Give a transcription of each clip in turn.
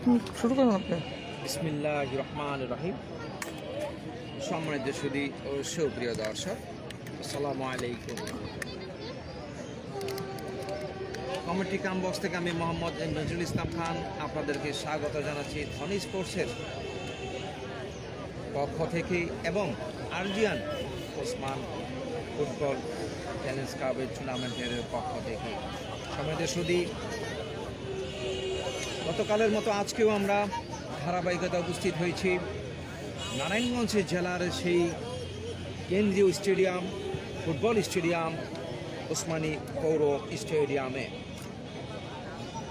শুরু করুন আপনি। বিসমিল্লাহির রহমানির রহিম। সম্মানিত সুধী ও সুপ্রিয় দর্শক, আসসালামু আলাইকুম। কমিটি কামবক্স থেকে আমি মোহাম্মদ নজরুল ইসলাম খান আপনাদেরকে স্বাগত জানাচ্ছি ধনী স্পোর্টসের পক্ষ থেকে এবং আরজিয়ান ওসমান ফুটবল চ্যালেঞ্জ কাপের টুর্নামেন্টের পক্ষ থেকে। সম্মানিত সুধী, গতকালের মতো আজকেও আমরা ধারাবাহিকতা উপস্থিত হয়েছি নারায়ণগঞ্জ জেলার সেই কেন্দ্রীয় স্টেডিয়াম, ফুটবল স্টেডিয়াম, ওসমানী পৌর স্টেডিয়ামে।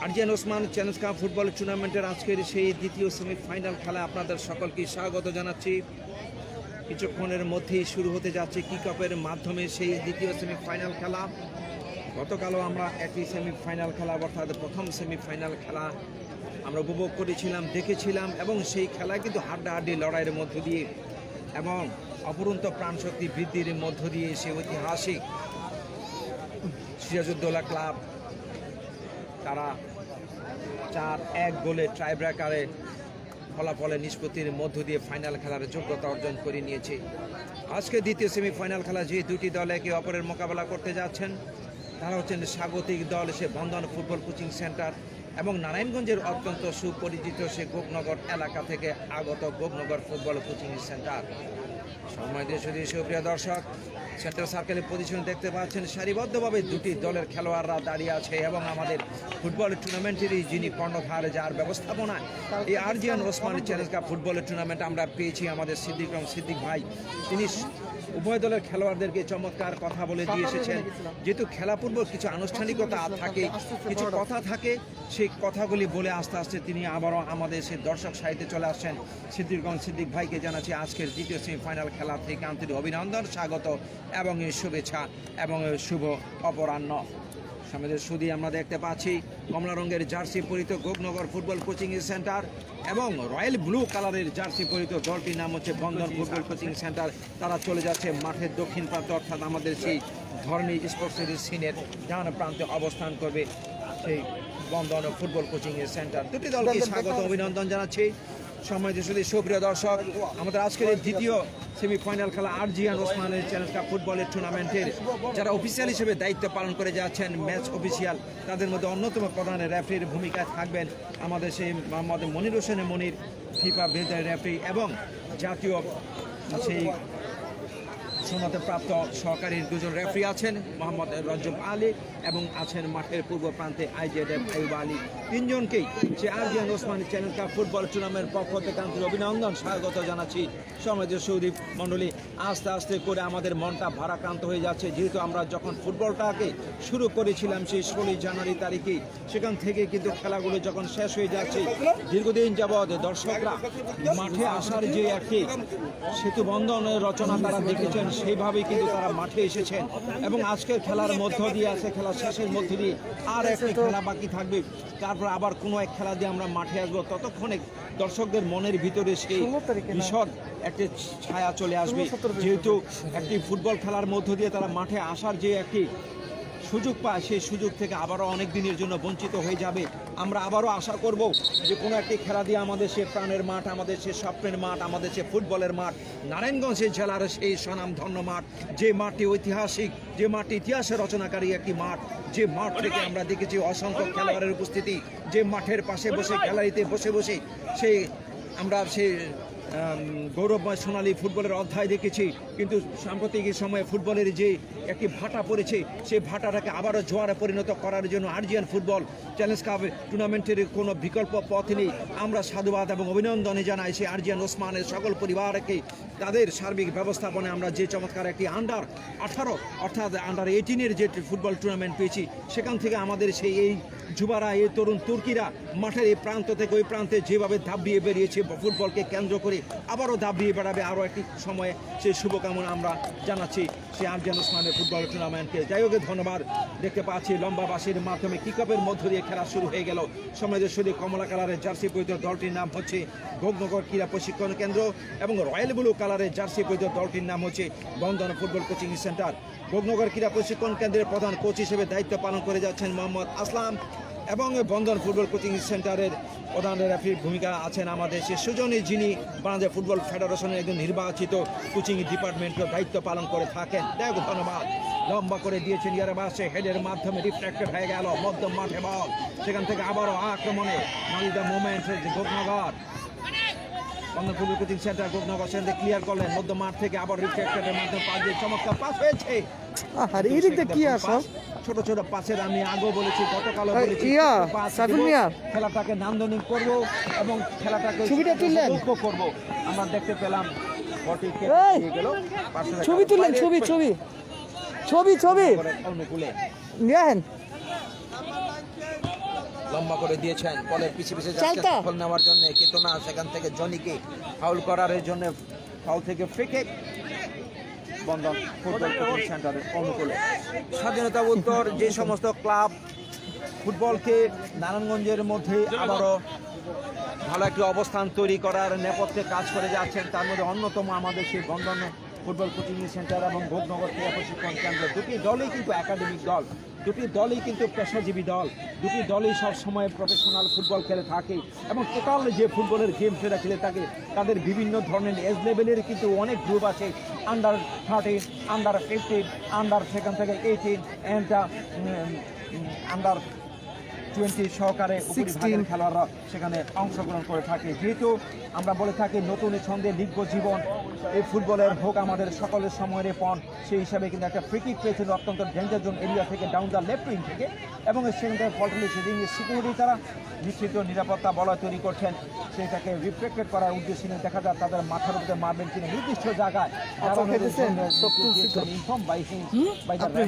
আরজিয়ান ওসমান চ্যালেঞ্জ কাপ ফুটবল টুর্নামেন্টের আজকের সেই দ্বিতীয় সেমিফাইনাল খেলা আপনাদের সকলকে স্বাগত জানাচ্ছি। কিছুক্ষণের মধ্যেই শুরু হতে যাচ্ছে কিক অফের মাধ্যমে সেই দ্বিতীয় সেমিফাইনাল খেলা। গতকালও আমরা একটি সেমিফাইনাল খেলা অর্থাৎ প্রথম সেমিফাইনাল খেলা আমরা উপভোগ করেছিলাম, দেখেছিলাম এবং সেই খেলায় কিন্তু হাড্ডাহাড্ডি লড়াইয়ের মধ্য দিয়ে এবং অপরন্ত প্রাণশক্তি বৃদ্ধির মধ্য দিয়ে সে ঐতিহাসিক সিরাজউদ্দৌলা ক্লাব তারা 4-1 গোলে ট্রাইব্রেকারে ফলাফলের নিষ্পত্তির মধ্য দিয়ে ফাইনাল খেলার যোগ্যতা অর্জন করে নিয়েছে। আজকে দ্বিতীয় সেমিফাইনাল খেলা যে দুটি দল একে অপরের মোকাবেলা করতে যাচ্ছেন তারা হচ্ছেন স্বাগতিক দল সে বন্ধন ফুটবল কোচিং সেন্টার এবং নারায়ণগঞ্জের অত্যন্ত সুপরিচিত সে গোপনগর এলাকা থেকে আগত গোপনগর ফুটবল কোচিং সেন্টার। সম্মানিত সুপ্রিয় দর্শক, সেন্টার সার্কেলের পজিশন দেখতে পাচ্ছেন সারিবদ্ধভাবে দুটি দলের খেলোয়াড়রা দাঁড়িয়ে আছে এবং আমাদের ফুটবল টুর্নামেন্টেরই যিনি কর্ণধার, যার ব্যবস্থাপনা এই আরজিয়ান ওসমান চ্যালেঞ্জ কাপ ফুটবলের টুর্নামেন্ট আমরা পেয়েছি আমাদের সিদ্দিক ভাই। তিনি উভয় দলের খেলোয়াড়দেরকে চমৎকার কথা বলে দিয়ে এসেছেন। যেহেতু খেলাপূর্ব কিছু আনুষ্ঠানিকতা থাকে, কিছু কথা থাকে, সেই কথাগুলি বলে আস্তে আস্তে তিনি আবারও আমাদের সেই দর্শক সাহিত্যে চলে আসছেন। সিদ্দিক ভাইকে জানাচ্ছি আজকের দ্বিতীয় সেমিফাইনাল খেলা থেকে আন্তরিক অভিনন্দন, স্বাগত এবং শুভেচ্ছা এবং শুভ অপরাহ্ন। আমাদের সুদী আমরা দেখতে পাচ্ছি কমলা রঙের জার্সি পরিত গোপনগর ফুটবল কোচিং সেন্টার এবং রয়্যাল ব্লু কালারের জার্সি পরিত দলটির নাম হচ্ছে বন্ধন ফুটবল কোচিং সেন্টার। তারা চলে যাচ্ছে মাঠের দক্ষিণ প্রান্তে অর্থাৎ আমাদের সেই ধরনী স্পোর্টসের সিনের ডান প্রান্তে অবস্থান করবে সেই বন্ধন ফুটবল কোচিং সেন্টার। দুটি দলকে স্বাগত অভিনন্দন জানাচ্ছি। সম্মানিত সুপ্রিয় দর্শক, আমাদের আজকের এই দ্বিতীয় সেমিফাইনাল খেলা আরজিয়ান ওসমানের চ্যালেঞ্জ কাপ ফুটবলের টুর্নামেন্টের যারা অফিসিয়াল হিসেবে দায়িত্ব পালন করে যাচ্ছেন ম্যাচ অফিসিয়াল, তাদের মধ্যে অন্যতম প্রধান রেফারির ভূমিকায় থাকবেন আমাদের সেই মোহাম্মদ মনির হোসেন মনির, ফিফা বেলদার রেফারি এবং জাতীয় সেই সনদপ্রাপ্ত সহকারী দুজন রেফারি আছেন মোহাম্মদ রঞ্জুম আলী এবং আছেন মাঠের পূর্ব প্রান্তে আইজেডএফ আইয়ুব আলী। তিনজনকেই সে আরজিয়ান ওসমান চ্যালেঞ্জ কাপ ফুটবল টুর্নামেন্টের পক্ষ থেকে আন্তরিক অভিনন্দন স্বাগত জানাচ্ছি। সমাজ সৌদীপ মণ্ডলী, আস্তে আস্তে করে আমাদের মনটা ভারাক্রান্ত হয়ে যাচ্ছে, যেহেতু আমরা যখন ফুটবলটাকে শুরু করেছিলাম সেই 16 জানুয়ারি তারিখে, সেখান থেকে কিন্তু খেলাগুলো যখন শেষ হয়ে যাচ্ছে, দীর্ঘদিন যাবৎ দর্শকরা মাঠে আসার যে একটি সেতু বন্ধনের রচনা তারা দেখেছেন, সেইভাবেই কিন্তু তারা মাঠে এসেছেন এবং আজকের খেলার মধ্য দিয়ে আছে খেলা শেষের মধ্য দিয়ে আর একটি খেলা বাকি থাকবে, তারপর আবার কোনো এক খেলা দিয়ে আমরা মাঠে আসবো। ততক্ষণে দর্শকদের মনের ভিতরে সেই বিশদ একটি ছায়া চলে আসবে, যেহেতু একটি ফুটবল খেলার মধ্য দিয়ে তারা মাঠে আসার যে একটি সুযোগ পায়, সেই সুযোগ থেকে আবারও অনেক দিনের জন্য বঞ্চিত হয়ে যাবে। আমরা আবারও আশা করব যে কোনো একটি খেলা দিয়ে আমাদের সে প্রাণের মাঠ, আমাদের সে স্বপ্নের মাঠ, আমাদের সে ফুটবলের মাঠ, নারায়ণগঞ্জ জেলার সেই স্বনামধন্য মাঠ, যে মাঠটি ঐতিহাসিক, যে মাঠটি ইতিহাসে রচনাকারী একটি মাঠ, যে মাঠ থেকে আমরা দেখেছি অসংখ্য খেলোয়াড়ের উপস্থিতি, যে মাঠের পাশে বসে গ্যালারিতে বসে বসে সেই আমরা সেই গৌরবময় সোনালী ফুটবলের অধ্যায় দেখেছি, কিন্তু সাম্প্রতিক সময়ে ফুটবলের যে একটি ভাটা পড়েছে, সেই ভাটাটাকে আবারও জোয়ারে পরিণত করার জন্য আরজিয়ান ফুটবল চ্যালেঞ্জ কাপ টুর্নামেন্টের কোনো বিকল্প পথ নেই। আমরা সাধুবাদ এবং অভিনন্দনে জানাই সেই আরজিয়ান ওসমানের সকল পরিবারকে, তাদের সার্বিক ব্যবস্থাপনায় আমরা যে চমৎকার একটি আন্ডার 18 অর্থাৎ আন্ডার 18-এর যে ফুটবল টুর্নামেন্ট পেয়েছি, সেখান থেকে আমাদের সেই এই যুবারা, এই তরুণ তুর্কিরা মাঠের এই প্রান্ত থেকে ওই প্রান্তে যেভাবে ধাবিয়ে বেরিয়েছে ফুটবলকে কেন্দ্র করে, আবারও ধাবিয়ে বেড়াবে আরও একটি সময়ে, সেই শুভকামনা আমরা জানাচ্ছি সেই আরজিয়ান ওসমানের ফুটবল টুর্নামেন্টকে। যাই হোক, ধন্যবাদ। দেখতে পাচ্ছি লম্বা বাসের মাধ্যমে কিকআপের মধ্য দিয়ে খেলা শুরু হয়ে গেল। সমাজের শরীর কমলা কালারের জার্সি পরিহিত দলটির নাম হচ্ছে গোপনগর ক্রীড়া প্রশিক্ষণ কেন্দ্র এবং রয়্যাল ব্লু কালারের জার্সি পরিহিত দলটির নাম হচ্ছে বন্ধন ফুটবল কোচিং সেন্টার। গোপনগর ক্রীড়া প্রশিক্ষণ কেন্দ্রের প্রধান কোচ হিসেবে দায়িত্ব পালন করে যাচ্ছেন মোহাম্মদ আসলাম এবং বন্ধন ফুটবল কোচিং সেন্টারের প্রধান রেফারির ভূমিকা আছেন আমাদের সে সুজনী, যিনি বাংলাদেশ ফুটবল ফেডারেশনের একজন নির্বাচিত কোচিং ডিপার্টমেন্টের দায়িত্ব পালন করে থাকেন। দেখ ধন্যবাদ। লম্বা করে দিয়েছেন ইয়ার বাসে, হেডের মাধ্যমে রিফ্লেক্টেড হয়ে গেল মধ্যম মাঠে বল। সেখান থেকে আবারও আক্রমণে নালিদা movement Gopnagar Bandhan football coaching centre Gopnagar centre clear করলেন মধ্য মাঠ থেকে, আবার রিফ্লেক্টেডের মাধ্যমে পাস দিয়ে চমৎকার পাস হয়েছে। আর এই দিকটা কি আসা ছোট ছোট পাসের আমি আগেও বলেছি, গতকালও বলেছি, খেলাটাকে নান্দনিক করব এবং খেলাটাকে উপভোগ করব। আমরা দেখতে পেলাম ছবি তুললেন, ছবি ছবি ছবি ছবি অনুকূলে নিয়েন লম্বা করে দিয়েছেন, বলের পিছে পিছে যাচ্ছেন ফল নেওয়ার জন্য, কিন্তু না, সেখান থেকে জনিকে ফাউল করার জন্য ফাউল থেকে ফ্রি কিক বন্ধন ফুটবল কোচিং সেন্টারের অনুকূলে। স্বাধীনতা উত্তর যে সমস্ত ক্লাব ফুটবলকে নারায়ণগঞ্জের মধ্যে আবারও ভালো একটি অবস্থান তৈরি করার নেপথ্যে কাজ করে যাচ্ছেন, তার মধ্যে অন্যতম আমাদের সেই বন্ধন ফুটবল কোচিং সেন্টার এবং ভোগনগর ক্রীড়া প্রশিক্ষণ কেন্দ্র। দুটি দলই কিন্তু একাডেমিক দল, দুটি দলই কিন্তু পেশাজীবী দল, দুটি দলই সবসময় প্রফেশনাল ফুটবল খেলে থাকে এবং টোটাল যে ফুটবলের গেম সেটা খেলে থাকে। তাদের বিভিন্ন ধরনের এজ লেভেলের কিন্তু অনেক গ্রুপ আছে, আন্ডার 13, আন্ডার 15, আন্ডার সেখান থেকে 18 অ্যান্ড আন্ডার 20 সহকারে উপরিভাগের খেলোয়াড়রা সেখানে অংশগ্রহণ করে থাকে। যেহেতু আমরা বলে থাকি নতুন ছন্দে লিগ্য জীবন, এই ফুটবলের হোক আমাদের সকলের সময়ের পণ, সেই হিসাবে কিন্তু একটা ফ্রি কিক পেয়েছিল অত্যন্ত ডেঞ্জার জোন এরিয়া থেকে ডাউন দ্য লেফট উইং থেকে, এবং সেখান থেকে ফল্টলি সিকিউরিটি তারা নিশ্চিত নিরাপত্তা বলয় তৈরি করছেন, সেটাকে রিফ্লেক্টেড করার উদ্দেশ্যে নিয়ে দেখা যায় তাদের মাথার উপরে মারবেন কিনা নির্দিষ্ট জায়গায় ইনফর্ম বাই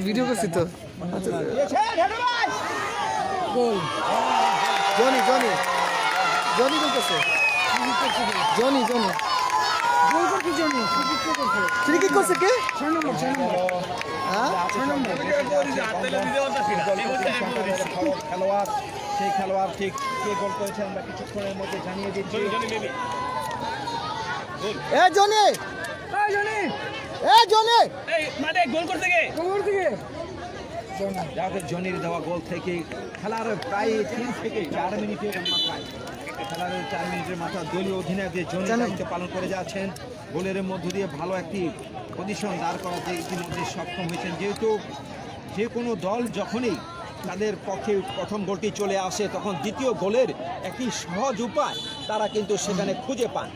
ভিডিও করছি তো জনি জনি জনি বলতেছে জনি জনি গোল করতে জনি ফ্রি কিক করছে কে 6 নম্বর 6 নম্বর হ্যাঁ 6 নম্বর খেলোয়াড়, সেই খেলোয়াড় ঠিক কে গোল করেছেন আমরা কিছুক্ষণের মধ্যে জানিয়ে দিচ্ছি। এ জনি এ জনি এ জনি এই মাঠে গোল করতে গে গোল থেকে যাদের জনির দেওয়া গোল থেকে খেলার প্রায় 3 থেকে 4 মিনিটের মাথায়, খেলার 4 মিনিটের মাথায় দলীয় অধিনায়ক যে জনির দায়িত্ব পালন করে যাচ্ছেন, গোলের মধ্য দিয়ে ভালো একটি পজিশন দাঁড় করাতে ইতিমধ্যে সক্ষম হয়েছেন। যেহেতু যে কোনো দল যখনই তাদের পক্ষে প্রথম গোলটি চলে আসে, তখন দ্বিতীয় গোলের একটি সহজ উপায় তারা কিন্তু সেখানে খুঁজে পান।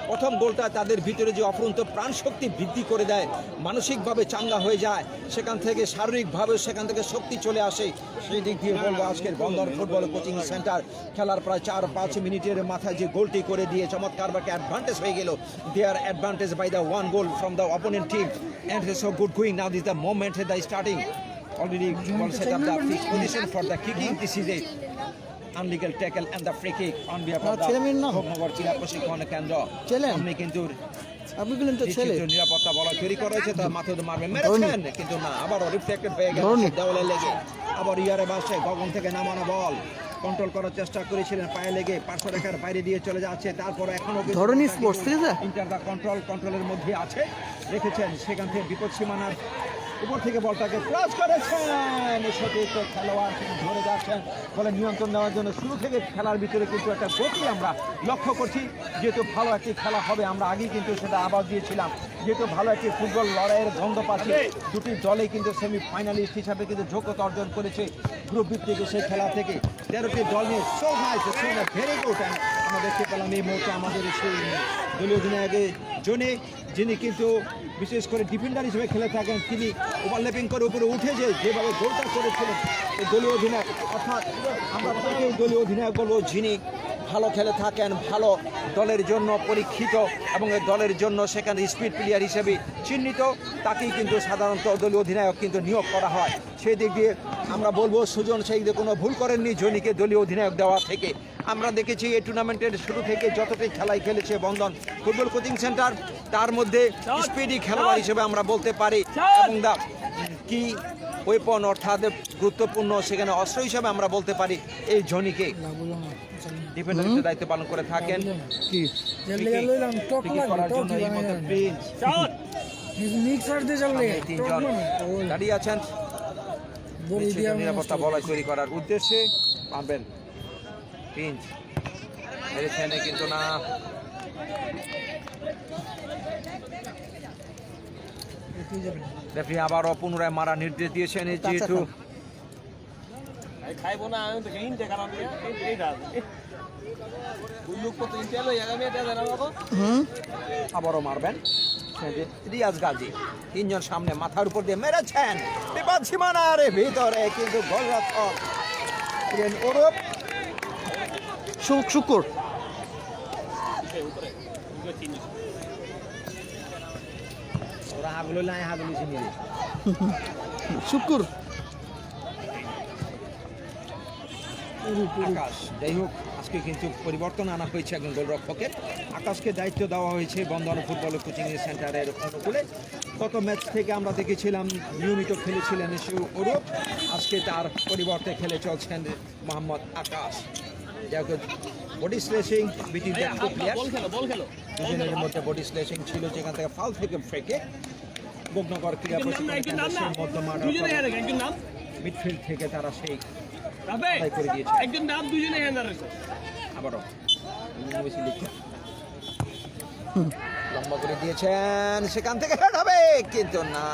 প্রথম গোলটা তাদের ভিতরে যে অফুরন্ত প্রাণশক্তি বৃদ্ধি করে দেয়, মানসিকভাবে চাঙ্গা হয়ে যায়, সেখান থেকে শারীরিকভাবে সেখান থেকে শক্তি চলে আসে। সেই দিক দিয়ে বলবো আজকের বন্ধন ফুটবল কোচিং সেন্টার খেলার প্রায় 4-5 মিনিটের মাথায় যে গোলটি করে দিয়ে চমৎকার একটা অ্যাডভান্টেজ হয়ে গেল। They are advantage by the 1 goal from the opponent team and so good going. Now this is the moment the starting already ball set up the fixed position for the kicking. This is a unlegal tackle and the free kick on behalf of the Bhognagar ক্রীড়া প্রশিক্ষণ কেন্দ্র। আপনি কিন্তু আপনি বলেন তো ছেলে নিরাপত্তা বলা তৈরি করা হয়েছে, তার মাথায় মারবে মেরেছেন, কিন্তু না, আবার রিফ্লেক্টেড হয়ে গেল দেওয়ালে লেগে, আবার ইয়ারে বাসে গগন থেকে নামানো বল কন্ট্রোল করার চেষ্টা করেছিলেন, পায়ে লেগে পার্শ্ব রেখার বাইরে দিয়ে চলে যাচ্ছে। তারপর এখনো ধরনী স্পোর্টস ইন্টার দা কন্ট্রোলের মধ্যে আছে, রেখেছেন সেখান থেকে বিপদ সীমানার উপর থেকে বলটাকে ক্রস করেছেন, সঠিক খেলোয়াড় ধরে যাচ্ছেন, বলে নিয়ন্ত্রণ দেওয়ার জন্য শুরু থেকে খেলার ভিতরে কিন্তু একটা গতি আমরা লক্ষ্য করছি। যেহেতু ভালো একটি খেলা হবে, আমরা আগেই কিন্তু সেটা আওয়াজ দিয়েছিলাম, যেহেতু ভালো একটি ফুটবল লড়াইয়ের গন্ধ পাচ্ছে। দুটি দলে কিন্তু সেমিফাইনালিস্ট হিসাবে কিন্তু যোগ্যতা অর্জন করেছে গ্রুপ বি থেকে সেই খেলা থেকে। 13টি দল নিয়ে ভেরি গুড। আমরা দেখতে পেলাম এই মুহূর্তে আমাদের সেই দলীয় অধিনায়কের জন্যে, যিনি কিন্তু বিশেষ করে ডিফেন্ডার হিসেবে খেলে থাকেন, তিনি ওভারল্যাপিং করে উপরে উঠে যেভাবে গোলটা করেছিলেন এই দলীয় অধিনায়ক, অর্থাৎ আমরা তাকে দলীয় অধিনায়ক বলবো, যিনি ভালো খেলে থাকেন, ভালো দলের জন্য পরীক্ষিত এবং দলের জন্য সেখানে স্পিড প্লেয়ার হিসেবে চিহ্নিত, তাকেই কিন্তু সাধারণত দলীয় অধিনায়ক কিন্তু নিয়োগ করা হয়। সেই দিক দিয়ে আমরা বলবো সুজন সেই দিকে কোনো ভুল করেননি জনিকে দলীয় অধিনায়ক দেওয়া থেকে। আমরা দেখেছি এই টুর্নামেন্টের শুরু থেকে যতটাই খেলায় খেলেছে বন্ধন ফুটবল কোচিং সেন্টার, তার মধ্যে স্পিডি খেলোয়াড় হিসেবে আমরা বলতে পারি এবং দা কি ওয়েপন অর্থাৎ গুরুত্বপূর্ণ সেখানে অস্ত্র হিসেবে আমরা বলতে পারি এই জনিকে। ডিফেন্ডারের দায়িত্ব পালন করে থাকেন করার জন্য এই মতো প্রিন্স দাঁড়িয়ে আছেন বিস্তৃত নিরাপত্তা বলয় তৈরি করার উদ্দেশ্যে পাবেন পিঞ্চ হেরেছেন কিন্তু না। রেফারি আবারও পুনরায় মারা নির্দেশ দিয়েছেন, যেহেতু খাইবো না আমি তো কিনতে কারণ এইটা লোক কত ইন্টেল হয়ে যাবে এটা জানা বাবা আবারও মারবেন রিয়াজ গাজী। তিনজন সামনে মাথার উপর দিয়ে মেরেছেন বিপদ সীমানার ভিতরে, কিন্তু গোলরক্ষক ওরূপ শুকুর ওরা হাগলো নাই হাগলি চিনি শুকুর আকাশ। যাই হোক, আজকে কিন্তু পরিবর্তন আনা হয়েছে একজন গোলরক্ষকের। আকাশকে দায়িত্ব দেওয়া হয়েছে বন্ধন ফুটবল কোচিং সেন্টারের অনুকূলে। গত ম্যাচ থেকে আমরা দেখেছিলাম নিয়মিত খেলেছিলেন অরূপ, আজকে তার পরিবর্তে খেলে চলছেন মোহাম্মদ আকাশ। যাই হোক, body slashing between the two player, দুজনের মধ্যে বডি স্লেশিং ছিল, যেখান থেকে ফাউল থেকে ফ্রেকে গোপনগর ক্রীড়া প্রশিক্ষণ মধ্যমাঠ মিডফিল্ড থেকে তারা সেই আদায় করে দিয়েছে। একজন নাম দুজনে হ্যান্ডার রয়েছে আবারও বেশি লিখছে লম্বা করে দিয়েছেন, সেখান থেকে হেড হবে কিন্তু না।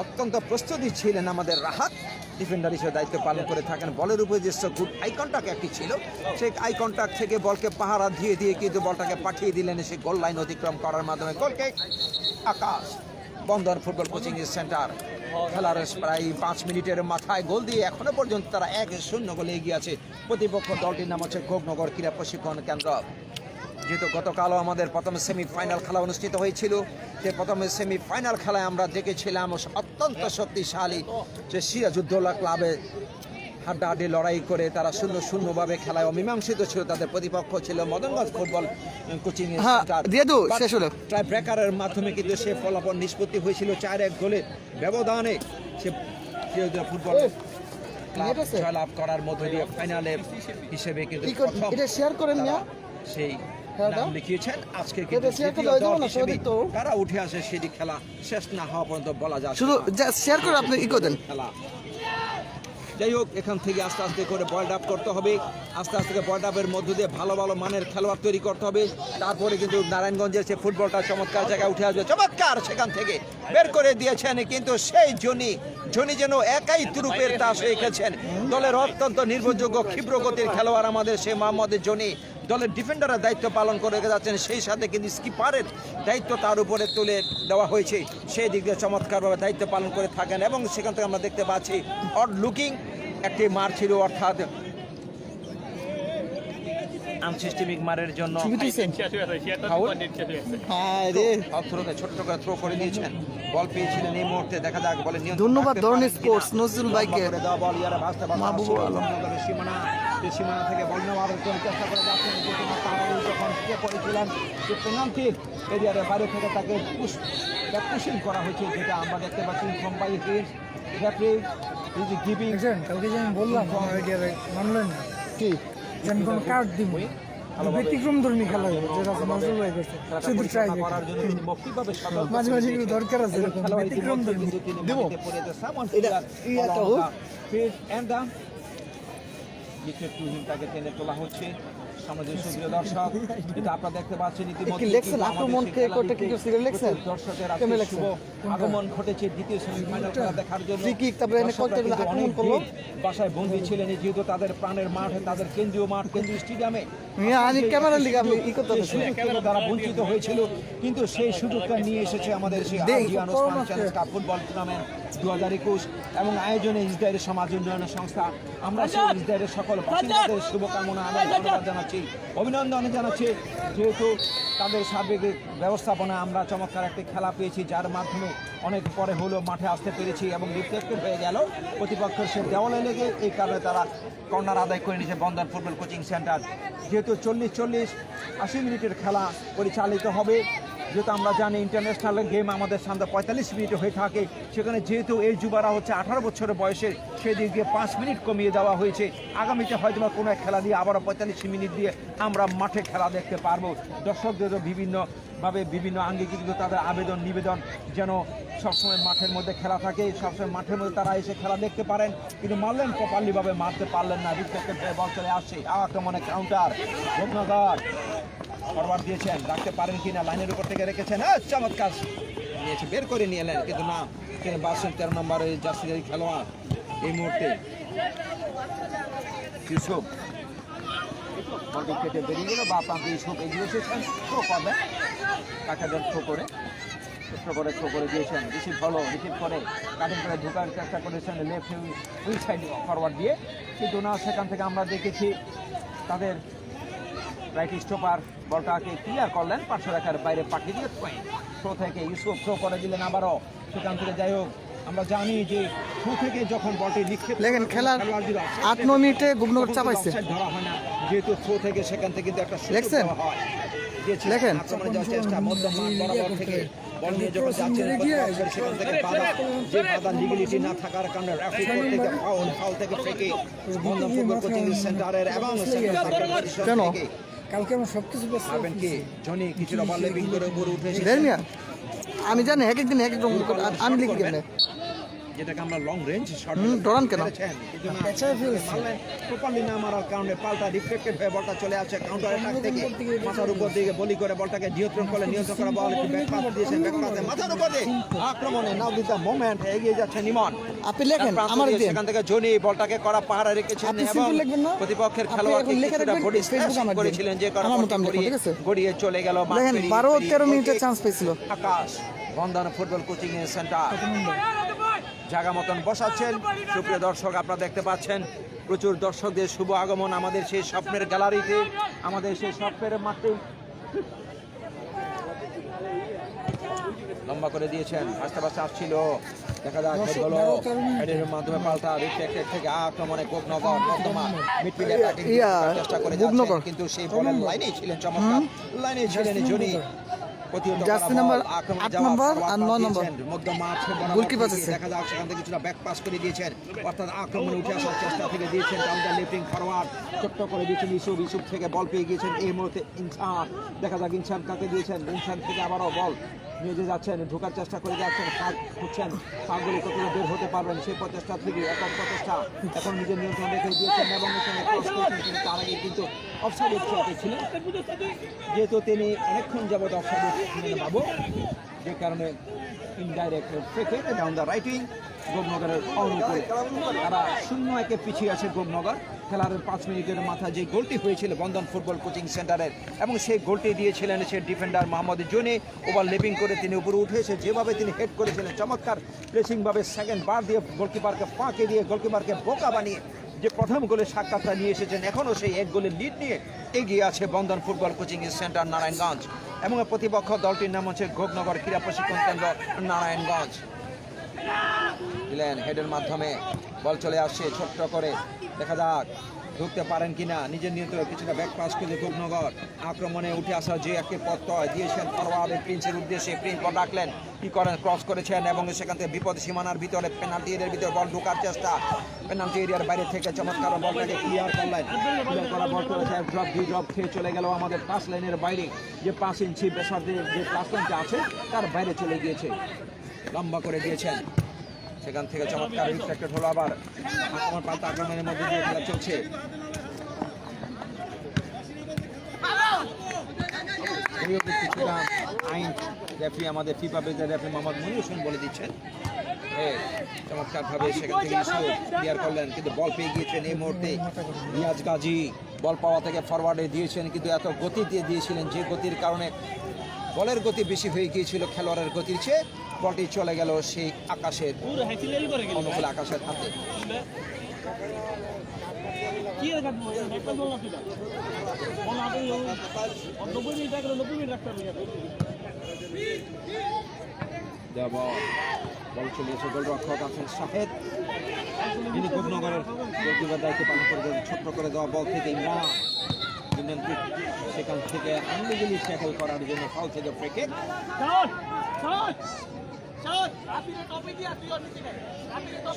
অত্যন্ত প্রস্তুতি ছিলেন আমাদের রাহাত, ডিফেন্ডার হিসেবে দায়িত্ব পালন করে থাকেন। বলের উপরে যে গুড আই কন্টাক্ট একটি ছিল, সেই আই কন্টাক্ট থেকে বলকে পাহারা দিয়ে দিয়ে কিন্তু বলটাকে পাঠিয়ে দিলেন সেই গোল লাইন অতিক্রম করার মাধ্যমে। গোলকে আকাশ। বন্ধন ফুটবল কোচিং সেন্টার খেলার প্রায় 5 মিনিটের মাথায় গোল দিয়ে এখনো পর্যন্ত তারা 1-0 গোলে এগিয়ে আছে। প্রতিপক্ষ দলটির নাম হচ্ছে গোপনগর ক্রীড়া প্রশিক্ষণ কেন্দ্র। যেহেতু গতকালও আমাদের প্রথম সেমিফাইনাল খেলা অনুষ্ঠিত হয়েছিল, যে প্রথম সেমিফাইনাল খেলায় আমরা দেখেছিলাম অত্যন্ত শক্তিশালী যে সিরাজউদ্দৌলা ক্লাবে হাড্ডাহাড্ডি লড়াই করে তারা 0-0 খেলায় অমীমাংসিত ছিল। তাদের প্রতিপক্ষ ছিল মদনগঞ্জ ফুটবল কোচিং সেন্টার। শেষ হলো ট্রাই ব্রেকারের মাধ্যমে কিন্তু সে ফলাফল নিষ্পত্তি হয়েছিল 4-1 গোলের ব্যবধানে। সে ফুটবল ক্লাব জয়লাভ করার মধ্য দিয়ে ফাইনালে হিসেবে কিন্তু এটা শেয়ার করেন না সেই নাম লিখিয়েছেন। আজকে কিন্তু কারা উঠে আসে সেটি খেলা শেষ না হওয়া পর্যন্ত বলা যায়। শুধু শেয়ার করে আপনি খেলা। যাই হোক, এখান থেকে আস্তে আস্তে করে বয়েলড আপ করতে হবে, আস্তে আস্তে বয়েলড আপের মধ্য দিয়ে ভালো ভালো মানের খেলোয়াড় তৈরি করতে হবে। তারপরে কিন্তু নারায়ণগঞ্জের সে ফুটবলটা চমৎকার জায়গায় উঠে আসবে। চমৎকার সেখান থেকে বের করে দিয়েছেন, কিন্তু সেই জনি যেন একাই তুরুপের তাস হয়ে খেলছেন। দলের অত্যন্ত নির্ভরযোগ্য ক্ষিপ্র গতির খেলোয়াড় আমাদের সেই মোহাম্মদ জনি দলের ডিফেন্ডারের দায়িত্ব পালন করে যাচ্ছেন, সেই সাথে কিন্তু স্কিপারের দায়িত্ব তার উপরে তুলে দেওয়া হয়েছে। সেই দিক দিয়ে চমৎকারভাবে দায়িত্ব পালন করে থাকেন এবং সেখান থেকে আমরা দেখতে পাচ্ছি অড লুকিং একটি মার ছিল, অর্থাৎ আনসিস্টেমিক মারের জন্য ছোট্ট করে থ্রো করে দিয়েছেন। বল পেয়েছিলেন এই মুহূর্তে, দেখা যাক বলে ধন্যবাদ ধরনের স্পোর্টস নজরুল ভাইকে। সীমানা থেকে বল নেওয়ার চেষ্টা করে যাচ্ছেন, যখন করেছিলেন যে পেনাল্টির এরিয়ার বাইরে থেকে তাকে পুশিং করা হয়েছে, যেটা আমরা দেখতে পাচ্ছি from by his referee is giving. কালকে যে আমি বললাম মানলেন না কি আমি কোনো কার্ড দিব ব্যতিক্রম ধর্মী খেলা হবে, যেটা নজরুল ভাই করছে শুধু ট্রাই করার জন্য তিনি মৌখিকভাবে মাঝে মাঝে একটু দরকার আছে এরকম ব্যতিক্রম ধর্মী দেব তাকে টেনে তোলা হচ্ছে। আমাদের সুপ্রিয় দর্শক, এটা আপনারা দেখতে পাচ্ছেন দর্শকের শুভ আগমন ঘটেছে দ্বিতীয় সেমিফাইনাল খেলা দেখার জন্য। বাসায় বন্দী ছিলেন, যেহেতু তাদের প্রাণের মাঠ, তাদের কেন্দ্রীয় মাঠ, কেন্দ্রীয় স্টেডিয়ামে তারা বঞ্চিত হয়েছিল, কিন্তু সেই সুযোগটা নিয়ে এসেছে আমাদের সেই ফুটবল টুর্নামেন্ট 2021 এবং আয়োজনে ইসরায়েলের সমাজ উন্নয়ন সংস্থা। আমরা সেই ইসরায়েলের সকল বাসিন্দাদের শুভকামনা জানাচ্ছি, অভিনন্দন জানাচ্ছি, যেহেতু তাদের সার্বিক ব্যবস্থাপনা আমরা চমৎকার একটি খেলা পেয়েছি, যার মাধ্যমে অনেক পরে হলেও মাঠে আসতে পেরেছি এবং রিফ্লেক্টেড হয়ে গেল প্রতিপক্ষের সে দেওয়ালে লেগে। এই কারণে তারা কর্নার আদায় করে নিয়েছে বন্ধন ফুটবল কোচিং সেন্টার। যেহেতু 40-80 মিনিটের খেলা পরিচালিত হবে, যেহেতু আমরা জানি ইন্টারন্যাশনাল গেম আমাদের সামনে 45 মিনিট হয়ে থাকে, সেখানে যেহেতু এই যুবারা হচ্ছে 18 বছরের বয়সে, সেদিক দিয়ে 5 মিনিট কমিয়ে দেওয়া হয়েছে। আগামীতে হয়তো বা কোনো এক খেলা দিয়ে আবারও 45 মিনিট দিয়ে আমরা মাঠে খেলা দেখতে পারবো। দর্শকদেরও বিভিন্নভাবে বিভিন্ন আঙ্গিকে কিন্তু তাদের আবেদন নিবেদন যেন সবসময় মাঠের মধ্যে খেলা থাকে, সবসময় মাঠের মধ্যে তারা এসে খেলা দেখতে পারেন। কিন্তু মারলেন প্রপারলিভাবে মারতে পারলেন না। রিফ্লেক্টেড বল চলে আসছে, আক্রমণে কাউন্টার রূপনগর ফরওয়ার্ড দিয়েছেন, রাখতে পারেন কিনা, লাইনের উপর থেকে রেখেছেন, চমৎকার নিয়েছে, বের করে নিয়ে এলেন, কিন্তু না, তিনি বাসেন 13 নম্বরে জার্সিধারী খেলোয়াড় এই মুহূর্তে ইউসুফ বলটি কেটে বেরিয়ে গেল, বা প্রান্তে ইউসুফ এগিয়ে এসেছেন, থ্রো করবেন, কাকে দেন থ্রো করে দিয়েছেন, রিসিভ হলো, রিসিভ করে কাটিং করে ঢোকার চেষ্টা করেছেন লেফট উইং সাইড ফরওয়ার্ড দিয়ে, কিন্তু না, সেখান থেকে আমরা দেখেছি তাদের রাইট স্টপার বলটাকে ক্লিয়ার করলেন, 500 রেখার বাইরে পাঠিয়ে দিয়ে থ্রো থেকে ইউসুফ থ্রো করে দিলেন আবারও। সেখান থেকে যাই হোক, আমরা জানি যে থ্রো থেকে যখন বলটি নিক্ষেপ দেখেন খেলার 8-9 মিনিটে গুবনগর চাপাইছে, ধরা হয় না, যেহেতু থ্রো থেকে সেখান থেকে কিন্তু একটা দেখছেন? দেখেন আক্রমণে যাওয়ার চেষ্টা মধ্যমান বরাবর থেকে বল নিয়ে যখন যাচ্ছেন সেখান থেকে বাধা লিগেলিটি না থাকার কারণে রেফারি থেকে ফাউল থেকে ফ্রি বন্ধন ফুটবল কোচিং সেন্টারের এবং কেন কালকে আমার সবকিছু ব্যস্ত পাবেন কি জনি কিছুটা বল লেভিং করে উপরে উঠে এসেছে। দেড় মিয়া আমি জানি এক একদিন এক এক রকম আমি লিখি কেমনে, যেটাকে আমরা লং রেঞ্জ শট ডরান কেন? প্রপারলি না মারার কারণে পাল্টা রিফ্লেক্টেড হয়ে বলটা চলে আসে কাউন্টার অ্যাটাক থেকে মাথার উপর দিকে বলি করে বলটাকে নিয়ন্ত্রণ করা বল একটু ব্যাক পাস দিয়েছেন, ব্যাক পাসে মাথার উপর দিয়ে আক্রমণে নাও দিতে মোমেন্ট এগিয়ে যাচ্ছে নিমন। আপনি লেখেন আমার সেখান থেকে জনি বলটাকে করা পাহারা রেখেছেন আপনি এবং সিম্পল লিখবেন না, প্রতিপক্ষের খেলোয়াড়কে কিছুটা বডি স্প্যাশ করেছিলেন, যে কারণে গড়িয়ে চলে গেল। দেখেন 12-13 মিনিটের চান্স পেয়েছিল। আকাশ বন্ধন ফুটবল কোচিং সেন্টার জায়গা মতন বসাচ্ছেন। সুপ্রিয় দর্শক, আপনারা দেখতে পাচ্ছেন প্রচুর দর্শকদের শুভ আগমন আমাদের সেই স্বপ্নের গ্যালারিতে, আমাদের সেই স্বপ্নের মাঠে। লম্বা করে দিয়েছেন, আস্তে আস্তে আসছিল, দেখা যাক হেডের মাধ্যমে পাল্টা রিফ্লেক্টেড থেকে আক্রমণে গোপনগর বর্তমান মিডফিল্ডে চেষ্টা করে যাচ্ছেন, কিন্তু সেই বলের লাইনেই ছিলেন, চমৎকার লাইনেই ছিলেন জনি। জার্সি নাম্বার 8 নম্বর আর 9 নম্বর গোলকিপার আছে, দেখা যাক সেখান থেকে কিছুটা ব্যাক পাস করে দিয়েছেন, অর্থাৎ আক্রমণে উঠে আসার চেষ্টা থেকে দিয়েছেন কাউন্টার লিফটিং ফরওয়ার্ড ছোট্ট করে দিয়েছেন ইউসুফ থেকে বল পেয়ে গিয়েছেন এই মুহূর্তে ইনসান, দেখা যাক ইনসান কাকে দিয়েছেন, ইনসান থেকে আবারও বল নিয়ে যে যাচ্ছেন, ঢোকার চেষ্টা করে যাচ্ছেন, হচ্ছেন পাগুলি কতটা বের হতে পারবেন সেই প্রচেষ্টা থেকে একক প্রচেষ্টা এখন নিজের নিয়ন্ত্রণ রেখে দিয়েছেন এবং এখানে ক্রস করেছেন, তার আগে কিন্তু অফসাইড ট্র্যাকে ছিলেন, যেহেতু তিনি অনেকক্ষণ যাবত অফসাইড ছিলেন বাবু, যে কারণে ইনডাইরেক্ট থেকে ডাউন দ্য রাইটিং গোপনগরের অনুকূলে তারা 0-1 পিছিয়ে আছে গোপনগর। খেলার 5 মিনিটের মাথায় যে গোলটি হয়েছিল বন্ধন ফুটবল কোচিং সেন্টারের, এবং সেই গোলটি দিয়েছিলেন সে ডিফেন্ডার মোহাম্মদ জনি, ওভার লেভিং করে তিনি উপরে উঠে এসে যেভাবে তিনি হেড করেছিলেন চমৎকার প্রেসিংভাবে সেকেন্ড বার দিয়ে গোলকিপারকে ফাঁকে দিয়ে গোলকিপারকে বোকা বানিয়ে যে প্রথম গোলের সাক্ষাৎটা নিয়ে এসেছেন, এখনও সেই 1 গোলের লিড নিয়ে এগিয়ে আছে বন্ধন ফুটবল কোচিং সেন্টার নারায়ণগঞ্জ, এবং প্রতিপক্ষ দলটির নাম হচ্ছে গোপনগর ক্রীড়া প্রশিক্ষণ কেন্দ্র নারায়ণগঞ্জ। দিলেন হেডের মাধ্যমে বল চলে আসছে ছোট্ট করে, দেখা যাক ঢুকতে পারেন কিনা, নিজের নিয়ন্ত্রণে কিছুটা ব্যাক পাস করে গোপনগর আক্রমণে উঠে আসা যে একটি প্রত্যয় দিয়েছেন ফরওয়ার্ড প্রিন্সের উদ্দেশ্যে, প্রিন্স বল রাখলেন, কি করেন ক্রস করেছেন এবং সেখান থেকে বিপদ সীমানার ভিতরে পেনাল্টি এরিয়ার ভিতরে বল ঢোকার চেষ্টা, পেনাল্টি এরিয়ার বাইরে থেকে চমৎকার বলটাকে ক্লিয়ার করলেন, ক্লিয়ার করা বল করেছে ড্রপ খেয়ে চলে গেল আমাদের পাস লাইনের বাইরে, যে 5 ইঞ্চি বেসারদের যে পাস লাইনটা আছে তার বাইরে চলে গিয়েছে, লম্বা করে দিয়েছেন, সেখান থেকে চমৎকার রিফ্লেক্টেড হলো, আবার আক্রমণ পাল্টা আক্রমণের মধ্যে দিয়ে খেলা চলছে। কিছুটা আইন রেফারি আমাদের ফিফা পেজের রেফারি মোহাম্মদ মনির হোসেন বলে দিচ্ছেন, চমৎকার ভাবে সেখান থেকে ক্লিয়ার করলেন, কিন্তু বল পেয়ে গিয়েছেন এই মুহূর্তে রিয়াজ গাজী, বল পাওয়া থেকে ফরওয়ার্ডে দিয়েছেন, কিন্তু এত গতি দিয়ে দিয়েছিলেন যে গতির কারণে বলের গতি বেশি হয়ে গিয়েছিল খেলোয়াড়ের গতির চেয়ে, বলটি চলে গেল সেই আকাশের অনুকূল আকাশের হাতে। বল চলিয়েছে গোলরক্ষক আছেন শাহেদ, যিনি গোপনগরের গোলকিপার দায়িত্ব পালন করে ছোট্ট করে দেওয়া বল থেকে ইমরান সেখান থেকে আনলিগালি ট্যাকল করার জন্য ফাউল থেকে ফ্রি কিক।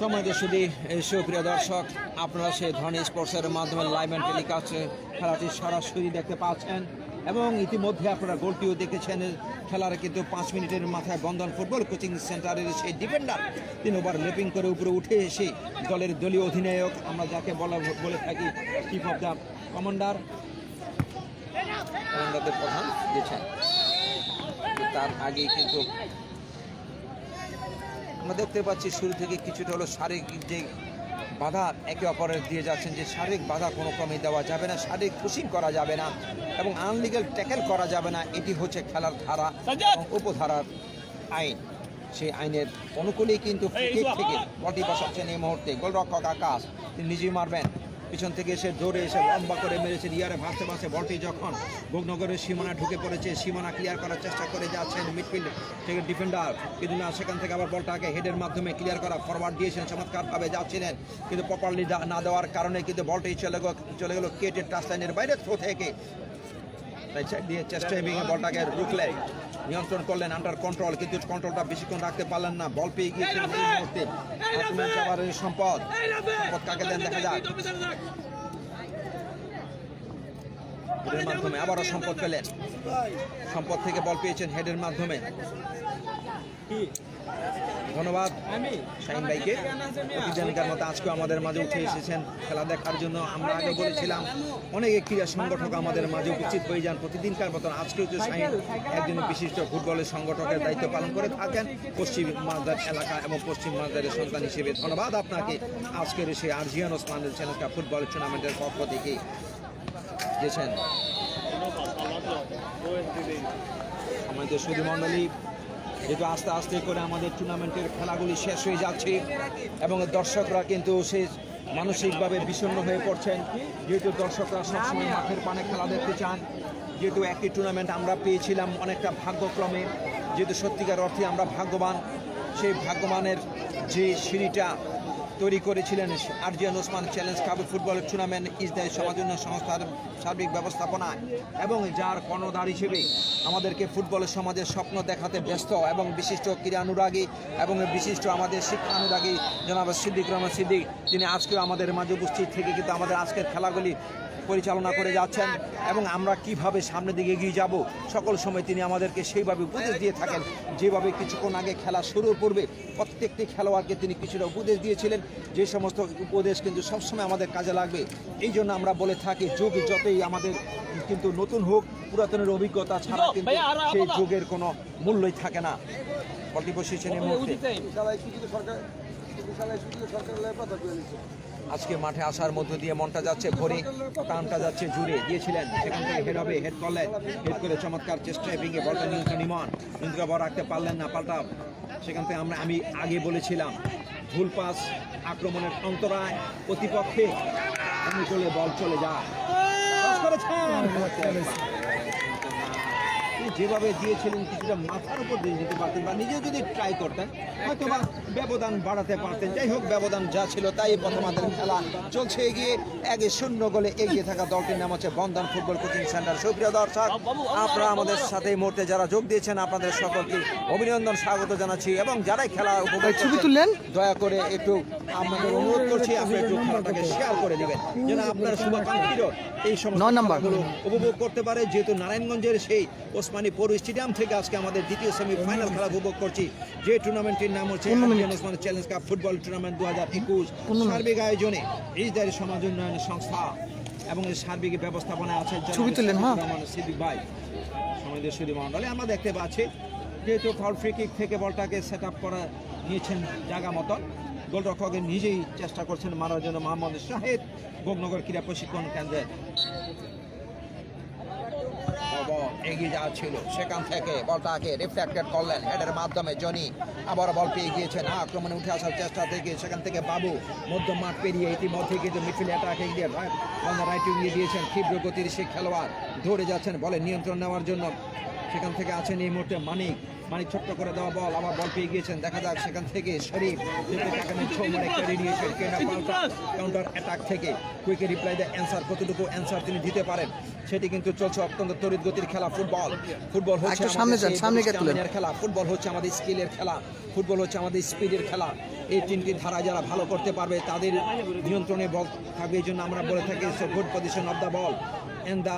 সময় শুধু সুপ্রিয় দর্শক, আপনারা সেই ধনী স্পোর্টসের মাধ্যমে লাইভ অ্যান্ড টেলিকাস্ট খেলাটি সরাসরি দেখতে পাচ্ছেন এবং ইতিমধ্যে আপনারা গোলটিও দেখেছেন। খেলার কিন্তু 5 মিনিটের মাথায় বন্ধন ফুটবল কোচিং সেন্টারের সেই ডিফেন্ডার 3 ওভার লেপিং করে উপরে উঠে এসে দলের দলীয় অধিনায়ক, আমরা যাকে বলে থাকি চিফ অফ দ্য কমান্ডারদের প্রধান দিয়েছেন। তার আগেই কিন্তু আমরা দেখতে পাচ্ছি শুরু থেকে কিছুটা হলো শারীরিক যে বাধা একে অপরের দিয়ে যাচ্ছেন, যে শারীরিক বাধা কোনো ক্রমে দেওয়া যাবে না, শারীরিক পুশিং করা যাবে না এবং আনলিগাল ট্যাকেল করা যাবে না। এটি হচ্ছে খেলার ধারা এবং উপধারার আইন। সেই আইনের অনুকূলেই কিন্তু ফ্রি কিক থেকে বলটি বসাচ্ছেন এই মুহূর্তে গোলরক্ষক আকাশ। তিনি নিজেই মারবেন, পিছন থেকে এসে দৌড়ে এসে লম্বা করে মেরেছেন ইয়ারে ভাসতে ভাসতে বলটি যখন ভোগনগরের সীমানা ঢুকে পড়েছে, সীমানা ক্লিয়ার করার চেষ্টা করে যাচ্ছেন মিডফিল্ড থেকে ডিফেন্ডার, কিন্তু না, সেখান থেকে আবার বলটাকে হেডের মাধ্যমে ক্লিয়ার করা ফরওয়ার্ড দিয়েছেন, চমৎকারভাবে যাচ্ছিলেন কিন্তু প্রপারলি না দেওয়ার কারণে কিন্তু বলটি চলে গেল কেটের টাচ লাইনের বাইরে থ্রো থেকে দিয়ে চেষ্টা ভেঙে বলটাকে রুখলেন, নিয়ন্ত্রণ করলেন আন্ডার কন্ট্রোল, কিন্তু কন্ট্রোলটা বেশিক্ষণ রাখতে পারলেন না। বল পেয়ে গিয়েছেন এই মুহূর্তে সম্পদ কাকে দেন দেখা যাক। হেডের মাধ্যমে আবারও সম্পদ পেলেন, সম্পদ থেকে বল পেয়েছেন হেডের মাধ্যমে। ধন্যবাদ শাহিন ভাইকে, প্রতিদিনকার মতো আজকেও আমাদের মাঝে উঠে এসেছেন খেলা দেখার জন্য। আমরা আগে বলেছিলাম অনেক ক্রীড়া সংগঠক আমাদের মাঝে উপস্থিত হয়ে যান প্রতিদিনকার মতন। আজকেও যে শাহিন একজন বিশিষ্ট ফুটবলের সংগঠকের দায়িত্ব পালন করে থাকেন পশ্চিম মালদার এলাকা এবং পশ্চিম মালদারের সন্তান হিসেবে। ধন্যবাদ আপনাকে আজকের সেই আরজিয়ান ওসমান চ্যালেঞ্জ কাপ ফুটবল টুর্নামেন্টের পক্ষ থেকে দিয়েছেন আমাদের সুধী মণ্ডলী। যেহেতু আস্তে আস্তে করে আমাদের টুর্নামেন্টের খেলাগুলি শেষ হয়ে যাচ্ছে এবং দর্শকরা কিন্তু সে মানসিকভাবে বিষণ্ণ হয়ে পড়ছেন, যেহেতু দর্শকরা সবসময় মাঠের পানে খেলা দেখতে চান। যেহেতু একটি টুর্নামেন্ট আমরা পেয়েছিলাম অনেকটা ভাগ্যক্রমে, যেহেতু সত্যিকার অর্থে আমরা ভাগ্যবান, সেই ভাগ্যবানের যে সিঁড়িটা তৈরি করেছিলেন RGN Osman challenge cup football tournament Israel সমাজন্য সংস্থার সার্বিক ব্যবস্থাপনায় এবং যার কর্ণধার হিসেবে আমাদেরকে ফুটবলের সমাজের স্বপ্ন দেখাতে ব্যস্ত এবং বিশিষ্ট ক্রীড়ানুরাগী এবং বিশিষ্ট আমাদের শিক্ষানুরাগী জনাব সিদ্দিক রহমান সিদ্দিক, তিনি আজকেও আমাদের মাঝে উপস্থিত থেকে কিন্তু আমাদের আজকের খেলাগুলি পরিচালনা করে যাচ্ছেন এবং আমরা কিভাবে সামনের দিকে এগিয়ে যাব সকল সময় তিনি আমাদেরকে সেইভাবে উপদেশ দিয়ে থাকেন। যেভাবে কিছুক্ষণ আগে খেলা শুরুর পূর্বে প্রত্যেকটি খেলোয়াড়কে তিনি কিছুটা উপদেশ দিয়েছিলেন, যে সমস্ত উপদেশ কিন্তু সবসময় আমাদের কাজে লাগবে। এই জন্য আমরা বলে থাকি যুগ যতই আমাদের কিন্তু নতুন হোক, পুরাতনের অভিজ্ঞতা ছাড়া কিন্তু সেই যুগের কোনো মূল্যই থাকে না। বলটি বসিয়েছেন এই মুহূর্তে। আজকে মাঠে আসার মধ্য দিয়ে মনটা যাচ্ছে ভরে, টানটা যাচ্ছে জুড়ে দিয়েছিলেন, সেখান থেকে হেড হবে, হেড করলেন, হেড করে চমৎকার চেষ্টায় ভেঙে বলটা নিয়ন্ত্রণ বল রাখতে পারলেন না, পাল্টা সেখান থেকে আমি আগে বলেছিলাম ভুল পাস আক্রমণের অন্তরায় প্রতিপক্ষে অনুকূলে বল চলে যায়। যেভাবে দিয়েছিলেন কিছুটা মাথার উপর দিয়ে যেতে পারতেন বা নিজেও যদি ট্রাই করতেন হয়তো বা ব্যবধান বাড়াতে পারতেন। যাই হোক, ব্যবধান যা ছিল তাই প্রথমার্ধের খেলা চলছে এগিয়ে 1-0 গোলে এগিয়ে থাকা দলটির নাম হচ্ছে বন্ধন ফুটবল কোচিং সেন্টার। সুপ্রিয় দর্শক, আপনারা আমাদের সাথে এই মুহূর্তে যারা যোগ দিয়েছেন আপনাদের সকলকে অভিনন্দন স্বাগত জানাচ্ছি এবং যারাই খেলা উপভোগ করছেন দয়া করে একটু আপনাদের অনুরোধ করছি আপনি একটু খেলাটাকে শেয়ার করে দিবেন যেন আপনার শুভাকাঙ্ক্ষীরা এই সমস্ত উপভোগ করতে পারে। যেহেতু নারায়ণগঞ্জের সেই ওসমানী পৌর স্টেডিয়াম থেকে আজকে আমাদের দ্বিতীয় সেমিফাইনাল খেলা উপভোগ করছি, যে টুর্নামেন্টের নাম হচ্ছে Osmani challenge cup football tournament 2021 সার্বিক আয়োজনে ইসরায়েল সমাজ উন্নয়ন সংস্থা এবং সার্বিক ব্যবস্থাপনায় আছে সিদ্দিক ভাই আমাদের সুধী মণ্ডলী। আমরা দেখতে পাচ্ছি যেহেতু ফাউল ফ্রি কিক থেকে বলটাকে সেট আপ করা নিয়েছেন জায়গা মতন, গোলরক্ষকের নিজেই চেষ্টা করছেন মারার জন্য মোহাম্মদ শাহেদ ভোগনগর ক্রীড়া প্রশিক্ষণ কেন্দ্রের এগিয়ে যাওয়া ছিল, সেখান থেকে বলটাকে রিফ্লেক্টেড করলেন হেডের মাধ্যমে জনি, আবার বল পেয়ে গিয়েছেন আক্রমণে উঠে আসার চেষ্টা থেকে, সেখান থেকে বাবু মধ্য মাঠ পেরিয়ে ইতিমধ্যে কিন্তু মিডফিল্ড অ্যাটাকে দিয়ে রাইট উইংয়ে দিয়েছেন তীব্র গতির সেই খেলোয়াড়, ধরে যাচ্ছেন বলে নিয়ন্ত্রণ নেওয়ার জন্য সেখান থেকে আছেন এই মুহূর্তে মানিক ছোট্ট করে দেওয়া বল, আবার বল পেয়ে গিয়েছেন, দেখা যাক সেখান থেকে শরীফ কাউন্টার অ্যাটাক থেকে কুইকে রিপ্লাই দেয় অ্যান্সার, কতটুকু অ্যান্সার তিনি দিতে পারেন সেটি কিন্তু চলছে। অত্যন্ত তড়িৎ গতির খেলা ফুটবল হচ্ছে আমাদের খেলা, ফুটবল হচ্ছে আমাদের স্কিলের খেলা, ফুটবল হচ্ছে আমাদের স্পিডের খেলা। এই তিনটি ধারা যারা ভালো করতে পারবে তাদের নিয়ন্ত্রণে বল থাকবে, এই জন্য আমরা বলে থাকি good position of the ball and the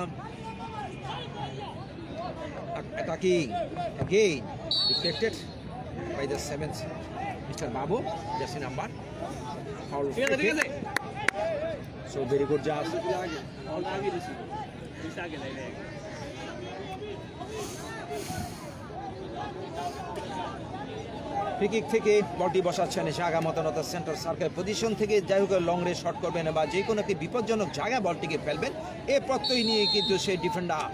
attacking again deflected by the 7th Mr. Babu, jersey number foul. So very good job. Free kick থেকে বলটি বসাচ্ছেন জায়গা মতনত সেন্টার সার্কেল পজিশন থেকে, যাই হোক লং রেঞ্জ শট করবেন বা যে কোনো একটি বিপজ্জনক জায়গায় বলটিকে ফেলবেন এ প্রত্যয় নিয়ে কিন্তু সেই ডিফেন্ডার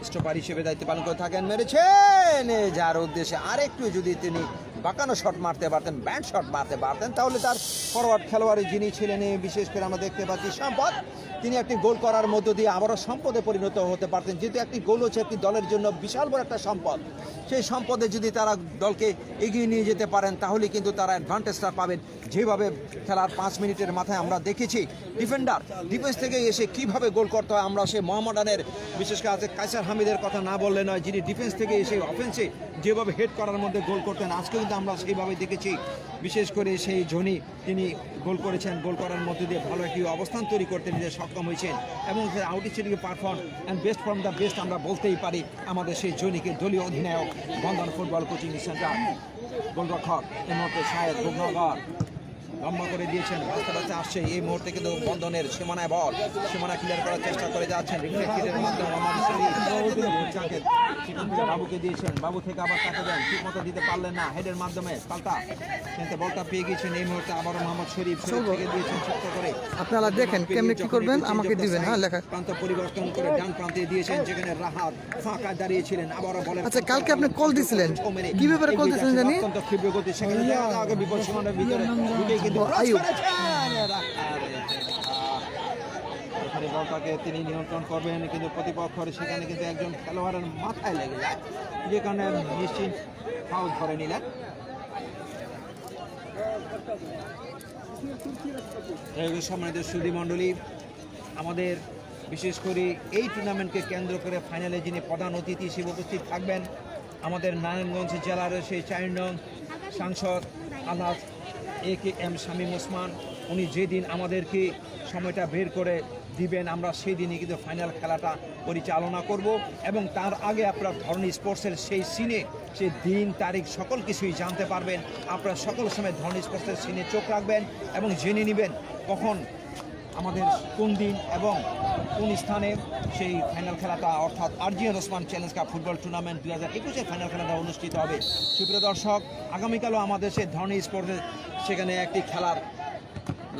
স্টপার হিসেবে দায়িত্ব পালন করে থাকেন। মেরেছেন যার উদ্দেশ্যে আরেকটু যদি তিনি বাঁকানো শট মারতে পারতেন, ব্যান্ড শট মারতে পারতেন, তাহলে তার ফরওয়ার্ড খেলোয়াড় যিনি ছিলেন বিশেষ করে আমরা দেখতে পাচ্ছি সম্পদ, তিনি একটি গোল করার মধ্য দিয়ে আবারও সম্পদে পরিণত হতে পারতেন। যেহেতু একটি গোল হচ্ছে একটি দলের জন্য বিশাল বড় একটা সম্পদ, সেই সম্পদে যদি তারা দলকে এগিয়ে নিয়ে যেতে পারেন তাহলে কিন্তু তারা অ্যাডভান্টেজটা পাবেন। যেভাবে খেলার 5 মিনিটের মাথায় আমরা দেখেছি ডিফেন্ডার ডিফেন্স থেকে এসে কিভাবে গোল করতে হয়, আমরা সেই মোহাম্মদানের বিশেষ করে আছে কায়সার হামিদের কথা না বললে নয়, যিনি ডিফেন্স থেকে এসে অফেন্সে যেভাবে হেড করার মধ্যে গোল করতেন আজকে কিন্তু আমরা সেইভাবে দেখেছি। বিশেষ করে সেই জনি তিনি গোল করেছেন, গোল করার মধ্যে দিয়ে ভালো একটি অবস্থান তৈরি করতে নিজে সক্ষম হয়েছেন এবং আউটস্টেডিংয়ে perform and best from the best আমরা বলতেই পারি আমাদের সেই জনিকে দলীয় অধিনায়ক বন্ধন ফুটবল কোচিং সেন্টার গোলরক্ষক এই মুহূর্তে শাহেদ ভুবনগর লম্বা করে দিয়েছেন, বাঁচতে বাঁচতে আসছে এই মুহূর্তে কিন্তু বন্ধনের সীমানায় বল, সীমানা ক্লিয়ার করার চেষ্টা করে যাচ্ছেন রিফ্লেক্টের মাধ্যমে বাবুকে দিয়েছেন, বাবু থেকে আবার তাকে দেন, ঠিক মতো দিতে পারলেন না, হেডের মাধ্যমে পাল্টা কিন্তু বলটা পেয়ে গিয়েছেন এই মুহূর্তে আবারও মোহাম্মদ শরীফ থেকে দিয়েছেন ছোট্ট করে। আপনারা দেখেন কেমনে কি করবেন আমাকে দিবেন। হ্যাঁ লেখা প্রান্ত পরিবর্তন করে ডান প্রান্তে দিয়েছেন, যেখানে রাহাত ফাঁকা দাঁড়িয়েছিলেন, আবারও বলেন আচ্ছা কালকে আপনি কল দিছিলেন, কি ব্যাপারে কল দিছিলেন জানি? অত্যন্ত ক্ষিপ্র গতি, সেখানে আগে বিপদ সীমানার ভিতরে ঢুকে কিন্তু বলটাকে তিনি নিয়ন্ত্রণ করবেন, কিন্তু প্রতিপক্ষের সেখানে কিন্তু একজন খেলোয়াড়ের মাথায় লেগে যায়, যে কারণে নিশ্চিত ফাউল ধরে নিলেন। সম্মানিত সুধী মণ্ডলী, আমাদের বিশেষ করে এই টুর্নামেন্টকে কেন্দ্র করে ফাইনালে যিনি প্রধান অতিথি হিসেবে উপস্থিত থাকবেন আমাদের নারায়ণগঞ্জ জেলার সেই 4 নং সাংসদ আলহাজ AKM শামীম ওসমান, উনি যেদিন আমাদেরকে সময়টা বের করে দিবেন আমরা সেই দিনই কিন্তু ফাইনাল খেলাটা পরিচালনা করব এবং তার আগে আপনারা ধরনী স্পোর্টসের সেই সিনে সেই দিন তারিখ সকল কিছুই জানতে পারবেন। আপনারা সকল সময় ধরনী স্পোর্টসের সিনে চোখ রাখবেন এবং জেনে নেবেন কখন আমাদের কোন দিন এবং কোন স্থানে সেই ফাইনাল খেলাটা অর্থাৎ RGN Osman challenge cup football tournament 2021-এর ফাইনাল খেলাটা অনুষ্ঠিত হবে। সুপ্রিয় দর্শক, আগামীকালও আমাদের সেই ধরনী স্পোর্টসের সেখানে একটি খেলার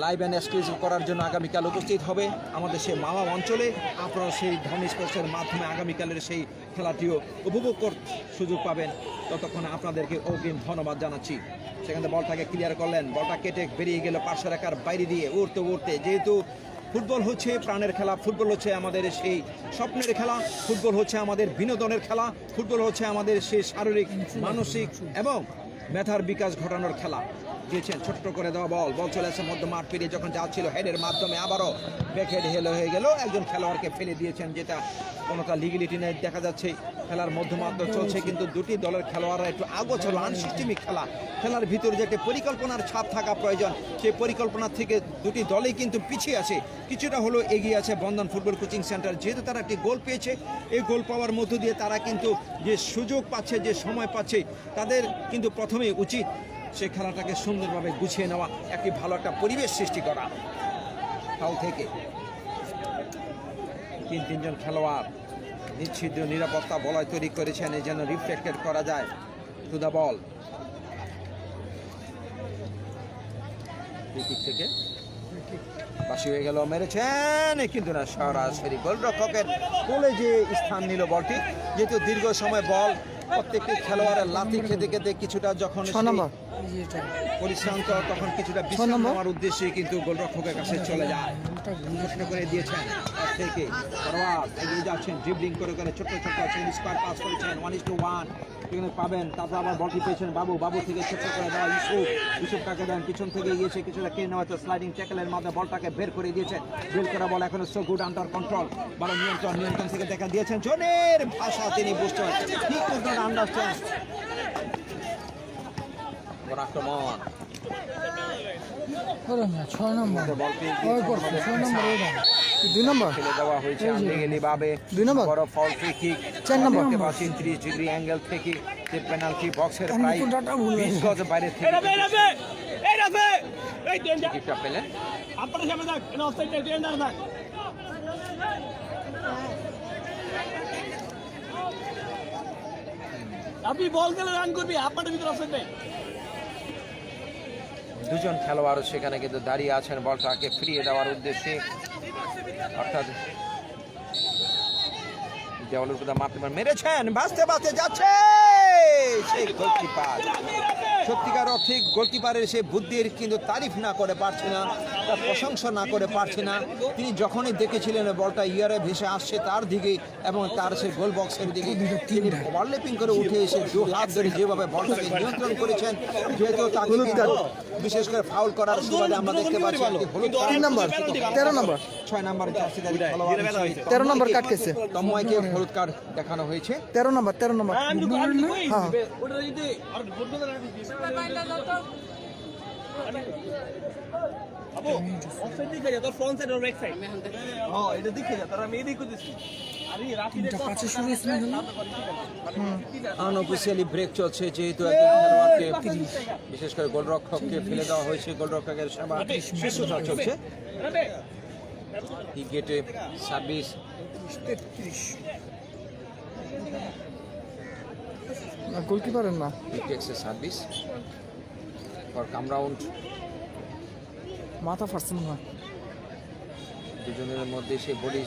লাইভ অ্যান্ড এক্সক্লুসিভ করার জন্য আগামীকাল উপস্থিত হবে আমাদের সেই মাওয়া অঞ্চলে। আপনারা সেই ধরনী স্পোর্টসের মাধ্যমে আগামীকালের সেই খেলাটিও উপভোগ করার সুযোগ পাবেন। ততক্ষণে আপনাদেরকে অগ্রিম ধন্যবাদ জানাচ্ছি। সেখানে বলটাকে ক্লিয়ার করলেন, বলটা কেটে বেরিয়ে গেল পার্শ্ব রেখার বাইরে দিয়ে উড়তে উড়তে। যেহেতু ফুটবল হচ্ছে প্রাণের খেলা, ফুটবল হচ্ছে আমাদের সেই স্বপ্নের খেলা, ফুটবল হচ্ছে আমাদের বিনোদনের খেলা, ফুটবল হচ্ছে আমাদের সেই শারীরিক মানসিক এবং মেধার বিকাশ ঘটানোর খেলা। দিয়েছেন ছোট্ট করে দেওয়া বল চলে আসে মধ্য মাঠ পেরিয়ে, যখন যাচ্ছিল হেডের মাধ্যমে আবারও ব্যাকহেড হেলো হয়ে গেল, একজন খেলোয়াড়কে ফেলে দিয়েছেন, যেটা কোনোটা লিগেলিটি নেই। দেখা যাচ্ছে খেলার মধ্যমাত্র চলছে, কিন্তু দুটি দলের খেলোয়াড়রা একটু আগোছালো আনসিস্টেমিক খেলার ভিতরে যে একটা পরিকল্পনার ছাপ থাকা প্রয়োজন, সেই পরিকল্পনা থেকে দুটি দলেই কিন্তু পিছিয়ে আছে। কিছুটা হলো এগিয়ে আছে বন্ধন ফুটবল কোচিং সেন্টার, যেহেতু তারা একটি গোল পেয়েছে। এই গোল পাওয়ার মধ্য দিয়ে তারা কিন্তু যে সুযোগ পাচ্ছে, যে সময় পাচ্ছে, তাদের কিন্তু প্রথমেই উচিত সেই খেলাটাকে সুন্দরভাবে গুছিয়ে নেওয়া, একটি ভালো একটা পরিবেশ সৃষ্টি করা। ফাউল থেকে তিনজন খেলোয়াড় নিশ্চিদ্র নিরাপত্তা বলয় তৈরি করেছেন, এই যেন রিফ্লেক্টেড করা যায় টু দ্য বল। থেকে বাসি হয়ে গেল, মেরেছেন কিন্তু না, সরাসরি গোলরক্ষকের কোলে যে স্থান নিল বলটি। যেহেতু দীর্ঘ সময় বল প্রত্যেকটি খেলোয়াড়ের লাথি খেতে খেতে কিছুটা যখন এই যে এটা পরিশ্রান্ত তখন কিছুটা বিশ্রাম নেওয়ার উদ্দেশ্যে কিন্তু গোলরক্ষকের কাছে চলে যায়। প্রশ্ন করে দিয়েছেন তার থেকে ফরওয়ার্ড এগিয়ে যাচ্ছেন, ড্রিবলিং করে করে ছোট্ট ছোট্ট স্কোয়ার পাস করেছেন 1:1 সেখানে পাবেন। তারপর আবার বলটি পেয়েছেন বাবু থেকে ছোট্ট করে দেওয়া ইউসুফ কাকে দেন, পিছন থেকে গিয়েছে কিছুটা কে নেওয়া হচ্ছে, স্লাইডিং ট্যাকলের মাধ্যমে বলটাকে বের করে দিয়েছেন। বের করা বল এখন সো গুড আন্ডার কন্ট্রোল, বল নিয়ন্ত্রণ থেকে দেখা দিয়েছেন। জনের ভাষা তিনি বুঝতে পারছেন, ঠিক মতো আন্ডারস্ট্যান্ড আক্রমণ করে না 6 নম্বর ওই করছে 6 নম্বর ওই দাম 2 নম্বর ফেলে দেওয়া হয়েছে আন্দ্রেগেলি বাবে। 2 নম্বর বড় ফাউল ফ্রি কিক 4 নম্বর 30 ডিগ্রি অ্যাঙ্গেল থেকে যে পেনাল্টি বক্সের প্রায় তো ডাটা ভুল 20 গজ বাইরে থেকে কিকটা পেলেন। আপনার সামনে থাক, এটা অফসাইড নাই, তুই এন্ডার থাক। আপনি বল গেলে রান করবি, আপনার ভিতরে অফসাইড নেই। দুজন খেলোয়াড় সেখানে কিন্তু দাঁড়িয়ে আছেন বলটাকে ফিরিয়ে দেওয়ার উদ্দেশ্যে, অর্থাৎ দেওয়ালের কথা মারতে মেরেছেন, বাঁচতে যাচ্ছে সেই গোলকিপার। সত্যিকার অর্থে গোলকিপারের সে বুদ্ধির কিন্তু তারিফ না করে পারছে না, তার প্রশংসা না করে পারছে না। তিনি যখনই দেখেছিলেন বলটা ইয়ারে ভেসে আসছে তার দিকে এবং তার সে গোল বক্সের দিকে, তিনি ওভারল্যাপিং করে উঠে এসে দু হাত ধরে যেভাবে বলটাকে নিয়ন্ত্রণ করেছেন, যেহেতু তাকে বিশেষ করে ফাউল করার সুবাদে আমরা দেখতে পাচ্ছি হলুদ 3 নম্বর 13 নম্বর 6 নম্বরে জার্সিধারী খেলোয়াড় 13 নম্বর কাট খেয়েছে, তন্ময়কে হলুদ কার্ড দেখানো হয়েছে। 13 নম্বর হ্যাঁ ওটা যদি আর ফুটবল আবু অফসাইড দিকে যা, তোর ফ্রন্ট সাইড আর ব্যাক সাইড। হ্যাঁ, এটা দিকে যা, তোরা আমি এদিকে করতেছি। আরে রাফিদের এটা কাছে শুরু হয়েছে না হলো আনঅফিসিয়ালি ব্রেক চলছে, যেহেতু একজন খেলোয়াড়কে বিশেষ করে গোলরক্ষককে ফেলে দেওয়া হয়েছে, গোলরক্ষকের সেবা শিশুটা চলছে। এই গেটে সার্ভিস 33 গোলকিপারের না টেক্সের সার্ভিস ফর কাম রাউন্ড। মাথা ফাটছে না, দুজনের মধ্যে সেই body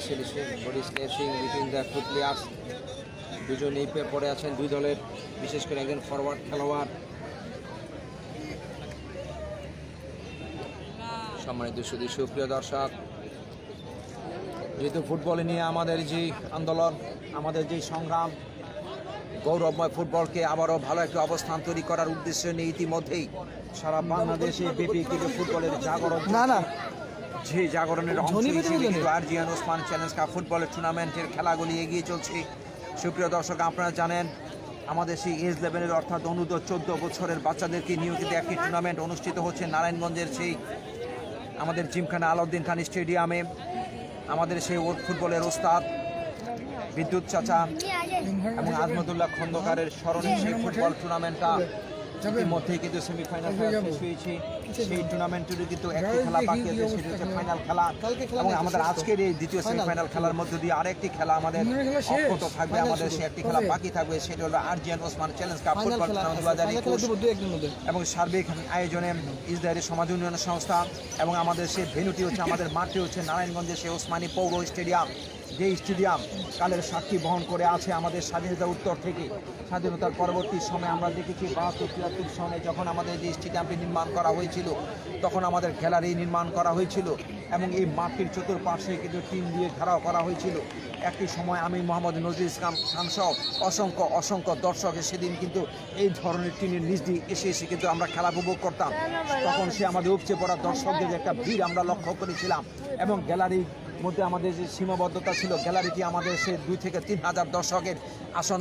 slashing between the two players. দুজনেই পড়ে আছেন দুই দলের, বিশেষ করে একজন ফরওয়ার্ড খেলোয়াড়। সম্মানিত সুপ্রিয় দর্শক, যেহেতু ফুটবল নিয়ে আমাদের যে আন্দোলন, আমাদের যে সংগ্রাম, গৌরবময় ফুটবলকে আবারও ভালো একটা অবস্থান তৈরি করার উদ্দেশ্যে নিয়ে ইতিমধ্যেই সারা বাংলাদেশে ব্যাপী কিন্তু ফুটবলের জাগরণ, না যে জাগরণের অংশ হিসেবে কিন্তু আরজিয়ান ওসমান চ্যালেঞ্জ কাপ ফুটবলের টুর্নামেন্টের খেলাগুলি এগিয়ে চলছে। সুপ্রিয় দর্শক, আপনারা জানেন আমাদের সেই এজ লেভেলের অর্থাৎ অনুর্ধ 14 বছরের বাচ্চাদেরকে নিয়েও কিন্তু একটি টুর্নামেন্ট অনুষ্ঠিত হচ্ছে নারায়ণগঞ্জের সেই আমাদের জিমখানা আলাউদ্দিন খান স্টেডিয়ামে। আমাদের সেই ফুটবলের ওস্তাদ বিদ্যুৎ চাচা এবং আজমতুল্লাহ খন্দকারের স্মরণে সেই ফুটবল টুর্নামেন্টটা ইতিমধ্যেই কিন্তু সেমিফাইনাল খেলা শেষ হয়েছে। সেই টুর্নামেন্টেরও কিন্তু একটি খেলা বাকি আছে, সেটি হচ্ছে ফাইনাল খেলা। এবং আমাদের আজকের এই দ্বিতীয় সেমিফাইনাল খেলার মধ্যে দিয়ে আরেকটি খেলা আমাদের অব্যাহত থাকবে, আমাদের সে একটি খেলা বাকি থাকবে, সেটা হলো RGN Osman challenge cup football tournament 2021 এবং সার্বিক আয়োজনে ইসরায়েলি সমাজ উন্নয়ন সংস্থা এবং আমাদের সেই ভেন্যুটি হচ্ছে, আমাদের মাঠটি হচ্ছে নারায়ণগঞ্জের সেই ওসমানী পৌর স্টেডিয়াম, যে স্টেডিয়াম কালের সাক্ষী বহন করে আছে আমাদের স্বাধীনতা উত্তর থেকে। স্বাধীনতার পরবর্তী সময়ে আমরা দেখেছি 72-73 সনে যখন আমাদের যে স্টেডিয়ামটি নির্মাণ করা হয়েছিল, তখন আমাদের গ্যালারি নির্মাণ করা হয়েছিল এবং এই মাঠটির চতুর্পাশে কিন্তু টিন দিয়ে ঘেরাও করা হয়েছিল। একটি সময় আমি মোহাম্মদ নজরুল ইসলাম খান সহ অসংখ্য দর্শক সেদিন কিন্তু এই ধরনের টিনের নিচ দিয়ে এসে কিন্তু আমরা খেলা উপভোগ করতাম। তখন সে আমাদের উপচে পড়া দর্শকদের একটা ভিড় আমরা লক্ষ্য করেছিলাম এবং গ্যালারির মধ্যে আমাদের যে সীমাবদ্ধতা ছিল, গ্যালারিটি আমাদের সে 2 থেকে 3 হাজার দর্শকের আসন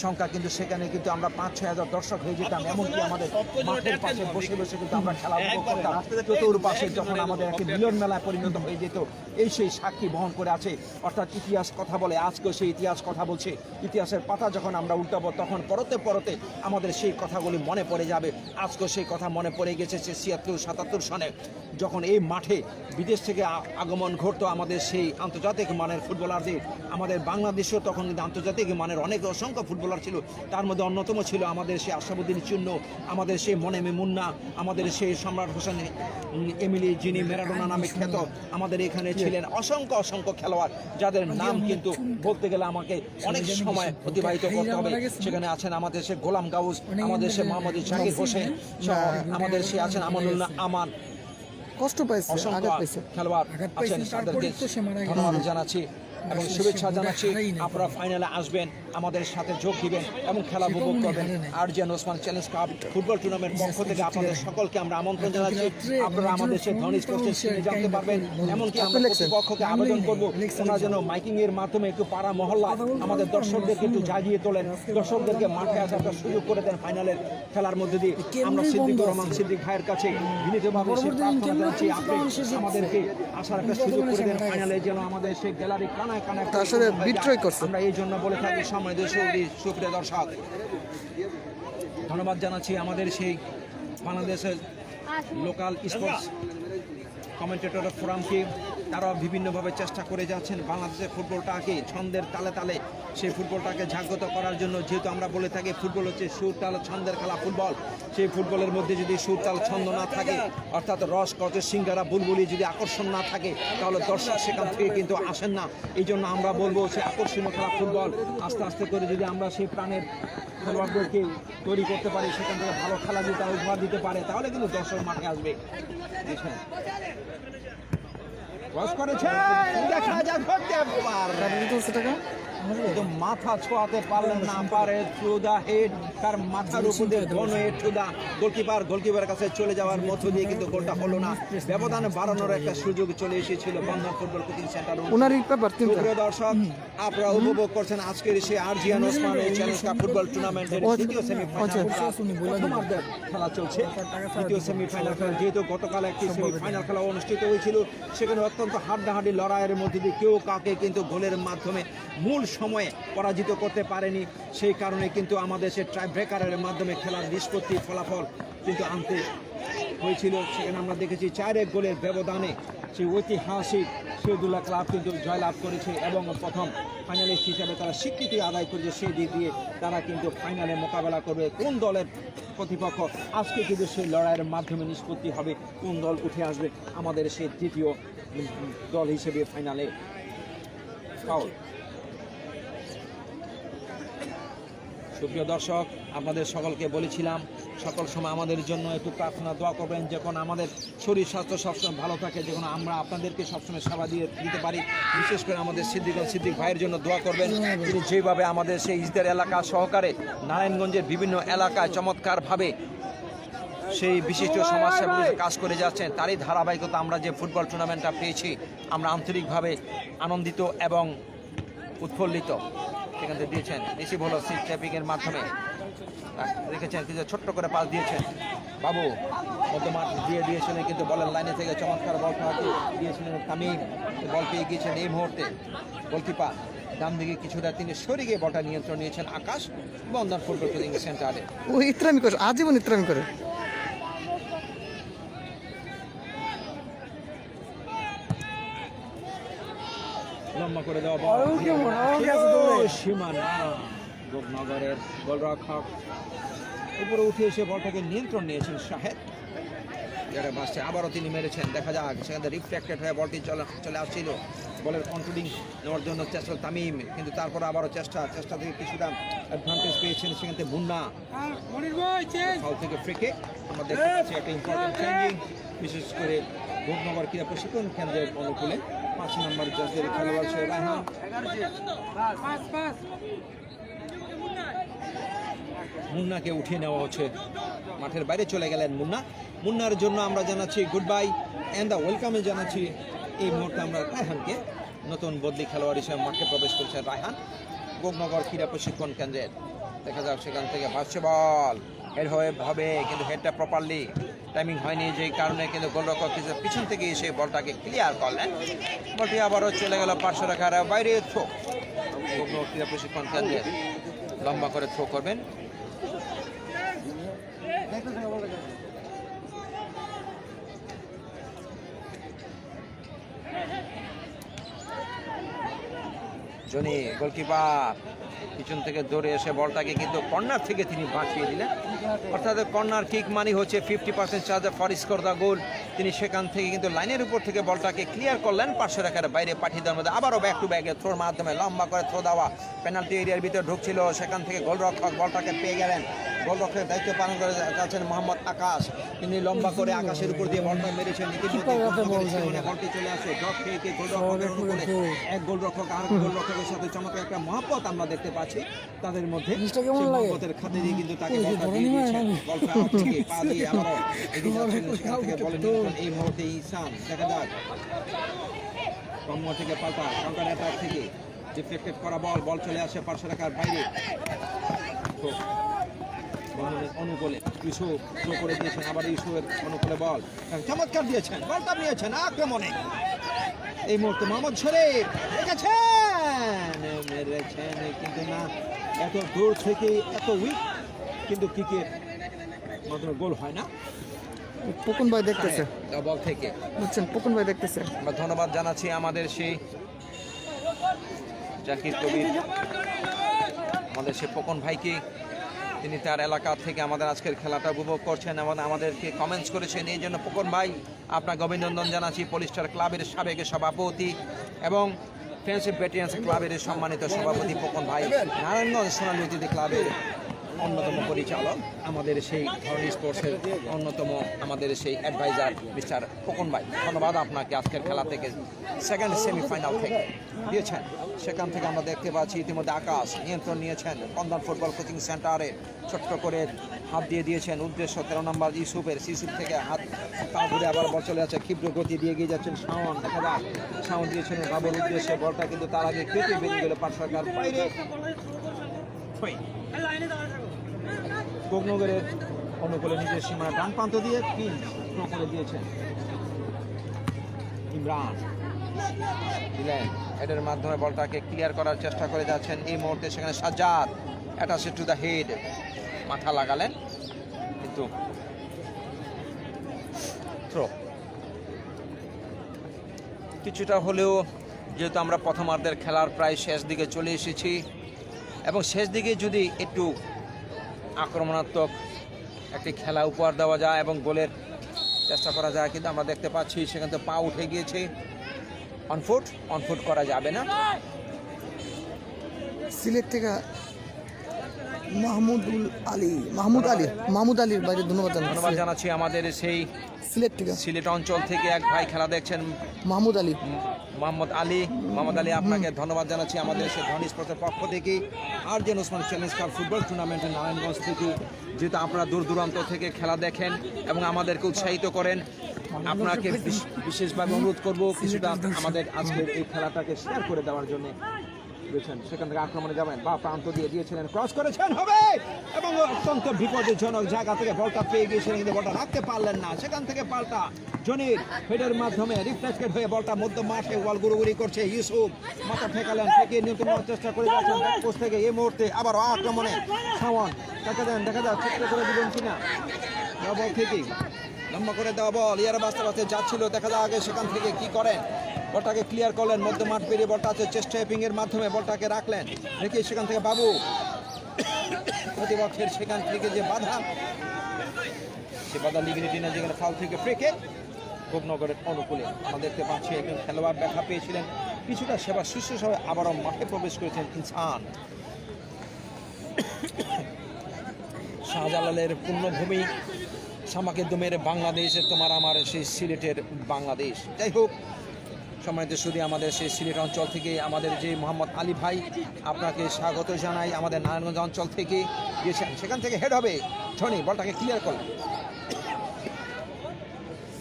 সংখ্যা, কিন্তু সেখানে কিন্তু আমরা 5-6 হাজার দর্শক হয়ে যেতাম। এমনকি আমাদের মাঠের পাশে বসে কিন্তু আমরা খেলা উপভোগ করতাম। চতুর্পাশে যখন আমাদের একটি মিলন মেলায় পরিণত হয়ে যেত, এই সেই সাক্ষী বহন করে আছে। অর্থাৎ ইতিহাস কথা বলে, আজকেও সেই ইতিহাস কথা বলছে। ইতিহাসের পাতা যখন আমরা উল্টাবো তখন পরতে আমাদের সেই কথাগুলি মনে পড়ে যাবে। আজকেও সেই কথা মনে পড়ে গেছে সে 76-77 সনে যখন এই মাঠে বিদেশ থেকে আগমন ঘটতো আমাদের সেই আন্তর্জাতিক মানের ফুটবলারদের। আমাদের বাংলাদেশেও তখন কিন্তু আন্তর্জাতিক মানের অনেক অসংখ্য ফুটবলার ছিল, তার মধ্যে অন্যতম ছিল আমাদের সেই আশরাফুদ্দিন চূন্য, আমাদের সেই মনেমে মুন্না, আমাদের সেই সম্রাট হোসেন এমিলি, যিনি ম্যারাডোনা নামে খ্যাত। আমাদের এখানে ছিলেন অসংখ্য অসংখ্য খেলোয়াড়, যাদের নাম কিন্তু বলতে গেলে আমাকে অনেক সময় অতিবাহিত করতে হবে। সেখানে আছেন আমাদের সে গোলাম গাউস, আমাদের সে মোহাম্মদ জাকির হোসেন, আমাদের সে আছেন আমানুল্লাহ আমান, কষ্ট পাইছে, আঘাত পাইছে। খেলোয়াড় আছেন, তাদেরকে ধন্যবাদ জানাচ্ছি এবং শুভেচ্ছা জানাচ্ছি। আপনারা ফাইনালে আসবেন, আমাদের সাথে যোগ দিবেন এবং খেলা উপভোগ করবেন। RGN Osman challenge cup football tournament পক্ষ থেকে আপনাদের সকলকে আমরা আমন্ত্রণ জানাচ্ছি। আপনারা আমাদের সেই ধনী স্পোর্টস জানতে পারবেন। এমনকি আমরা প্রতিপক্ষকে আবেদন করবো ওনারা যেন মাইকিং এর মাধ্যমে একটু পাড়া মহল্লা আমাদের দর্শকদেরকে একটু জাগিয়ে তোলেন, দর্শকদেরকে মাঠে আসার একটা সুযোগ করে দেন ফাইনালের খেলার মধ্যে দিয়ে। আমরা সিদ্দিকুর রহমান সিদ্দিক ভাইয়ের কাছে বিনীতভাবে সেই প্রার্থনা জানাচ্ছি, আপনি আমাদেরকে আসার একটা সুযোগ করে দেন ফাইনালে, যেন আমাদের সেই গ্যালারি কানায় কানায় আসলে বিট্রয় করছে। আমরা এই জন্য বলে থাকি সময় সুপ্রিয় দর্শক, ধন্যবাদ জানাচ্ছি আমাদের সেই বাংলাদেশের লোকাল স্পোর্টস কমেন্টেটর ফোরামকে। তারা বিভিন্নভাবে চেষ্টা করে যাচ্ছেন বাংলাদেশের ফুটবলটাকে ছন্দের তালে তালে সেই ফুটবলটাকে জাগ্রত করার জন্য। যেহেতু আমরা বলে থাকি ফুটবল হচ্ছে সুর তাল ছন্দের খেলা ফুটবল, সেই ফুটবলের মধ্যে যদি সুর তাল ছন্দ না থাকে, অর্থাৎ রস কচ সিঙ্গারা বুলবুলি যদি আকর্ষণ না থাকে, তাহলে দর্শক সেখান থেকে কিন্তু আসেন না। এই জন্য আমরা বলবো সেই আকর্ষণীয় খেলা ফুটবল আস্তে আস্তে করে যদি আমরা সেই প্রাণের খেলোয়াড়দেরকে তৈরি করতে পারি, সেখান থেকে ভালো খেলা যদি তারা উপহার দিতে পারে, তাহলে কিন্তু দর্শক মাঠে আসবে। দেখছেন মাথা ছোঁয়াতে পারলেন না, পারে থ্রু দা হেড, তার মাথার উপর দিয়ে গোলকিপার কাছে চলে যাওয়ার মধ্য দিয়ে কিন্তু গোলটা হলো না। ব্যবধান বাড়ানোর একটা সুযোগ চলে এসেছিল বন্ধন ফুটবল কোচিং সেন্টার। প্রিয় দর্শক, আপনারা উপভোগ করছেন আজকের সেই আরজিয়ান ওসমান চ্যালেঞ্জ কাপ ফুটবল টুর্নামেন্টের দ্বিতীয় সেমিফাইনাল খেলা চলছে। দ্বিতীয় সেমিফাইনাল খেলা, যেহেতু গতকাল একটি সেমিফাইনাল খেলা অনুষ্ঠিত হয়েছিল, সেখানে অত্যন্ত হাড্ডাহাড্ডি লড়াইয়ের মধ্যে দিয়ে কেউ কাউকে কিন্তু গোলের মাধ্যমে মূল সময়ে পরাজিত করতে পারেনি। সেই কারণে কিন্তু আমাদের সে ট্রাই ব্রেকারের মাধ্যমে খেলার নিষ্পত্তি ফলাফল কিন্তু আনতে হয়েছিল। সেখানে আমরা দেখেছি 4-1 গোলের ব্যবধানে সেই ঐতিহাসিক শহীদুল্লাহ ক্লাব কিন্তু জয়লাভ করেছে এবং প্রথম ফাইনালিস্ট হিসেবে তারা স্বীকৃতি আদায় করেছে। সেই দিক দিয়ে তারা কিন্তু ফাইনালে মোকাবেলা করবে কোন দলের প্রতিপক্ষ, আজকে কিন্তু সেই লড়াইয়ের মাধ্যমে নিষ্পত্তি হবে কোন দল উঠে আসবে আমাদের সেই তৃতীয় দল হিসেবে ফাইনালে। সুপ্রিয় দর্শক, আপনাদের সকলকে বলেছিলাম সকল সময় আমাদের জন্য একটু প্রার্থনা দোয়া করবেন, যখন আমাদের শরীর স্বাস্থ্য সবসময় ভালো থাকে, যখন আমরা আপনাদেরকে সবসময় সেবা দিতে পারি। বিশেষ করে আমাদের সিদ্দিক ভাইয়ের জন্য দোয়া করবেন, তিনি যেভাবে আমাদের সেই ইসদের এলাকা সহকারে নারায়ণগঞ্জের বিভিন্ন এলাকায় চমৎকারভাবে সেই বিশিষ্ট সমাজসেবী কাজ করে যাচ্ছেন, তারই ধারাবাহিকতা আমরা যে ফুটবল টুর্নামেন্টটা পেয়েছি, আমরা আন্তরিকভাবে আনন্দিত এবং উৎফুল্লিত। সেখান থেকে দিয়েছেন রিসিভ হলো সিট ট্যাপিংয়ের মাধ্যমে, রেখেছেন কিছু ছোট্ট করে পাস দিয়েছেন বাবু, মধ্যমাঠ দিয়ে দিয়েছিলেন কিন্তু বলের লাইনে থেকে চমৎকার বল হাতে দিয়েছিলেন তামিম, বল পেয়ে গিয়েছেন এই মুহূর্তে গোলকিপার ডান দিকে কিছুটা তিনি সরে গিয়ে বলটা নিয়ন্ত্রণ নিয়েছেন আকাশ বন্ধন ফুটবল কোচিং সেন্টারে। ও ইত্রামি করে, আজীবন ইত্রামি করে। লম্বা করে দেওয়া সীমানা রূপনগরের গোলরক্ষক উপরে উঠে এসে বলটাকে নিয়ন্ত্রণ নিয়েছেন শাহেদ, যারা বাসছে আবারও তিনি মেরেছেন। দেখা যাক, সেখান থেকে রিফ্লেক্টেড হয়ে বলটি চলে আসছিল, বলের কন্ট্রোলিং নেওয়ার জন্য চেষ্টা তামিম, কিন্তু তারপর আবারও চেষ্টা থেকে কিছুটা অ্যাডভান্টেজ পেয়েছেন। সেখান থেকে মুন্না ফাউল থেকে ফ্রি কিক। আমরা দেখতে পাচ্ছি একটা ইম্পর্টেন্ট চেঞ্জিং, বিশেষ করে রূপনগর ক্রীড়া প্রশিক্ষণ কেন্দ্রের অনুকূলে 5 নম্বর জাতীয় খেলোয়াড় সে রায়হান। মুন্নাকে উঠিয়ে নেওয়া হচ্ছে, মাঠের বাইরে চলে গেলেন মুন্নার জন্য আমরা জানাচ্ছি গুড বাই অ্যান্ড দ্য ওয়েলকামে জানাচ্ছি। এই মুহূর্তে আমরা রায়হানকে নতুন বদলি খেলোয়াড় হিসেবে মাঠে প্রবেশ করছে রায়হান রূপনগর ক্রীড়া প্রশিক্ষণ কেন্দ্রের। দেখা যাক, সেখান থেকে ভাসছে বল, হেড হবে কিন্তু হেডটা প্রপারলি টাইমিং হয়নি, যেই কারণে কিন্তু গোলরক্ষক পিছন থেকে এসে বলটাকে ক্লিয়ার করলেন। বলটি আবারও চলে গেল পার্শ্ব রেখার বাইরে। থ্রো, ক্রীড়া প্রশিক্ষণ কেন্দ্রে লম্বা করে থ্রো করবেন। জনি গোলকিপার পিছন থেকে দৌড়ে এসে বলটাকে কিন্তু কর্নার থেকে তিনি বাঁচিয়ে দিলেন। অর্থাৎ কর্নার কিক মানে হচ্ছে 50% চার্জ ফর স্কোর দ্য গোল। তিনি সেখান থেকে কিন্তু লাইনের উপর থেকে বলটাকে ক্লিয়ার করলেন, পার্শ্ব রেখার বাইরে পাঠিয়ে দেওয়ার মধ্যে আবারও ব্যাক টু ব্যাকে থ্রোর মাধ্যমে লম্বা করে থ্রো দেওয়া, পেনাল্টি এরিয়ার ভিতরে ঢুকছিল, সেখান থেকে গোলরক্ষক বলটাকে পেয়ে গেলেন। গোলরক্ষকের দায়িত্ব পালন করে যাচ্ছেন মোহাম্মদ আকাশ, তিনি লম্বা করে আকাশের উপর দিয়ে বলটা মেরেছেন। ইতিমধ্যে বলটি চলে আসে ড্রপ থেকে গোলরক্ষকের উপরে। এক গোলরক্ষক আর গোলরক্ষকের সাথে চমৎকার একটা মহব্বত আমরা দেখতে পাচ্ছি তাদের মধ্যে। সেই মহব্বতের খাতে দিয়ে কিন্তু তাকে বলটা দিয়ে দিয়েছেন। বলটা আউট থেকে পা দিয়ে আবারও এগিয়ে যাচ্ছেন, সেখান থেকে বলেন এই মুহূর্তে ইসান। দেখা যাক কম্ম থেকে পাল্টা কাউন্টার অ্যাটাক থেকে ডিফ্লেক্টেড করা বল চলে আসে পার্শ্ব রেখার বাইরে। অনুকূলে ইউসুফ থ্রো করে দিয়েছেন, আবার ইউসুফের অনুকূলে বল চমৎকার দিয়েছেন, বলটা নিয়েছেন আক্রমণে। এই মুহূর্তে মোহাম্মদ শরীফ মেরেছেন কিন্তু না, এত দূর থেকে এত উইক, কিন্তু কিকের মাধ্যমে গোল হয় না। পকুন ভাই দেখতেছে, বল থেকে বুঝছেন, পকুন ভাই দেখতেছে। আমরা ধন্যবাদ জানাচ্ছি আমাদের সেই জাকির কবির, আমাদের সেই পকন ভাইকে। তিনি তার এলাকা থেকে আমাদের আজকের খেলাটা উপভোগ করছেন এবং আমাদেরকে কমেন্টস করেছেন। এই জন্য পকন ভাই আপনাকে অভিনন্দন জানাচ্ছি। পলিস্টার ক্লাবের সাবেক সভাপতি এবং ফ্রেন্ডশিপ ব্যাটালিয়ন্স ক্লাবের সম্মানিত সভাপতি পকন ভাই, নারায়ণগঞ্জ সোনালী অতিথি ক্লাবের অন্যতম পরিচালক, আমাদের সেই ধরনী স্পোর্টসের অন্যতম আমাদের সেই অ্যাডভাইজার মিস্টার পকন ভাই, ধন্যবাদ আপনাকে। আজকের খেলা থেকে সেকেন্ড সেমিফাইনাল থেকে দিয়েছেন, সেখান থেকে আমরা দেখতে পাচ্ছি ইতিমধ্যে আকাশ নিয়ন্ত্রণ নিয়েছেন। কন্দন ফুটবল কোচিং সেন্টারে ছোট্ট করে হাত দিয়ে দিয়েছেন, উদ্দেশ্য 13 নম্বর ইউসুফের, ইউসুফ থেকে হাত পা ঘুরে আবার বল চলে যাচ্ছে, ক্ষিপ্র গতি দিয়ে এগিয়ে যাচ্ছেন শাওন। দেখা যাক শাওন দিয়েছেন বাবুর উদ্দেশ্যে, বলটা কিন্তু তার আগে কেটে বেরিয়ে গেল পার্শ্বকার বাইরে। কোকনগরের অনুকূলে নিজের সীমার ডান প্রান্ত দিয়ে পিন থ্রো করে দিয়েছেন ইমরান, দিলেন হেডের মাধ্যমে বলটাকে ক্লিয়ার করার চেষ্টা করে যাচ্ছেন। এই মুহূর্তে সেখানে Sajjad attach to the head, মাথা লাগালেন কিন্তু থ্রো। কিছুটা হলেও যেহেতু আমরা প্রথমার্ধের খেলার প্রায় শেষ দিকে চলে এসেছি এবং শেষ দিকে যদি একটু আক্রমণাত্মক একটি খেলা উপহার দেওয়া যায় এবং গোলের চেষ্টা করা যায়, কিন্তু আমরা দেখতে পাচ্ছি সেখান থেকে পা উঠে গিয়েছে। অনফুট করা যাবে না। সিলেট থেকে মাহমুদ আলীর বাইরে ধন্যবাদ জানাচ্ছি আমাদের সেই সিলেট অঞ্চল থেকে এক ভাই খেলা দেখছেন, মোহাম্মদ আলী। আপনাকে ধন্যবাদ জানাচ্ছি আমাদের সেই ধনী স্পোর্টসের পক্ষ থেকে। আর যে ওসমান চ্যালেঞ্জ কাপ ফুটবল টুর্নামেন্টের নারায়ণগঞ্জ থেকে, যেহেতু আপনারা দূর দূরান্ত থেকে খেলা দেখেন এবং আমাদেরকে উৎসাহিত করেন, আপনাকে বিশেষভাবে অনুরোধ করব কিছুটা আমাদের আজকের এই খেলাটাকে শেয়ার করে দেওয়ার জন্য। সেখান থেকে আক্রমণে যাবেন, বা প্রান্ত দিয়ে দিয়েছিলেন, ক্রস করেছেন হবে এবং অত্যন্ত বিপজ্জনক জায়গা থেকে বলটা পেয়ে গিয়েছিলেন, কিন্তু বলটা রাখতে পারলেন না। সেখান থেকে পাল্টা জনির হেডের মাধ্যমে রিফ্লেক্টেড হয়ে বলটা মধ্য মাঠে ওয়াল গুড়ুগুড়ি করছে। ইউসুফ মাথা ঠেকালেন, থেকে নিয়ন্ত্রণ নেওয়ার চেষ্টা করে যাচ্ছেন পোস্ট থেকে। এই মুহূর্তে আবার আক্রমণে শাওন, দেখা যাক চেষ্টা করে দিবেন কিনা। বল থেকে লম্বা করে দেওয়া বল ইয়ার বাঁচতে যাচ্ছিল, দেখা যাক আগে সেখান থেকে কি করেন। বলটাকে ক্লিয়ার করলেন, মধ্য মাঠ পেরিয়ে বলটা আছে চেস্ট ট্যাপিং এর মাধ্যমে বলটাকে রাখলেন, রেখে সেখান থেকে বাবু প্রতিপক্ষের সেখান থেকে যে বাধা, সে বাধা লিগিনিটিনা যেখানে ফাউল থেকে ফ্রিকে কোকনগরের অনুকূলে আমরা দেখতে পাচ্ছি একজন খেলোয়াড় দেখা পেয়েছিলেন, কিছুটা সেবা শুশ্রূষা আবারও মাঠে প্রবেশ করেছেন ইনসান। শাহজালালের পূর্ণভূমি সামাকে দুমের বাংলাদেশের তোমার আমার সেই সিলেটের বাংলাদেশ। যাই হোক, সম্মানিত শুধু আমাদের সেই সিলেট অঞ্চল থেকে আমাদের যে মোহাম্মদ আলী ভাই, আপনাকে স্বাগত জানাই। আমাদের নারায়ণগঞ্জ অঞ্চল থেকে গিয়েছেন, সেখান থেকে হেড হবে ধনী, বলটাকে ক্লিয়ার করলেন,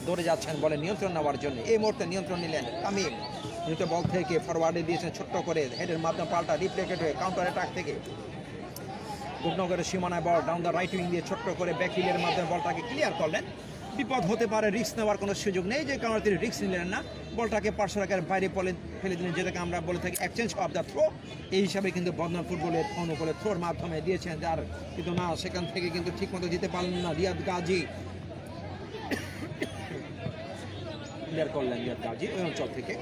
দৌড়ে যাচ্ছেন বলে নিয়ন্ত্রণ নেওয়ার জন্য। এই মুহূর্তে নিয়ন্ত্রণ নিলেন তামিম, যেহেতু বল থেকে ফরওয়ার্ডে দিয়েছেন ছোট্ট করে, হেডের মাধ্যমে পাল্টা রিপ্লেকেট হয়ে কাউন্টার অ্যাটাক থেকে কোকনগরের সীমানায় বল ডাউন দ্য রাইট উইং দিয়ে ছোট্ট করে ব্যাকহিলের মাধ্যমে বলটাকে ক্লিয়ার করলেন। বিপদ হতে পারে, রিস্ক নেওয়ার কোনো সুযোগ নেই, যে কারণে তিনি রিস্ক নিলেন না, বলটাকে পার্শ্বরেখার বাইরে ফেলে দিলেন, যেটাকে আমরা বলে থাকি এক্সচেঞ্জ অফ দ্য থ্রো। এই হিসাবে কিন্তু বদনাম ফুটবলের অনুকূলে থ্রোর মাধ্যমে দিয়েছেন, যার কিন্তু না সেখান থেকে কিন্তু ঠিকমতো দিতে পারলেন না। রিয়াদ গাজী ক্লিয়ার করলেন, রিয়াদ গাজী ওই অঞ্চল থেকে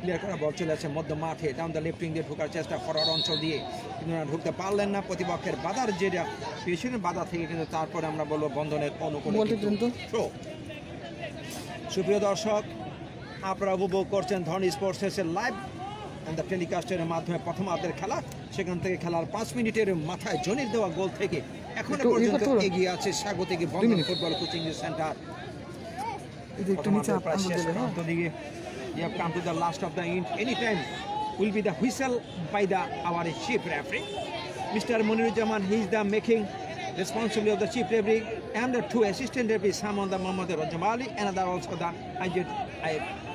ক্লিয়ার করা বল চলে আসে মধ্য মাঠে, ডাউন দ্য লেফট উইং দিয়ে ঢোকার চেষ্টা ফরওয়ার্ড অঞ্চল দিয়ে, কিন্তু ওনারা ঢুকতে পারলেন না প্রতিপক্ষের বাধার যেটা পেছনের বাধা থেকে, কিন্তু তারপরে আমরা বলবো বন্ধনের অনুকূলে থ্রো। সুপ্রিয় দর্শক, আপনারা উপভোগ করছেন ধনী স্পোর্টসের লাইভ অ্যান্ড দ্য টেলিকাস্টের মাধ্যমে প্রথমার্ধের খেলা। সেখান থেকে খেলার 5 মিনিটের মাথায় জনির দেওয়া গোল থেকে এখনো পর্যন্ত এগিয়ে আছে স্বাগতিক Bandhan football coaching centre. You have come to the last of the end. Anytime will be the whistle by our chief referee, Mr. Muniruzzaman. He is the making responsibility of the chief referee and the 2 assistant referees, some on the Mohammad Rajam Ali, another also the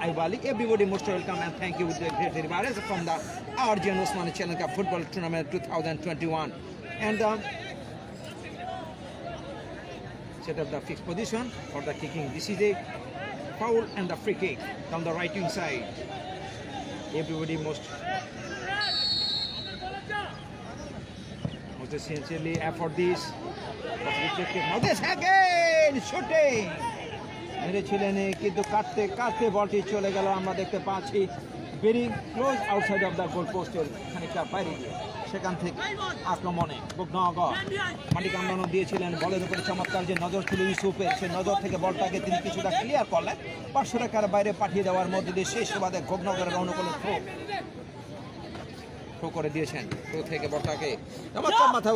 Aybali. Everybody most welcome and thank you with the great rewards from the Arjan Osmani Challenge Cup Football Tournament 2021. And set up the fixed position for the kicking. This is a foul and the free kick down the right wing side. Everybody most essentially effort this. Now this again shooting. মেরেছিলেন কিন্তু কাটতে বলটি চলে গেল। আমরা দেখতে পাচ্ছি very close outside of the গোল পোস্টের খানিকটা বাইরে গিয়ে, সেখান থেকে আক্রমণে বুকনগর মাটি কামড়ানো দিয়েছিলেন। বলের উপরে চমৎকার যে নজর ছিল ইউসুফের, সেই নজর থেকে বলটাকে তিনি কিছুটা ক্লিয়ার করলেন, 500 টাকার বাইরে পাঠিয়ে দেওয়ার মধ্যে দিয়ে শেষ সুবাদে গোগনগরের অনুকূলে থ্রো করে দিয়েছেন। থ্রো থেকে বলটাকে চমৎকার মাথা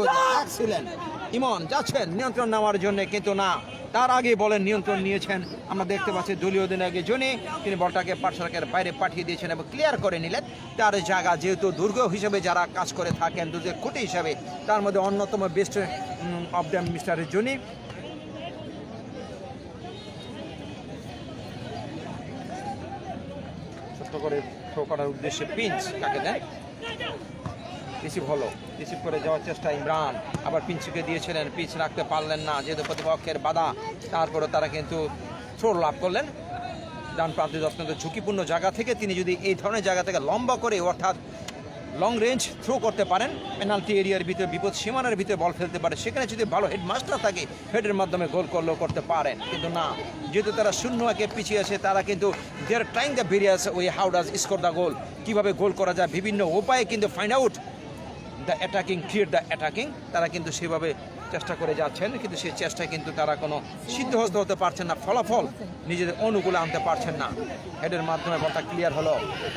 এক্সিলেন্ট ইমন যাচ্ছেন নিয়ন্ত্রণ নেওয়ার জন্য, কিন্তু না, তার আগে বলেন নিয়ন্ত্রণ নিয়েছেন। আমরা দেখতে পাচ্ছি দলীয় অধিনায়ক জনি, তিনি বলটাকে 500 টাকার বাইরে পাঠিয়ে দিয়েছেন এবং ক্লিয়ার করে নিলেন। তার জায়গা যেহেতু দুর্গ হিসেবে যারা কাজ করে থাকেন, দুর্গের খুঁটি হিসাবে, তার মধ্যে অন্যতম best of the mister Johnny. ছোট্ট করে থ্রো করার উদ্দেশ্যে পিঞ্চ কাকে দেন, রিসিভ হলো, রিসিভ করে যাওয়ার চেষ্টা ইমরান, আবার পিঞ্চকে দিয়েছিলেন, পিচ রাখতে পারলেন না যেহেতু প্রতিপক্ষের বাধা। তারপরে তারা কিন্তু থ্রো লাভ করলেন ডান প্রান্তে অত্যন্ত ঝুঁকিপূর্ণ জায়গা থেকে। তিনি যদি এই ধরনের জায়গা থেকে লম্বা করে অর্থাৎ লং রেঞ্জ থ্রো করতে পারেন, পেনাল্টি এরিয়ার ভিতরে বিপদ সীমানার ভিতরে বল ফেলতে পারে, সেখানে যদি ভালো হেডমাস্টার থাকে হেডের মাধ্যমে গোল করলেও করতে পারেন, কিন্তু না, যেহেতু তারা 0-1 পিছিয়ে আছে, তারা কিন্তু they are trying the various way how does score the goal, কীভাবে গোল করা যায় বিভিন্ন উপায়ে কিন্তু find out the attacking, create the attacking. তারা কিন্তু সেভাবে চেষ্টা করে যাচ্ছেন, কিন্তু সেই চেষ্টায় কিন্তু তারা কোনো সিদ্ধহস্ত হতে পারছেন না, ফলাফল নিজেদের অনুকূলে আনতে পারছেন না। হেডের মাধ্যমে বলটা ক্লিয়ার হলো,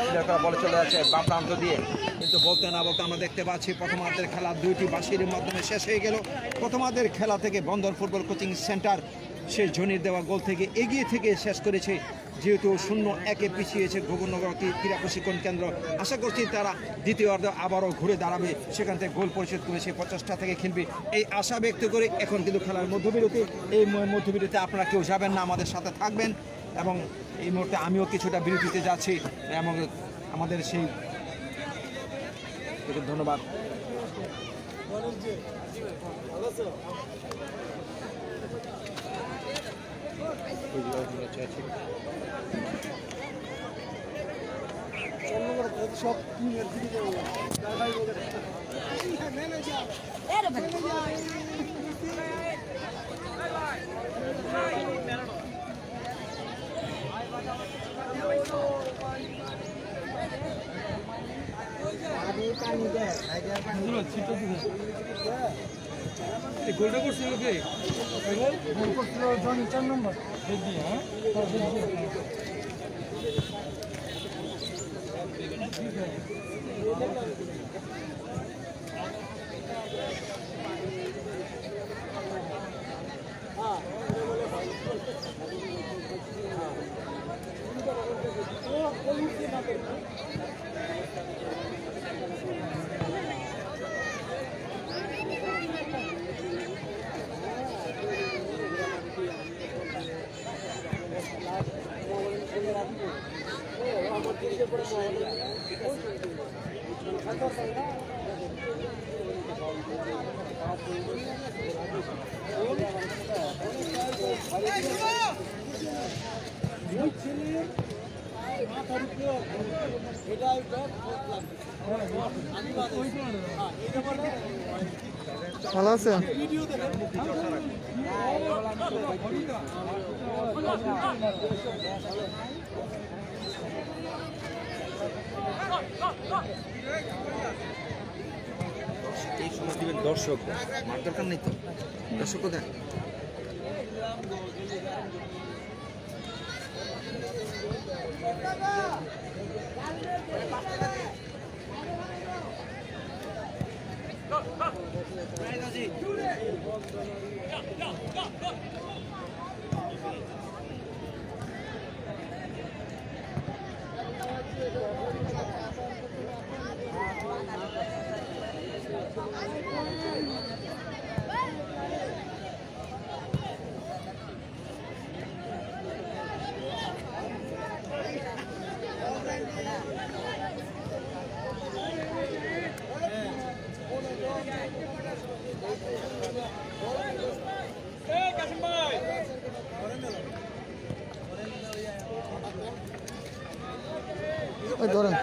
ক্লিয়ার করা বলে চলে যাচ্ছে বাম প্রান্ত দিয়ে, কিন্তু বলতে না বলতে আমরা দেখতে পাচ্ছি প্রথমার্ধের খেলা 2টি বাঁশির মাধ্যমে শেষ হয়ে গেল। প্রথমার্ধের খেলা থেকে বন্দর ফুটবল কোচিং সেন্টার সেই জনির দেওয়া গোল থেকে এগিয়ে থেকে শেষ করেছে, যেহেতু 0-1 পিছিয়েছে গোগনগর ক্রীড়া প্রশিক্ষণ কেন্দ্র। আশা করছি তারা দ্বিতীয়ার্ধে আবারও ঘুরে দাঁড়াবে, সেখান থেকে গোল পরিশোধ করেছে, 50টা থেকে খেলবে এই আশা ব্যক্ত করে এখন কিন্তু খেলার মধ্যবিরতি। এই মধ্যবিরতিতে আপনারা কেউ যাবেন না, আমাদের সাথে থাকবেন, এবং এই মুহূর্তে আমিও কিছুটা বিরতিতে যাচ্ছি এবং আমাদের সেই ধন্যবাদ। সব গোলটা করছিল কে? গোল করছিল জনি 4 নম্বর। ভালো আছে। এই সময় দিবেন দর্শক, মার দরকার নেই তো, দর্শক কোথায়? ওই ধরেন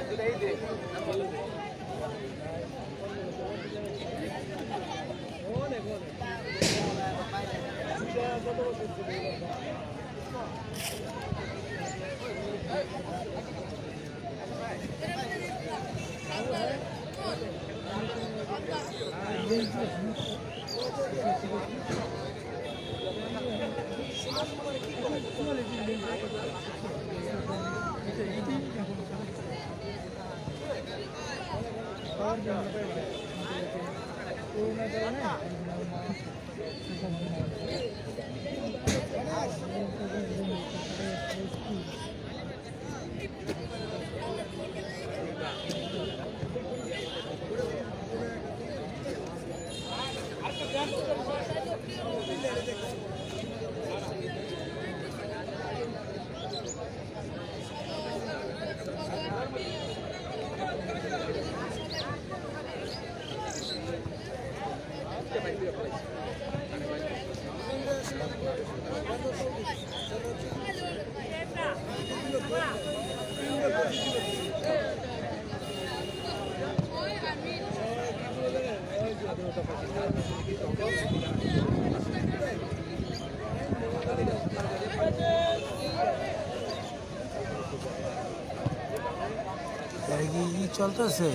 চলতেছে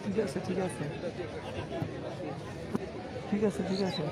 ঠিক আছে ঠিক আছে ঠিক আছে ঠিক আছে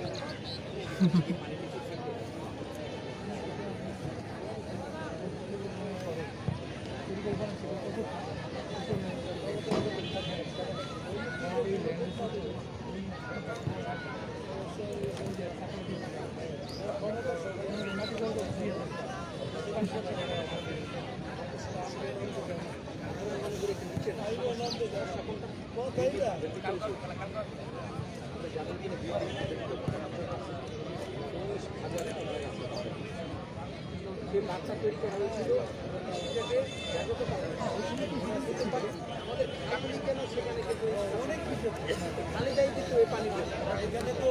বাচ্চা তৈরি করা হয়েছিল সেখানে অনেক কিছু পানিটাই কিন্তু ওই পানি এখানে তো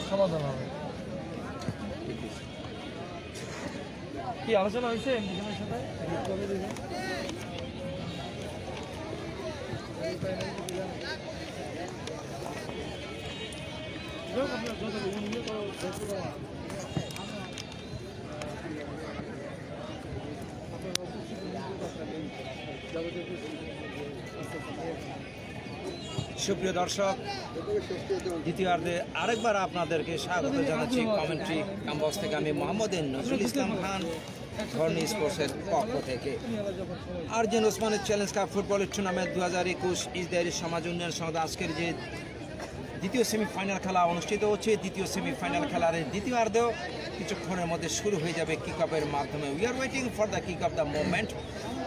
সমাধান হবে কি আলোচনা হয়েছে এমডিএমের সাথে সুপ্রিয় দর্শক, দ্বিতীয়ার্ধে আরেকবার আপনাদেরকে স্বাগত জানাচ্ছি কমেন্ট্রি ক্যাম্পাস থেকে। আমি মোহাম্মদ নজরুল ইসলাম খান, ধর্ণী স্পোর্টসের পক্ষ থেকে। আরজেন ওসমানী চ্যালেঞ্জ কাপ ফুটবলের টুর্নামেন্ট 2021 ইসরায়েলি সমাজ উন্নয়ন সংঘ আজকের যে দ্বিতীয় সেমিফাইনাল খেলা অনুষ্ঠিত হচ্ছে, দ্বিতীয় সেমিফাইনাল খেলার দ্বিতীয়ার্ধেও কিছুক্ষণের মধ্যে শুরু হয়ে যাবে কিক অফের মাধ্যমে। We are waiting for the kick off the movement.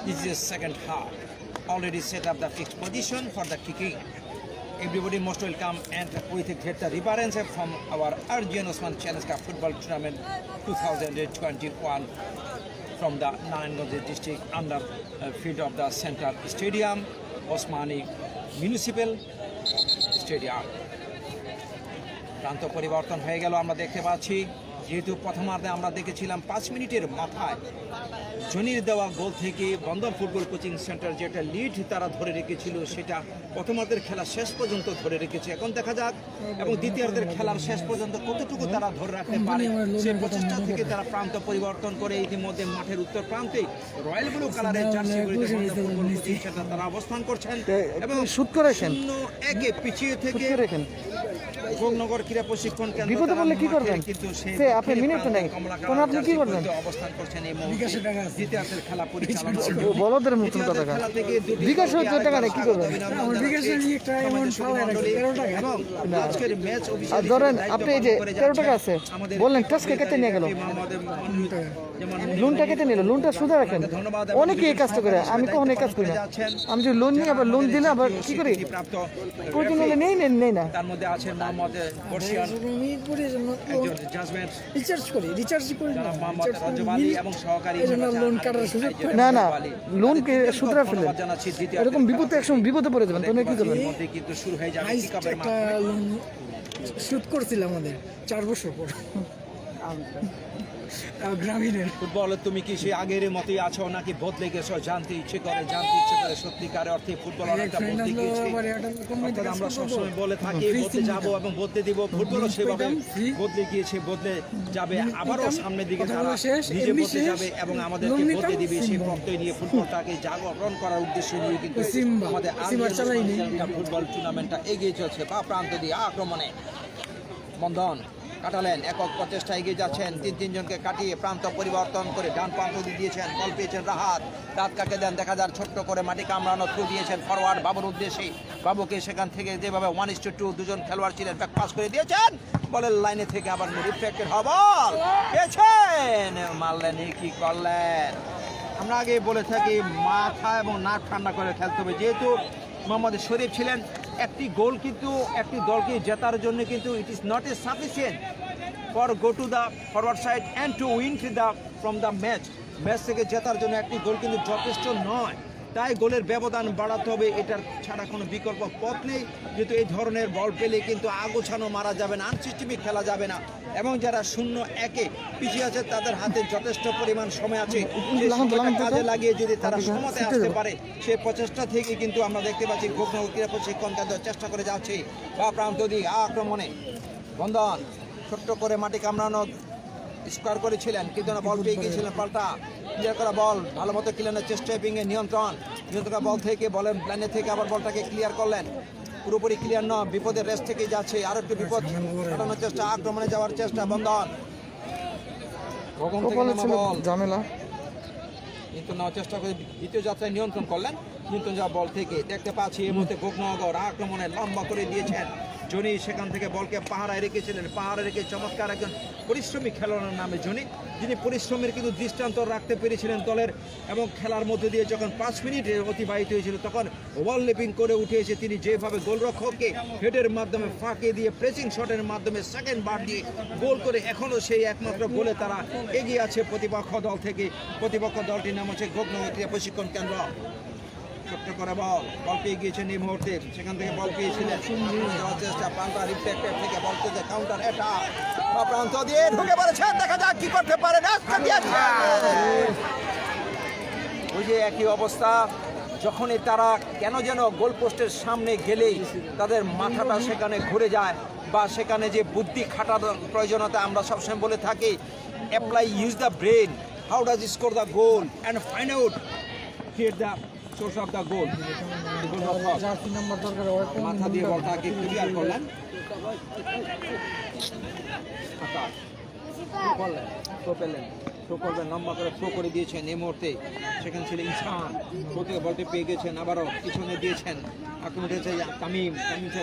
This is second half. Already set up the fixed position for the kicking. Everybody most welcome and with great reverence from our Arjun Osman Challenge Cup Football Tournament 2021 from the Narayanganj district under field of the Central Stadium, Osmani Municipal Stadium. প্রান্ত পরিবর্তন হয়ে গেল আমরা দেখতে পাচ্ছি, যেহেতু প্রথমার্ধে আমরা দেখেছিলাম 5 মিনিটের মাথায় জনির দেওয়া গোল থেকে বন্দর ফুটবল কোচিং সেন্টার যেটা লিড তারা ধরে রেখেছিল, সেটা প্রথমার্ধের খেলা শেষ পর্যন্ত ধরে রেখেছে। এখন দেখা যাক এবং দ্বিতীয়ার্ধের খেলার শেষ পর্যন্ত কতটুকু তারা ধরে রাখতে পারে, সেই প্রচেষ্টা থেকে তারা প্রান্ত পরিবর্তন করে ইতিমধ্যে মাঠের উত্তর প্রান্তে রয়্যাল ব্লু কালারের জার্সি পরিহিত বন্দর ফুটবল কোচিং সেন্টার তারা অবস্থান করছেন এবং শুট করেছেন 0-1 পিছিয়ে থেকে রেখেন গোলনগর ক্রীড়া প্রশিক্ষণ কেন্দ্র বিপদে পড়লে কি করবেন? কিন্তু সে আপনি মিনিট তো নেই, কোন আপনি কি করবেন? অবস্থান করছেন এই মুহূর্তে দ্বিতীয়ার্ধের খেলা পরিচালনা বলদের মতন কথা খেলা থেকে দুটি বিকাশ হচ্ছে টাকা নেই, কি করবেন? আমার বিকাশের একটা অ্যামাউন্ট পাওয়া গেছে 13 টাকা। এবং আজকের ম্যাচ আর ধরেন আপনি এই যে 13 টাকা আছে বললেন, টাস্কে কেটে নিয়ে গেল, লোনটা কেটে নিল, লোনটা সুদে রাখেন। অনেকে এই কাজটা করে, আমি কখনো এই কাজ করি না। আমি যদি লোন নিই আবার লোন দিলে আবার কি করি, প্রাপ্ত প্রয়োজন হলে নেই না। তার মধ্যে আছেন মোহাম্মদ বর্ষিয়ান, আমি করে একজন জাজমেন্ট রিচার্জ করি না মোহাম্মদ রজব আলী এবং সহকারী এজন্য লোন কাটার সুযোগ পাই না না, লোন সুদরা ফেলেন, ধন্যবাদ জানাচ্ছি। দ্বিতীয় এরকম বিপদে একসময় বিপদে পড়ে যাবেন, তখন কি করবেন? মধ্যে কিন্তু শুরু হয়ে যাবে হাইস্ট কিকঅফের একটা লোন শুট করছিলাম আমাদের 4 বছর পর গ্রামীণের। ফুটবলে তুমি কি সেই আগের মতোই আছো নাকি বদলে গেছো? জানতে ইচ্ছে করে সত্যিকার অর্থে ফুটবল অনেকটা বদলে গিয়েছে। অর্থাৎ আমরা সবসময় বলে থাকি বদলে যাবো এবং বদলে দিব, ফুটবলও সেভাবে বদলে গিয়েছে, বদলে যাবে, আবারও সামনের দিকে তারা নিজে বদলে যাবে এবং আমাদেরকে বদলে দিবে। সেই প্রত্যয় নিয়ে ফুটবলটাকে জাগরণ করার উদ্দেশ্য নিয়ে কিন্তু আমাদের ফুটবল টুর্নামেন্টটা এগিয়ে চলছে। বা প্রান্ত দিয়ে আক্রমণে বন্ধন কাটালেন, একক প্রচেষ্টা এগিয়ে যাচ্ছেন, তিনজনকে কাটিয়ে প্রান্ত পরিবর্তন করে ডান প্রান্ত দিয়েছেন, বল পেয়েছেন রাত কাটে দেন, দেখা যার ছোট্ট করে মাটি কামড়ানো থ্রু দিয়েছেন ফরওয়ার্ড বাবুর উদ্দেশ্যে। বাবুকে সেখান থেকে যেভাবে 1:2 দুজন খেলোয়াড় ছিলেন ব্যাক পাস করে দিয়েছেন, বলের লাইনে থেকে আবার রিফ্লেক্টেড বল পেয়েছেন, মারলেন, কি করলেন। আমরা আগে বলে থাকি মাথা এবং নাক ঠান্ডা করে খেলতে হবে, যেহেতু মোহাম্মদ শরীফ ছিলেন। একটি গোল কিন্তু একটি দলকে জেতার জন্য কিন্তু it is not a sufficient for go to the forward side and to win from the match থেকে জেতার জন্য একটি গোল কিন্তু যথেষ্ট নয়। তাই গোলের ব্যবধান বাড়াতে হবে, এটার ছাড়া কোনো বিকল্প পথ নেই। যেহেতু এই ধরনের বল পেলে কিন্তু আগোছানো মারা যাবে না, আনসিস্টেমিক খেলা যাবে না, এবং যারা 0-1 পিছিয়ে আছে তাদের হাতে যথেষ্ট পরিমাণ সময় আছে, সেই সময়টা কাজে লাগিয়ে যদি তারা সমতে আসতে পারে, সেই প্রচেষ্টা থেকে কিন্তু আমরা দেখতে পাচ্ছি গোপন ক্রীড়া প্রশিক্ষণ কেন্দ্র চেষ্টা করে যাচ্ছে। বা প্রান্ত দিয়ে আক্রমণে বন্ধন ছোট্ট করে মাটি কামড়ানো স্কোয়ার করেছিলেন, কিন্তু না বল পেয়ে গিয়েছিলেন, পাল্টা ক্লিয়ার করা বল ভালো মতো ক্লিয়ারের চেষ্টা, পিংয়ে নিয়ন্ত্রণ বল থেকে বলের লাইনে থেকে আবার বলটাকে ক্লিয়ার করলেন, পুরোপুরি ক্লিয়ার নয়, বিপদের রেস থেকে যাচ্ছে, আর একটু বিপদ ঘটানোর চেষ্টা, আক্রমণে যাওয়ার চেষ্টা, বন্ধন ভগন থেকে নামা বল ঝামেলা কিন্তু নেওয়ার চেষ্টা করে দ্বিতীয় যাত্রায় নিয়ন্ত্রণ করলেন, নিয়ন্ত্রণ যাওয়া বল থেকে দেখতে পাচ্ছি এই মুহূর্তে গোপনগর আক্রমণে লম্বা করে দিয়েছেন জনি, সেখান থেকে বলকে পাহারায় রেখেছিলেন, পাহাড়ে রেখে চমৎকার একজন পরিশ্রমী খেলোয়াড়ের নামে জনি, যিনি পরিশ্রমের কিন্তু দৃষ্টান্ত রাখতে পেরেছিলেন দলের, এবং খেলার মধ্যে দিয়ে যখন 5 মিনিট অতিবাহিত হয়েছিল তখন ওভার লেপিং করে উঠে এসে তিনি যেভাবে গোলরক্ষককে হেডের মাধ্যমে ফাঁকে দিয়ে প্রেসিং শটের মাধ্যমে সেকেন্ড বার দিয়ে গোল করে এখনও সেই একমাত্র গোলে তারা এগিয়ে আছে প্রতিপক্ষ দল থেকে। প্রতিপক্ষ দলটির নাম হচ্ছে গোপনগর প্রশিক্ষণ কেন্দ্র। ছোট্ট করে বল পেয়ে গিয়েছেন এই মুহূর্তে, সেখান থেকে বল পেয়েছিলেন, চেষ্টা প্রান্ত রিফ্লেক্টেড থেকে বল থেকে কাউন্টার এটা প্রান্ত দিয়ে ঢুকে পড়েছেন, দেখা যাক কি করতে পারে। ওই যে একই অবস্থা, যখনই তারা কেন যেন গোল পোস্টের সামনে গেলেই তাদের মাথাটা সেখানে ঘুরে যায়, বা সেখানে যে বুদ্ধি খাটার প্রয়োজনীয়তা আমরা সবসময় বলে থাকি, apply use the brain, how does score the goal and find out here the source of the গোল। মাথা দিয়ে বলটাকে ক্লিয়ার করলেন, থ্রো করবেন, লম্বা করে থ্রো করে দিয়েছেন এই মুহূর্তে, সেখানে ছিল ইনসান, থ্রোতে বলটি পেয়ে গেছেন, আবারও পিছনে দিয়েছেন, আক্রমণ হয়েছে তামিম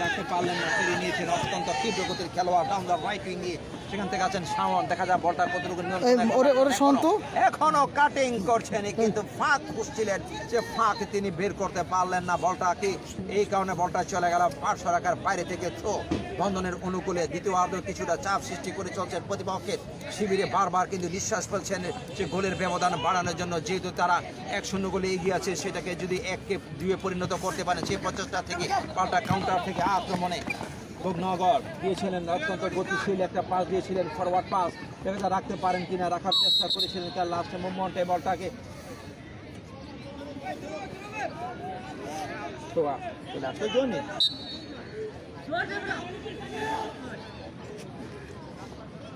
রাখতে পারলেন না, ফিরিয়ে নিয়েছেন অত্যন্ত তীব্র গতির খেলোয়াড় ডাউন দ্য রাইট উইং নিয়ে, সেখান থেকে আছেন শাওন, দেখা যায় বলটা কতটুকু এখনো কাটিং করছেন, কিন্তু ফাঁক খুঁজছিলেন, যে ফাঁক তিনি বের করতে পারলেন না বলটাকে, এই কারণে বলটা চলে গেল 500 রাখার বাইরে থেকে থ্রো। বন্ধনের অনুকূলে দ্বিতীয়ার্ধ কিছুটা চাপ সৃষ্টি করে চলছেন প্রতিপক্ষের শিবিরে, বারবার কিন্তু নিঃশ্বাস ফেলছেন যে গোলের ব্যবধান বাড়ানোর জন্য, যেহেতু তারা 1-0 গোলে এগিয়ে আছে, সেটাকে যদি 1-2 পরিণত করতে পারেন, সেই প্রচেষ্টা থেকে পাল্টা কাউন্টার থেকে আক্রমণে গোপনগর দিয়েছিলেন অত্যন্ত গতিশীল একটা পাস দিয়েছিলেন, ফরওয়ার্ড পাস, সেটা রাখতে পারেন কিনা, রাখার চেষ্টা করেছিলেন তার লাস্ট মুভমেন্টে বলটাকে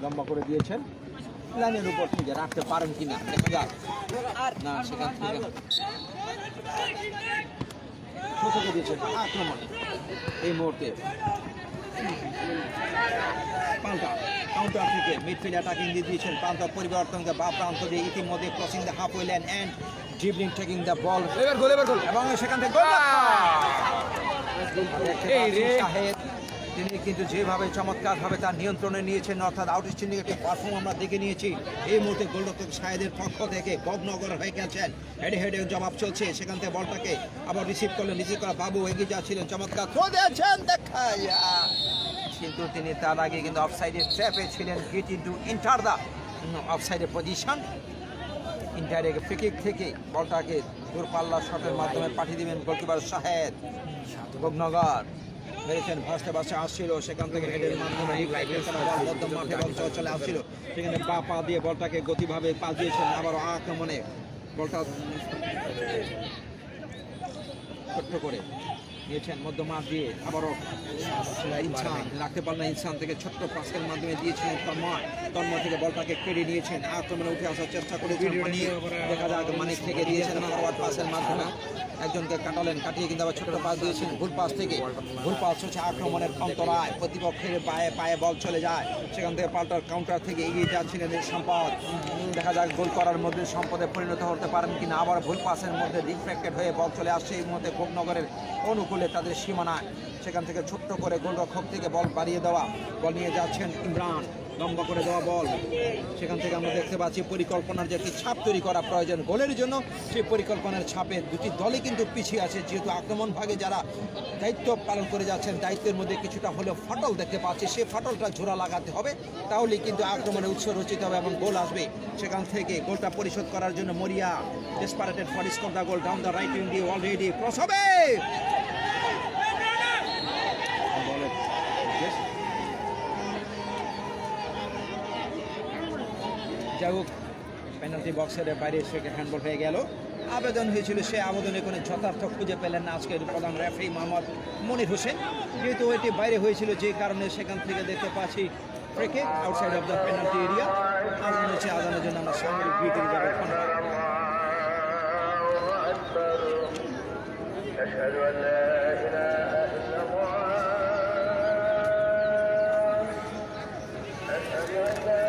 লম্বা করে দিয়েছেন, লাইনের উপর থেকে রাখতে পারেন কিনা দেখা যাক, না সেখান থেকে দিয়েছেন আক্রমণে এই মুহূর্তে পাল্টা কাউন্টার থেকে মিডফিল্ড অ্যাটাকিং দিয়ে দিয়েছেন, প্রান্ত পরিবর্তনকে বা প্রান্ত দিয়ে ইতিমধ্যে crossing the halfway line and dribbling taking the ball, এবং সেখান থেকে তিনি কিন্তু যেভাবে চমৎকারভাবে তার নিয়ন্ত্রণে নিয়েছেন, অর্থাৎ আউটস্ট্যান্ডিং একটি পারফর্ম আমরা দেখে নিয়েছি। এই মুহূর্তে গোলরক্ষক সাহেদের পক্ষ থেকে গোপনগর হয়ে গেছেন, হেডে হেডে জবাব চলছে, সেখান থেকে বলটাকে আবার রিসিভ করা বাবু এগিয়ে যাচ্ছিলেন, চমৎকার থ্রো দিয়েছেন, দেখা কিন্তু তিনি তার আগে কিন্তু অফসাইডের ট্র্যাপে ছিলেন, গেট ইনটু ইন্টার দ্য অফসাইডের পজিশন, ইন্টারের ফ্রি কিক থেকে বলটাকে দূরপাল্লা শটের মাধ্যমে পাঠিয়ে দিবেন গোলকিপার শাহেদ। গোপনগর মেরেছেন, ভাসতে আসছিল, সেখান থেকে হেডের মাধ্যমে মধ্যম মাঠে বল চলে আসছিল, সেখানে বা পা দিয়ে বলটাকে গতিভাবে পাস দিয়েছেন, আবারও আক্রমণে বলটা ছোট্ট করে নিয়েছেন মধ্যম মাঠ দিয়ে, আবারও ইনসান রাখতে পারলেন, ইনসান থেকে ছোট্ট পাসের মাধ্যমে দিয়েছিলেন তন্ময় থেকে বলটাকে কেড়ে নিয়েছেন, আক্রমণে উঠে আসার চেষ্টা করেছেন, দেখা যাক মানিক থেকে দিয়েছেন ফরওয়ার্ড পাসের মাধ্যমে, একজনকে কাটিয়ে কিন্তু আবার ছোট্ট পাস দিয়েছেন ভুল পাস থেকে, ভুল পাস হচ্ছে আক্রমণের অন্তরায়, প্রতিপক্ষের পায়ে বল চলে যায়, সেখান থেকে পাল্টার কাউন্টার থেকে এগিয়ে যাচ্ছিলেন সম্পদ, দেখা যাক গোল করার মধ্যে সম্পদে পরিণত হতে পারেন কিনা, আবার ভুল পাসের মধ্যে রিফ্লেক্টেড হয়ে বল চলে আসছে এই মুহূর্তে গোপনগরের অনুকূলে তাদের সীমানায়, সেখান থেকে ছোট্ট করে গোলরক্ষক থেকে বল বাড়িয়ে দেওয়া, বল নিয়ে যাচ্ছেন ইমরান, লম্বা করে দেওয়া বল, সেখান থেকে আমরা দেখতে পাচ্ছি পরিকল্পনার যে একটি ছাপ তৈরি করা প্রয়োজন গোলের জন্য, সেই পরিকল্পনার ছাপে দুটি দলই কিন্তু পিছিয়ে আছে। যেহেতু আক্রমণ ভাগে যারা দায়িত্ব পালন করে যাচ্ছেন, দায়িত্বের মধ্যে কিছুটা হলেও ফাটল দেখতে পাচ্ছি, সেই ফাটলটা ঝোড়া লাগাতে হবে, তাহলেই কিন্তু আক্রমণে উৎস রচিত হবে এবং গোল আসবে। সেখান থেকে গোলটা পরিশোধ করার জন্য মরিয়া desperated for score the goal down the right wing দিয়ে অলরেডি ক্রস হবে। যাই হোক, পেনাল্টি বক্সের বাইরে সেকে হ্যান্ডবল হয়ে গেল। আবেদন হয়েছিল, সে আবেদনে কোনো যথার্থ খুঁজে পেলেন না আজকের প্রধান রেফারি মোহাম্মদ মনির হোসেন। যেহেতু এটি বাইরে হয়েছিল, যে কারণে সেখান থেকে দেখতে পাচ্ছি free kick outside of the penalty area. আজান হচ্ছে, আজানের জন্য আমরা সামরিক বিরতি যাবো। أشهد أن لا إله إلا الله أشهد أن لا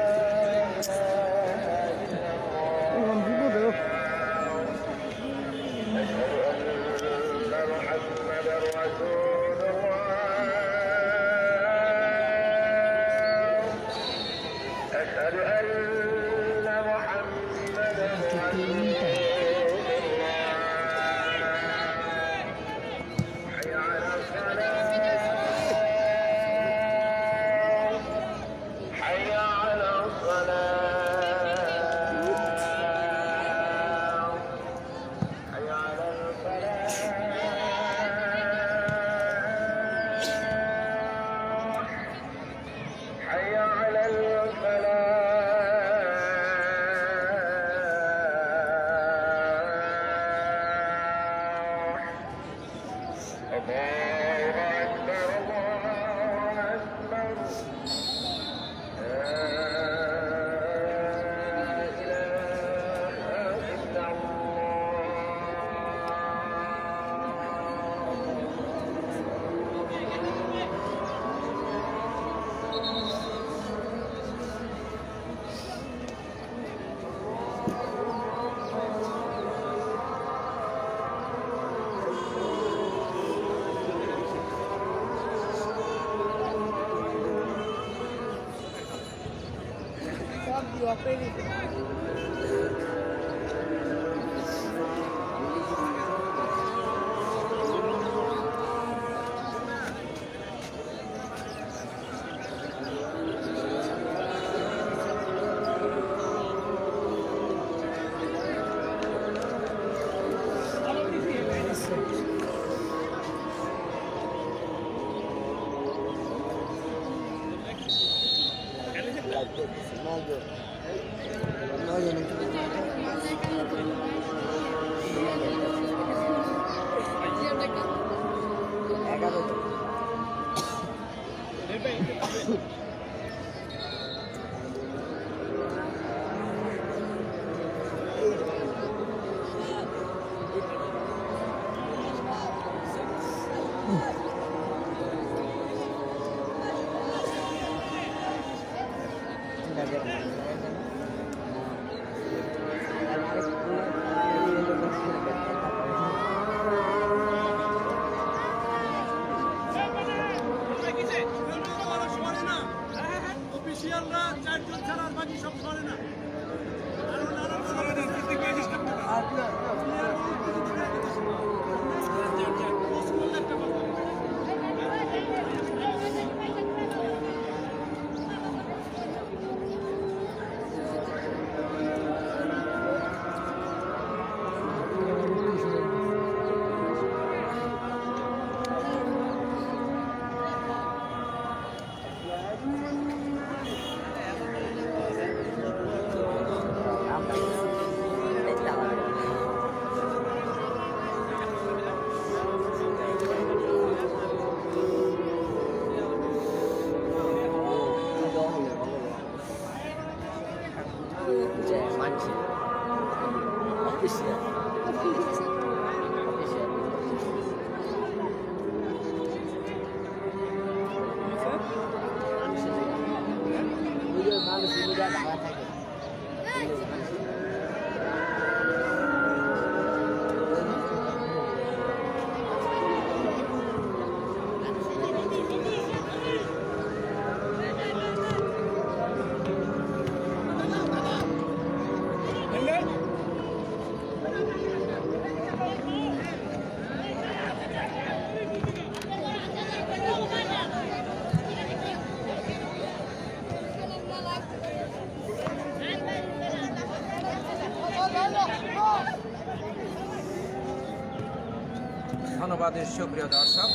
ধন্যবাদ সুপ্রিয় দর্শক।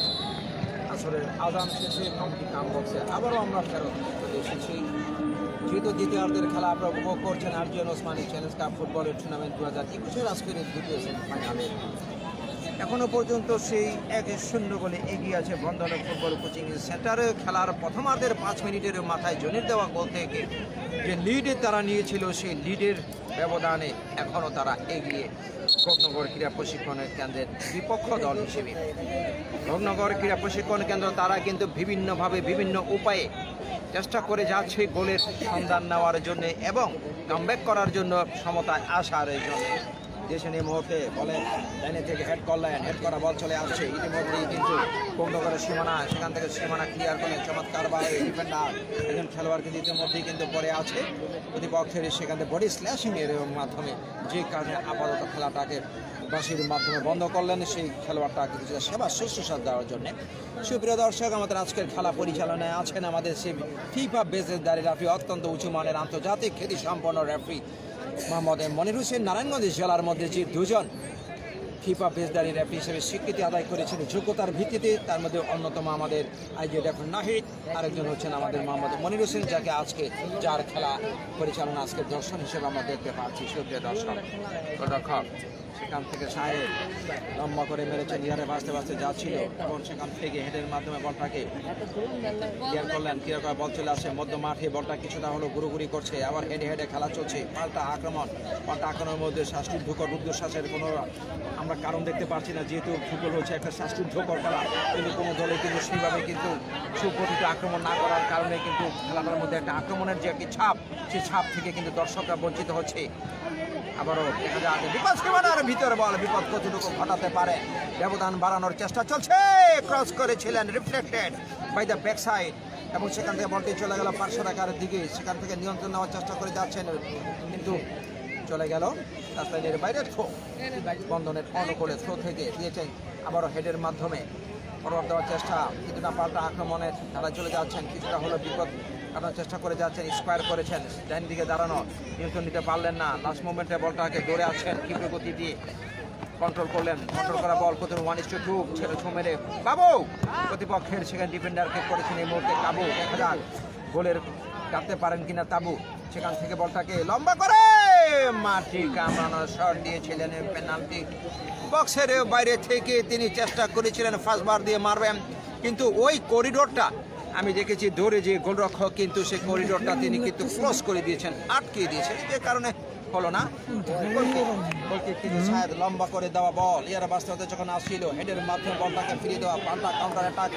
আসলে আজান শেষে কমিটি কাম বক্সে আবারও আমরা ফেরত চলে এসেছি। যেহেতু দ্বিতীয়ার্ধের খেলা আপনারা উপভোগ করছেন আরজিএন ওসমানী চ্যালেঞ্জ কাপ ফুটবলের টুর্নামেন্ট 2021-এর আজকের এই দ্বিতীয় সেমিফাইনালে। এখনো পর্যন্ত সেই 1-0 গোলে এগিয়ে আছে বন্ধন ফুটবল কোচিং সেন্টারে। খেলার প্রথমার্ধের 5 মিনিটের মাথায় জনির দেওয়া গোল থেকে যে লিডে তারা নিয়েছিল, সেই লিডের ব্যবধানে এখনও তারা এগিয়ে ভোগনগর ক্রীড়া প্রশিক্ষণ কেন্দ্রের বিপক্ষ দল হিসেবে। ভোগনগর ক্রীড়া প্রশিক্ষণ কেন্দ্র তারা কিন্তু বিভিন্নভাবে বিভিন্ন উপায়ে চেষ্টা করে যাচ্ছে গোলের সন্ধান নেওয়ার জন্য এবং কামব্যাক করার জন্য সমতায় আসার জন্য। দেশের এই মুহূর্তে বলে লাইনে থেকে হেড করলেন, হেড করা বল চলে আসছে ইতিমধ্যেই কিন্তু ভোগনগরের সীমানা, সেখান থেকে সীমানা ক্লিয়ার করলেন চমৎকার ভাবে ডিফেন্ডার একজন খেলোয়াড় কিন্তু ইতিমধ্যেই কিন্তু পড়ে আছে প্রতিপক্ষের সেখান থেকে বডি স্ল্যাশিং এর মাধ্যমে, যে কারণে আপাতত খেলাটাকে বাঁশির মাধ্যমে বন্ধ করলেন সেই খেলোয়াড়টা কিছুটা সেবা শুশ্রূষা দেওয়ার জন্য। সুপ্রিয় দর্শক, আমাদের আজকের খেলা পরিচালনায় আছেন আমাদের সেই ফিফা বেসেসদারি রেফারি, অত্যন্ত উঁচু মানের আন্তর্জাতিক খ্যাতি সম্পন্ন রেফারি মোহাম্মদ মনির হোসেন। নারায়ণগঞ্জ জেলার মধ্যে যে দুজন ফিফা বেসদারি রেফারি হিসেবে স্বীকৃতি আদায় করেছেন যোগ্যতার ভিত্তিতে, তার মধ্যে অন্যতম আমাদের আইজেডএফ নাহিদ, আরেকজন হচ্ছেন আমাদের মোহাম্মদ মনির হোসেন, যাকে আজকে যার খেলা পরিচালনা আজকে দর্শন হিসেবে আমরা দেখতে পাচ্ছি। সুপ্রিয় দর্শক, গোলরক্ষক সেখান থেকে সাহেব লম্বা করে মেরেছেন, ইয়ারে ভাসতে ভাসতে যাচ্ছিল এবং সেখান থেকে হেডের মাধ্যমে বলটাকে ক্লিয়ার করলেন। ক্লিয়ার করা বল চলে আসে মধ্য মাঠে, বলটা কিছুটা হলো ঘুরোঘুরি করছে, আবার হেডে হেডে খেলা চলছে। পাল্টা আক্রমণের মধ্যে শ্বাসরুদ্ধকর রুদ্ধশ্বাসের কোনো আমরা কারণ দেখতে পাচ্ছি না, যেহেতু ফুটবল হচ্ছে একটা শ্বাসরুদ্ধকর খেলা, কিন্তু কোনো দলে কিন্তু সেইভাবে কিন্তু সুগঠিত আক্রমণ না করার কারণে কিন্তু খেলাটার মধ্যে একটা আক্রমণের যে একটি ছাপ, সেই ছাপ থেকে কিন্তু দর্শকরা বঞ্চিত হচ্ছে। আবারও দেখা যায় বিপদ সীমানার ভিতরে বল, বিপদ কতটুকু ঘটাতে পারে, ব্যবধান বাড়ানোর চেষ্টা চলছে। ক্রস করেছিলেন reflected by the back side এবং সেখান থেকে বলটি চলে গেল পার্শ্ব রেখার দিকে, সেখান থেকে নিয়ন্ত্রণ নেওয়ার চেষ্টা করে যাচ্ছেন কিন্তু চলে গেল রাস্তার বাইরে। থ্রো বন্ধনের অনুকূলে থ্রো থেকে দিয়েছেন, আবারও হেডের মাধ্যমে ফরওয়ার্ড দেওয়ার চেষ্টা, কিছুটা পাল্টা আক্রমণের তারা চলে যাচ্ছেন, কিছুটা হলো বিপদ কাটানোর চেষ্টা করে যাচ্ছেন, স্কোয়ার করেছেন, ডাইন দিকে দাঁড়ানো নিয়ন্ত্রণ নিতে পারলেন না, লাস্ট মুভমেন্টে বলটাকে দৌড়ে আসছেন, তীব্র গতি দিয়ে কন্ট্রোল করলেন। কন্ট্রোল করা বল প্রথমে 1-2 ছেড়ে ছো মেরে বাবু প্রতিপক্ষের সেখানে ডিফেন্ডারকে করেছেন এই মুহূর্তে কাবু। দেখা যাক গোলের কাটতে পারেন কিনা তাবু। সেখান থেকে বলটাকে লম্বা করে মাটি কামড়ানোর শট দিয়েছিলেন, পেনাল্টি বক্সের বাইরে থেকে তিনি চেষ্টা করেছিলেন ফার্স্ট বার দিয়ে মারবেন, কিন্তু ওই করিডোরটা আমি দেখেছি দৌড়ে যে গোলরক্ষক কিন্তু সেই করিডোরটা তিনি কিন্তু ক্রস করে দিয়েছেন, আটকে দিয়েছেন, যে কারণে হলো না। লম্বা করে দেওয়া বল ইয়ারা বাস্তবতা যখন আসছিল, হেডের মাধ্যমে বলটাকে ফিরিয়ে দেওয়া, পাল্টা কাউন্টার অ্যাটাক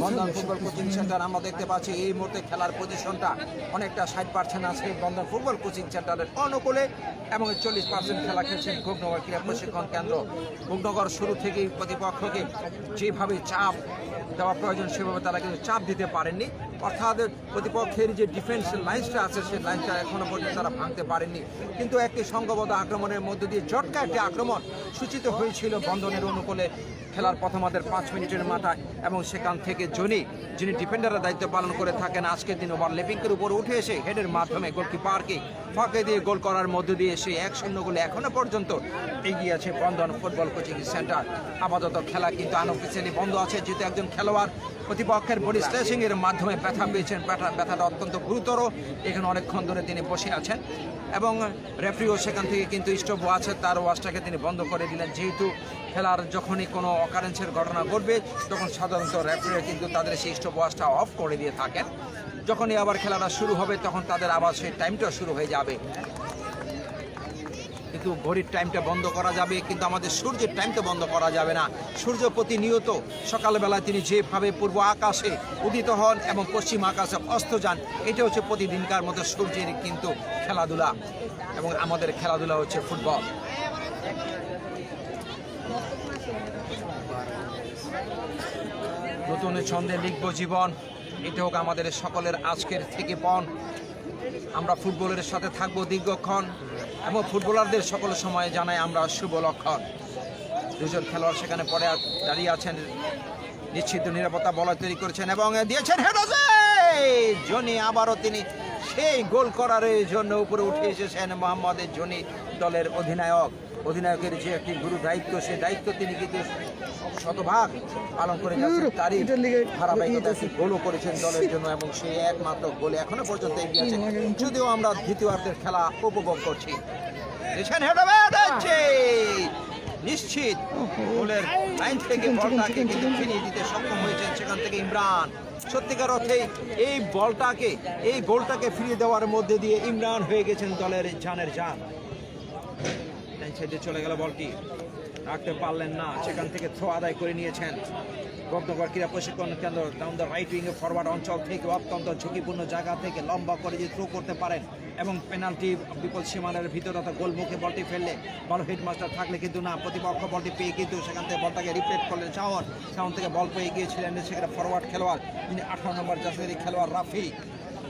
বন্ধন ফুটবল কোচিং সেন্টার। আমরা দেখতে পাচ্ছি এই মুহূর্তে খেলার পজিশনটা অনেকটা 60% আছে বন্ধন ফুটবল কোচিং সেন্টারের অনুকূলে এবং 40% খেলা খেলছেন ভোগনগর ক্রীড়া প্রশিক্ষণ কেন্দ্র। ভোগনগর শুরু থেকেই প্রতিপক্ষকে যেভাবে চাপ দেওয়া প্রয়োজন সেভাবে তারা কিন্তু চাপ দিতে পারেননি, অর্থাৎ প্রতিপক্ষের যে ডিফেন্স লাইনসটা আছে সেই লাইনটা এখনো পর্যন্ত তারা ভাঙতে পারেননি। কিন্তু একটি সংঘবদ্ধ আক্রমণের মধ্য দিয়ে জটকা একটি আক্রমণ সূচিত হয়েছিল বন্ধনের অনুকূলে খেলার প্রথমার্ধের 5 মিনিটের মাথায় এবং সেখান থেকে যিনি ডিফেন্ডারের দায়িত্ব পালন করে থাকেন আজকের দিন ওভারল্যাপিংয়ের উপর উঠে এসে হেডের মাধ্যমে গোলকিপারকে ফাঁকে দিয়ে গোল করার মধ্য দিয়ে সেই 1-0 গোলে এখনো পর্যন্ত এগিয়ে আছে বন্ধন ফুটবল কোচিং সেন্টার। আপাতত খেলা কিন্তু আনঅফিসিয়ালি বন্ধ আছে, যেহেতু একজন খেলোয়াড় প্রতিপক্ষের বডি স্ট্রেচিং এর মাধ্যমে ব্যথা পেয়েছেন, ব্যথাটা অত্যন্ত গুরুতর, এখানে অনেকক্ষণ ধরে তিনি বসে আছেন এবং রেফারিও সেখান থেকে কিন্তু স্টপ ওয়াচ তার ওয়াচটাকে তিনি বন্ধ করে দিলেন। যেহেতু খেলার যখনই কোনো অকারেন্সের ঘটনা ঘটবে তখন সাধারণত রেফারি কিন্তু তাদের সেই স্টপ ওয়াচটা অফ করে দিয়ে থাকেন, যখনই আবার খেলাটা শুরু হবে তখন তাদের আবার সেই টাইমটা শুরু হয়ে যাবে। কিন্তু ঘড়ির টাইমটা বন্ধ করা যাবে, কিন্তু আমাদের সূর্যের টাইমটা বন্ধ করা যাবে না। সূর্য প্রতিনিয়ত সকালবেলায় তিনি যেভাবে পূর্ব আকাশে উদিত হন এবং পশ্চিম আকাশে অস্ত যান, এটা হচ্ছে প্রতিদিনকার মতো সূর্যের কিন্তু খেলাধুলা এবং আমাদের খেলাধুলা হচ্ছে ফুটবল। নতুন ছন্দে লিখব জীবন, এটা হোক আমাদের সকলের আজকের থেকে পণ। আমরা ফুটবলের সাথে থাকবো দীর্ঘক্ষণ এবং ফুটবলারদের সকল সময় জানাই আমরা শুভ লক্ষণ। দুজন খেলোয়াড় সেখানে পরে দাঁড়িয়ে আছেন, নিশ্চিত নিরাপত্তা বলয় তৈরি করেছেন এবং দিয়েছেন হেডাজে জনি, আবারও তিনি সেই গোল করার জন্য উপরে উঠে এসেছেন মোহাম্মদের জনি। দলের অধিনায়কের যে একটি গুরু দায়িত্ব, সেই দায়িত্ব তিনি কিন্তু শতভাগ পালন করে যাচ্ছেন। তারই ধারাবাহিকতা গোলও করেছেন দলের জন্য এবং সেই একমাত্র গোলে এখনো পর্যন্ত এগিয়ে আছে, যদিও আমরা দ্বিতীয়ার্ধের খেলা উপভোগ করছি। নিশ্চিত গোলের লাইন থেকে বলটাকে কিন্তু ফিরিয়ে দিতে সক্ষম হয়েছেন সেখান থেকে ইমরান। সত্যিকার অর্থে এই গোলটাকে ফিরিয়ে দেওয়ার মধ্যে দিয়ে ইমরান হয়ে গেছেন দলের জানের জান। সাইডে চলে গেল, বলটি রাখতে পারলেন না, সেখান থেকে থ্রো আদায় করে নিয়েছেন। রত্নগর ক্রীড়া প্রশিক্ষণ কেন্দ্র down the right wing forward অঞ্চল থেকে অত্যন্ত ঝুঁকিপূর্ণ জায়গা থেকে লম্বা করে যদি থ্রো করতে পারেন এবং পেনাল্টি বিপদ সীমানার ভিতর অর্থাৎ গোলমুখে বলটি ফেললে, ভালো হেডমাস্টার থাকলে কিন্তু না, প্রতিপক্ষ বলটি পেয়ে কিন্তু সেখান থেকে বলটাকে রিপ্লেট করলেন শাওন থেকে বল পেয়ে গিয়েছিলেন সেখানে ফরওয়ার্ড খেলোয়াড় যিনি 18 নম্বর জার্সির খেলোয়াড়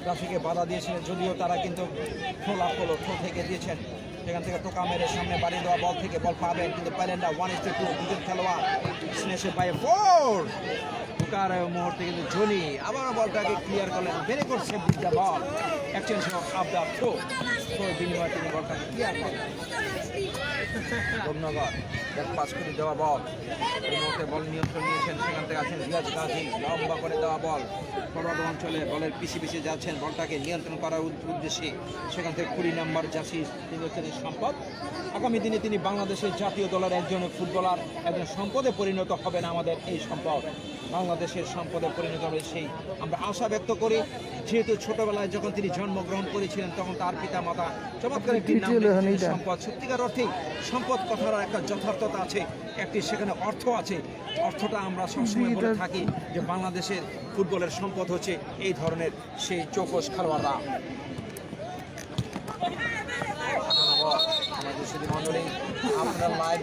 রাফিকে বাধা দিয়েছিলেন, যদিও তারা কিন্তু থ্রো লাভ করলো, থ্রো থেকে দিয়েছেন। সেখান থেকে টোকা মেরে সামনে বাড়িয়ে দেওয়া বল থেকে বল পাবেন কিন্তু পেলেন না। 1-2 দুজন খেলোয়াড় স্নেশে পায় 4 টোকার মুহূর্তে কিন্তু জনি আবার বলটাকে ক্লিয়ার করলেন, বেড়ে করছে the ball exchange of the throw বিনিময়ে তিনি বলটাকে ক্লিয়ার করলেন। রূপনগর পাস করে দেওয়া বল, এই মুহূর্তে বল নিয়ন্ত্রণ নিয়েছেন, সেখান থেকে আছেন রিয়াজ গাজী, লম্বা করে দেওয়া বল ফরওয়ার্ড অঞ্চলে বলের পিছিয়ে যাচ্ছেন বলটাকে নিয়ন্ত্রণ করার উদ্দেশ্যে, সেখান থেকে 20 নম্বর জার্সি তিনি হচ্ছেন সম্পদ। আগামী দিনে তিনি বাংলাদেশের জাতীয় দলের একজন ফুটবলার, একজন সম্পদে পরিণত হবেন। আমাদের এই সম্পদ বাংলাদেশের সম্পদে পরিণত হবে সেই আমরা আশা ব্যক্ত করি, যেহেতু ছোটবেলায় যখন তিনি জন্মগ্রহণ করেছিলেন তখন তার পিতা মাতা চমৎকার একটি নাম সম্পদ। সত্যিকার অর্থেই সম্পদ কথার একটা যথার্থতা আছে, একটি সেখানে অর্থ আছে। অর্থটা আমরা সবসময় বলে থাকি যে বাংলাদেশের ফুটবলের সম্পদ হচ্ছে এই ধরনের সেই চৌকস খেলোয়াড়রা। আপনারা লাইভ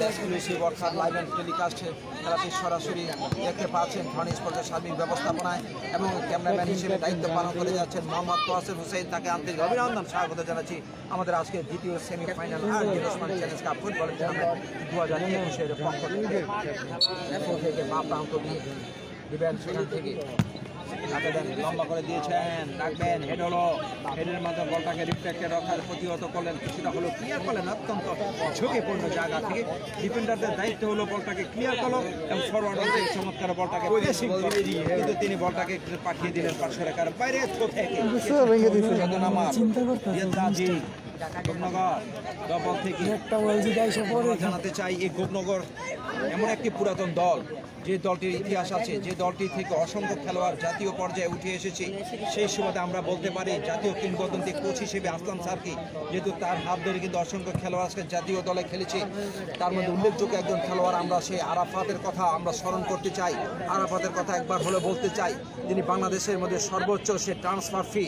এক্সক্লুসিভ অর্থাৎ লাইভ অ্যান্ড টেলিকাস্টে খেলাটি সরাসরি দেখতে পাচ্ছেন ধনী স্পোর্টের সার্বিক ব্যবস্থাপনায় এবং ক্যামেরাম্যান হিসেবে দায়িত্ব পালন করে যাচ্ছেন মোহাম্মদ তোয়াসিফ হোসেন। তাকে আন্তরিক অভিনন্দন স্বাগত জানাচ্ছি আমাদের আজকে দ্বিতীয় semifinal RGN Osmani challenge cup football tournament 2021-এর পক্ষ থেকে মা প্রান্ত দিবেন সেখান থেকে তাকে দেন, লম্বা করে দিয়েছেন, রাখবেন, হেড হলো, হেডের মাধ্যমে বলটাকে রিফ্লেক্টেড অর্থাৎ প্রতিহত করলেন, কিছুটা হলো ক্লিয়ার করলেন অত্যন্ত ঝুঁকিপূর্ণ জায়গা থেকে। ডিফেন্ডারদের দায়িত্ব হলো বলটাকে ক্লিয়ার করলো এবং ফরওয়ার্ড অঞ্চলে চমৎকার বলটাকে প্রেসিং করে দিয়ে কিন্তু তিনি বলটাকে পাঠিয়ে দিলেন পার্শ্ব রেখার বাইরে থ্রো থেকে। জানাতে চাই এই গোপনগর এমন একটি পুরাতন দল, যে দলটির ইতিহাস আছে, যে দলটি থেকে অসংখ্য খেলোয়াড় জাতীয় পর্যায়ে উঠে এসেছে। সেই সুবাদে আমরা বলতে পারি জাতীয় কিংবদন্তি কোচ হিসেবে আসলাম স্যারকে, যেহেতু তার হাত ধরে কিন্তু অসংখ্য খেলোয়াড় আজকে জাতীয় দলে খেলেছে। তার মধ্যে উল্লেখযোগ্য একজন খেলোয়াড় আমরা সেই আরাফাতের কথা আমরা স্মরণ করতে চাই। আরাফাতের কথা একবার হলে বলতে চাই, যিনি বাংলাদেশের মধ্যে সর্বোচ্চ সে ট্রান্সফার ফি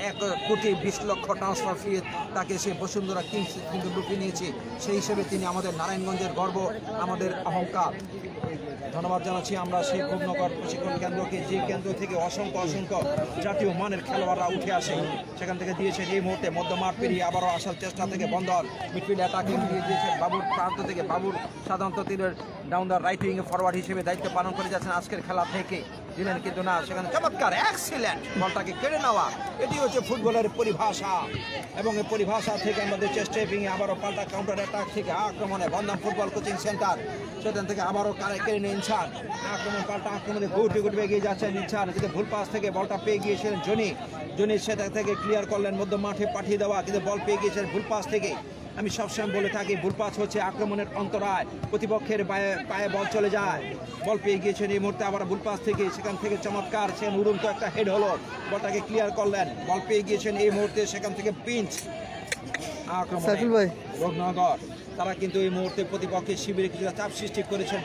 1,20,00,000 ট্রান্সফার ফি তাকে সে বসুন্ধরা কিংস কিন্তু লুকিয়ে নিয়েছে। সেই হিসেবে তিনি আমাদের নারায়ণগঞ্জের গর্ব, আমাদের অহংকার। ধন্যবাদ জানাচ্ছি আমরা সেই ভুবনগর প্রশিক্ষণ কেন্দ্রকে, যে কেন্দ্র থেকে অসংখ্য জাতীয় মানের খেলোয়াড়রা উঠে আসে। সেখান থেকে দিয়েছেন এই মুহূর্তে মধ্যমাঠ পেরিয়ে আবারও আসার চেষ্টা থেকে বন্দর মিডফিল্ড অ্যাটাকিং দিয়ে দিয়েছেন বাবুর প্রান্ত থেকে। বাবুর সাধারণত তিনি down the right wing forward হিসেবে দায়িত্ব পালন করে যাচ্ছেন আজকের খেলা থেকে, দিলেন কিন্তু না, সেখানে চমৎকার এক্সিলেন্ট বলটাকে কেড়ে নেওয়া। এটি হচ্ছে ফুটবলের পরিভাষা এবং এই পরিভাষা থেকে আমাদের চেস্ট ট্রেপিংয়ে আবারও পাল্টা কাউন্টার অ্যাটাক থেকে আক্রমণে বন্ধন ফুটবল কোচিং সেন্টার, সেখান থেকে আবারও কেড়ে নিয়ে ইনসান আক্রমণ পাল্টা আক্রমণে গুটে এগিয়ে যাচ্ছেন ইনসান, কিন্তু ভুল পাস থেকে বলটা পেয়ে গিয়েছিলেন জনি সেটা থেকে ক্লিয়ার করলেন মধ্য মাঠে পাঠিয়ে দেওয়া, কিন্তু বল পেয়ে গিয়েছেন ভুল পাস থেকে। আমি সবসময় বলে থাকি ভুল পাস হচ্ছে আক্রমণের অন্তরায়, প্রতিপক্ষের পায়ে বল চলে যায়। বল পেয়ে গিয়েছেন এই মুহূর্তে আবার ভুল পাস থেকে, সেখান থেকে চমৎকার সেখানে উড়ন্ত একটা হেড হলো, বলটাকে ক্লিয়ার করলেন, বল পেয়ে গিয়েছেন এই মুহূর্তে, সেখান থেকে পিঞ্চ আক্রমণ রূপনগর। তারা কিন্তু এই মুহূর্তে প্রতিপক্ষের শিবিরে কিছুটা চাপ সৃষ্টি করেছেন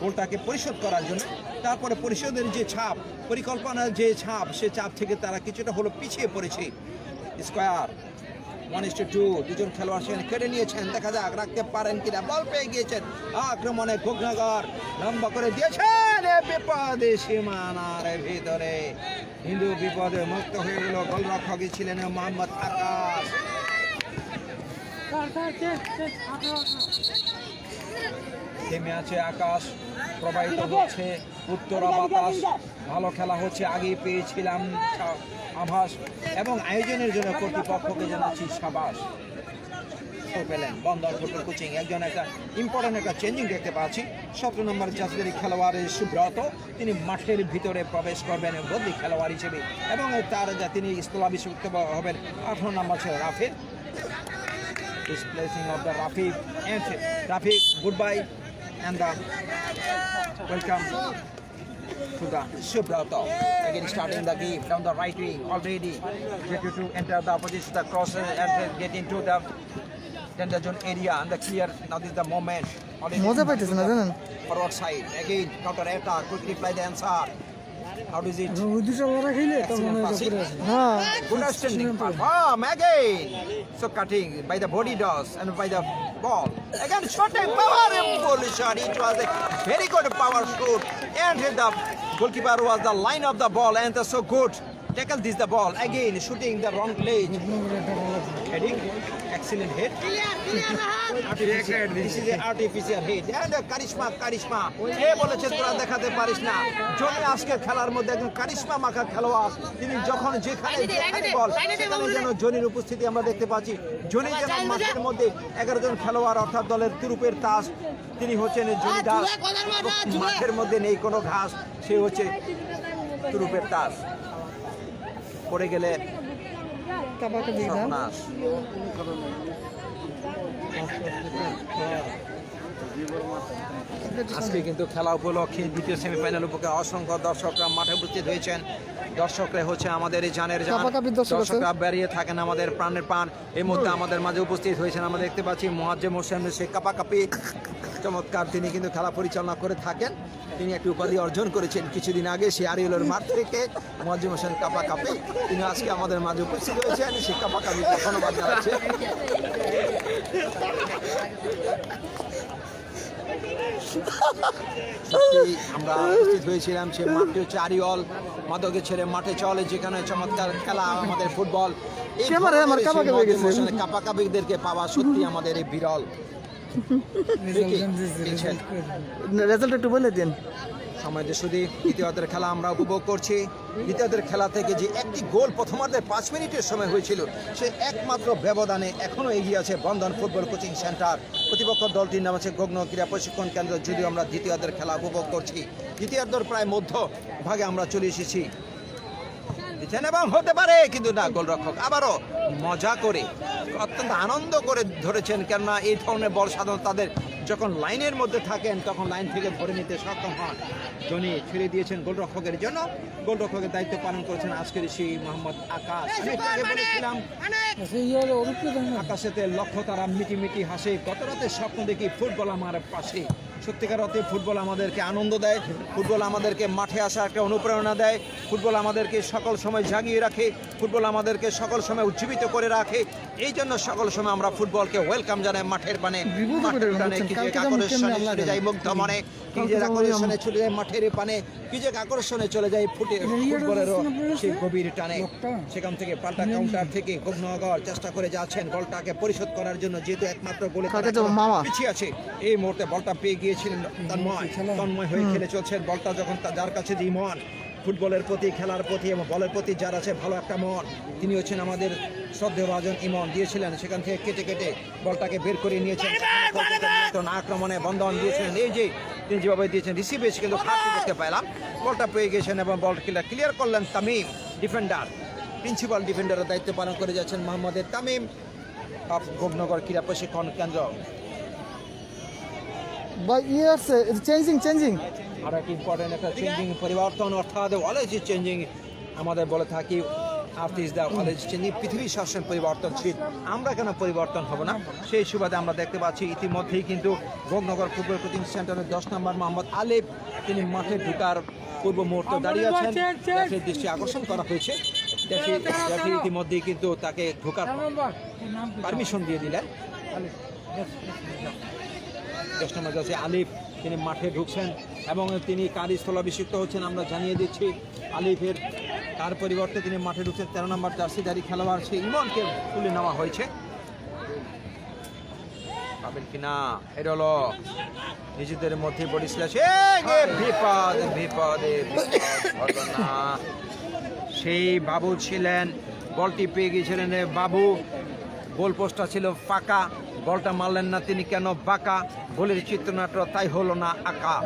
বলটাকে পরিশোধ করার জন্য। তারপরে পরিশোধের যে ছাপ, পরিকল্পনার যে ছাপ, সে চাপ থেকে তারা কিছুটা হলো পিছিয়ে পড়েছে। স্কোয়ার 1-2 দুজন খেলোয়াড় সেখানে কেড়ে নিয়েছেন, দেখা যাক রাখতে পারেন কিনা। বল পেয়ে গিয়েছেন আক্রমণে ভুবনগর, লম্বা করে দিয়েছেন বিপদে সীমানার ভিতরে, হিন্দু বিপদে মুক্ত হয়ে গেল। গোলরক্ষক ছিলেন মোহাম্মদ আকাশ। থেমে আছে আকাশ, প্রবাহিত হচ্ছে উত্তরা বাতাস, ভালো খেলা হচ্ছে, আগে পেয়েছিলাম আভাস এবং আয়োজনের জন্য কর্তৃপক্ষকে জানাচ্ছি সাবাস। পেলেন বন্ধন ফুটবল কোচিং। একজন একটা ইম্পর্টেন্ট একটা চেঞ্জিং দেখতে পাচ্ছি। 17 নম্বর জাতীয় খেলোয়াড় সুব্রত, তিনি মাঠের ভিতরে প্রবেশ করবেন বদলি খেলোয়াড় হিসেবে এবং তার তিনি স্থলাভিষিক্ত হবেন 18 নম্বর ছিল Rafi. Displacing of the Rafi, and Rafi, goodbye, and welcome to the Subrato. Again starting the game down the right wing already. Get you to enter the opposition, the cross and get into the danger zone area and the clear. Now this is the moment. Already মজা পাইতেছে না জানেন? forward side again counter attack. Quickly play the answer. How does it? ওই দুটো ওরা খেলে তখন Excellent ওরা passing. পরে আসে। হ্যাঁ Good understanding. Again. So cutting by the body does and by the ball. Again shot a powerful shot. It was a very good power shoot. And the goalkeeper was the line of the ball and so good. Tackle this the ball. Again shooting the wrong place. Heading. Excellent hit. This is an artificial hit. And কারিশমা এ বলেছে তোরা দেখাতে পারিস না। Johnny আজকের খেলার মধ্যে একজন কারিশমা মাখা খেলোয়াড়, তিনি যখন যেখানে বল সেখানে যেন জনির উপস্থিতি আমরা দেখতে পাচ্ছি। জনি যেন মাঠের মধ্যে 11 জন খেলোয়াড় অর্থাৎ দলের তুরুপের তাস, তিনি হচ্ছেন জনি দাস। মাঠের মধ্যে নেই কোনো ঘাস, সে হচ্ছে তুরুপের তাস। পড়ে গেলে কাবাকাবি না সর্বনাশ। আজকে কিন্তু খেলা উপলক্ষে দ্বিতীয় সেমিফাইনাল উপলক্ষে অসংখ্য দর্শকরা মাঠে উপস্থিত হয়েছেন। দর্শকরা হচ্ছে আমাদের এই জানের জান, কাপাকাপির দর্শক আছে। দর্শকরা বেরিয়ে থাকেন আমাদের প্রাণের প্রাণ। এই মুহূর্তে আমাদের মাঝে উপস্থিত হয়েছেন আমরা দেখতে পাচ্ছি মোয়াজ্জেম হোসেন, সে কাপাকাপি চমৎকার তিনি কিন্তু খেলা পরিচালনা করে থাকেন। তিনি একটি উপাধি অর্জন করেছেন কিছুদিন আগে, সে আরিউলের মাঠ থেকে মোয়াজ্জেম হোসেন কাপাকাপি, তিনি আজকে আমাদের মাঝে উপস্থিত হয়েছেন। সে কাপাকাপি ধন্যবাদ জানাচ্ছে। সত্যি আমরা উপস্থিত হয়েছিলাম সে মাঠটি হচ্ছে আরিওল মাদকে ছেড়ে মাঠে চলে, যেখানে চমৎকার খেলা আমাদের ফুটবল। এই আমার কাপাকাপি হয়ে গেছে। কাপাকাপিদেরকে পাওয়া সত্যি আমাদের এই বিরল। রেজাল্ট একটু বলে দিন। সময় শুধু দ্বিতীয়ার্ধের খেলা আমরা উপভোগ করছি। দ্বিতীয়ার্ধের খেলা থেকে যে একটি গোল প্রথমার্ধে 5 মিনিটের সময় হয়েছিল, সে একমাত্র ব্যবধানে এখনও এগিয়ে আছে বন্ধন ফুটবল কোচিং সেন্টার। প্রতিপক্ষ দলটির নাম আছে গগন ক্রীড়া প্রশিক্ষণ কেন্দ্র। যদিও আমরা দ্বিতীয়ার্ধের খেলা উপভোগ করছি, দ্বিতীয়ার্ধের প্রায় মধ্য ভাগে আমরা চলে এসেছি এবং হতে পারে কিন্তু না, গোলরক্ষক আবারও মজা করে অত্যন্ত আনন্দ করে ধরেছেন। কেননা এই ধরনের বল সাধারণত তাদের যখন লাইনের মধ্যে থাকেন তখন লাইন থেকে ধরে নিতে সক্ষম হন। জনি ছেড়ে দিয়েছেন গোলরক্ষকের জন্য। গোলরক্ষকের দায়িত্ব পালন করেছেন আজকের সেই মোহাম্মদ আকাশ। আমি একটু আগে বলেছিলাম আকাশেতে লক্ষ্য তারা মিটি হাসে। গত রাতে স্বপ্ন দেখি ফুটবল আমার পাশে। সত্যিকার অর্থে ফুটবল আমাদেরকে আনন্দ দেয়, ফুটবল আমাদেরকে মাঠে আসা একটা অনুপ্রেরণা দেয়, ফুটবল আমাদেরকে সকল সময় জাগিয়ে রাখে, ফুটবল আমাদেরকে সকল সময় উজ্জীবিত করে রাখে। এই জন্য সকল সময় আমরা ফুটবলকে ওয়েলকাম জানাই মাঠের পানে। চলে যাই মুগ্ধ মনে, কি যে আকর্ষণে চলে যায় মাঠের পানে, কি যে আকর্ষণে চলে যায় ফুটবলেরও সেই গভীর টানে। সেখান থেকে পাল্টা কাউন্টার থেকে গগনগর চেষ্টা করে যাচ্ছেন বলটাকে পরিশোধ করার জন্য, যেহেতু একমাত্র গোলে পিছিয়ে আছে। এই মুহূর্তে বলটা পেয়ে গিয়েছিলেন তন্ময় হয়ে খেলে চলছেন। বলটা যখন যার কাছে যে মন ফুটবলের প্রতি, খেলার প্রতি এবং বলের প্রতি যার আছে ভালো একটা মন, তিনি হচ্ছেন আমাদের শ্রদ্ধেয় ভাজন ইমন, দিয়েছিলেন সেখান থেকে কেটে বলটাকে বের করে নিয়েছেন। আক্রমণে বন্ধন দিয়েছিলেন, এই যে তিনি যেভাবে দিয়েছেন রিসিভ এসে কিন্তু খারাপ দেখতে পেলাম। বলটা পেয়ে গেছেন এবং বলটা ক্লিয়ার করলেন তামিম ডিফেন্ডার। প্রিন্সিপাল ডিফেন্ডারের দায়িত্ব পালন করে যাচ্ছেন মোহাম্মদের তামিম অফ গগনগর ক্রীড়া প্রশিক্ষণ কেন্দ্র। চেঞ্জিং আর একটা ইম্পর্টেন্ট একটা চেঞ্জিং পরিবর্তন, অর্থাৎ অলওয়েজ চেঞ্জিং আমাদের বলে থাকি। আর্টিস্ট দা অলওয়েজ চেঞ্জিং, পৃথিবীর শাসন পরিবর্তনশীল, আমরা কেন পরিবর্তন হব না? সেই সুবাদে আমরা দেখতে পাচ্ছি ইতিমধ্যেই কিন্তু গগনগর ফুটবল কোচিং সেন্টারের 10 নম্বর মোহাম্মদ আলিফ, তিনি মাঠে ঢোকার পূর্ব মুহূর্তে দাঁড়িয়ে আছেন। দেশের দৃষ্টি আকর্ষণ করা হয়েছে, দেশে ইতিমধ্যেই কিন্তু তাকে ঢোকার পারমিশন দিয়ে দিলেন। 10 নম্বর জার্সি আলিফ, তিনি মাঠে ঢুকছেন এবং তিনি কার স্থলাভিষিক্ত হচ্ছেন আমরা জানিয়ে দিচ্ছি। আলিফের তার পরিবর্তে তিনি মাঠে ঢুকছেন 13 নম্বর জার্সিধারী খেলোয়াড় সেই ইমনকে তুলে নেওয়া হয়েছে। পাবেন কিনা, এটা হলো নিজেদের মধ্যে বডি স্ল্যাশ। বিপদে সেই বাবু ছিলেন, বলটি পেয়ে গিয়েছিলেন বাবু। গোল পোস্টটা ছিল ফাঁকা, বলটা মারলেন না তিনি কেন বাঁকা, গোলের চিত্রনাট্য তাই হলো না আঁকা,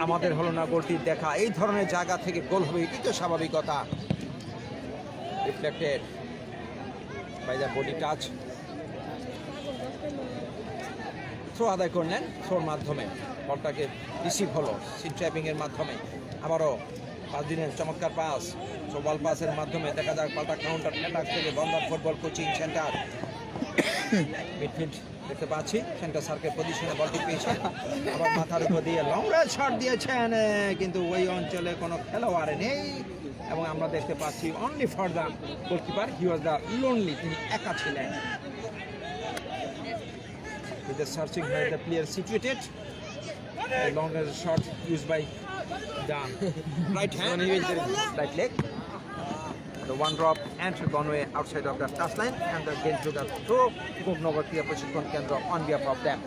আমাদের হলো না গোলটি দেখা। এই ধরনের জায়গা থেকে গোল হবে, এটি তো স্বাভাবিকতা। Reflected by the body touch, throw আদায় করলেন, থ্রোর মাধ্যমে বলটাকে রিসিভ হলো সিট ট্র্যাপিংয়ের মাধ্যমে। আবারও 5 দিনের চমৎকার পাস, থ্রো বল পাসের মাধ্যমে দেখা যাক পাল্টা কাউন্টার অ্যাটাক থেকে বন্ধন ফুটবল কোচিং সেন্টার। মিডফিল্ড দেখতে পাচ্ছি, সেন্টার সার্কেল পজিশনে বলটি পেয়েছেন, আবার মাথার উপর দিয়ে লং রেঞ্জ শট দিয়েছেন, কিন্তু ওই অঞ্চলে কোনো খেলোয়াড় নেই এবং আমরা দেখতে পাচ্ছি only for the goalkeeper, he was the lonely, তিনি একা ছিলেন। With the searching where the player situated, a longer shot used by the right hand, right leg. The one drop and gone away outside of the touchline, and the game to the throw. Gopnagar Kriya Prashikshon Kendra on behalf of them.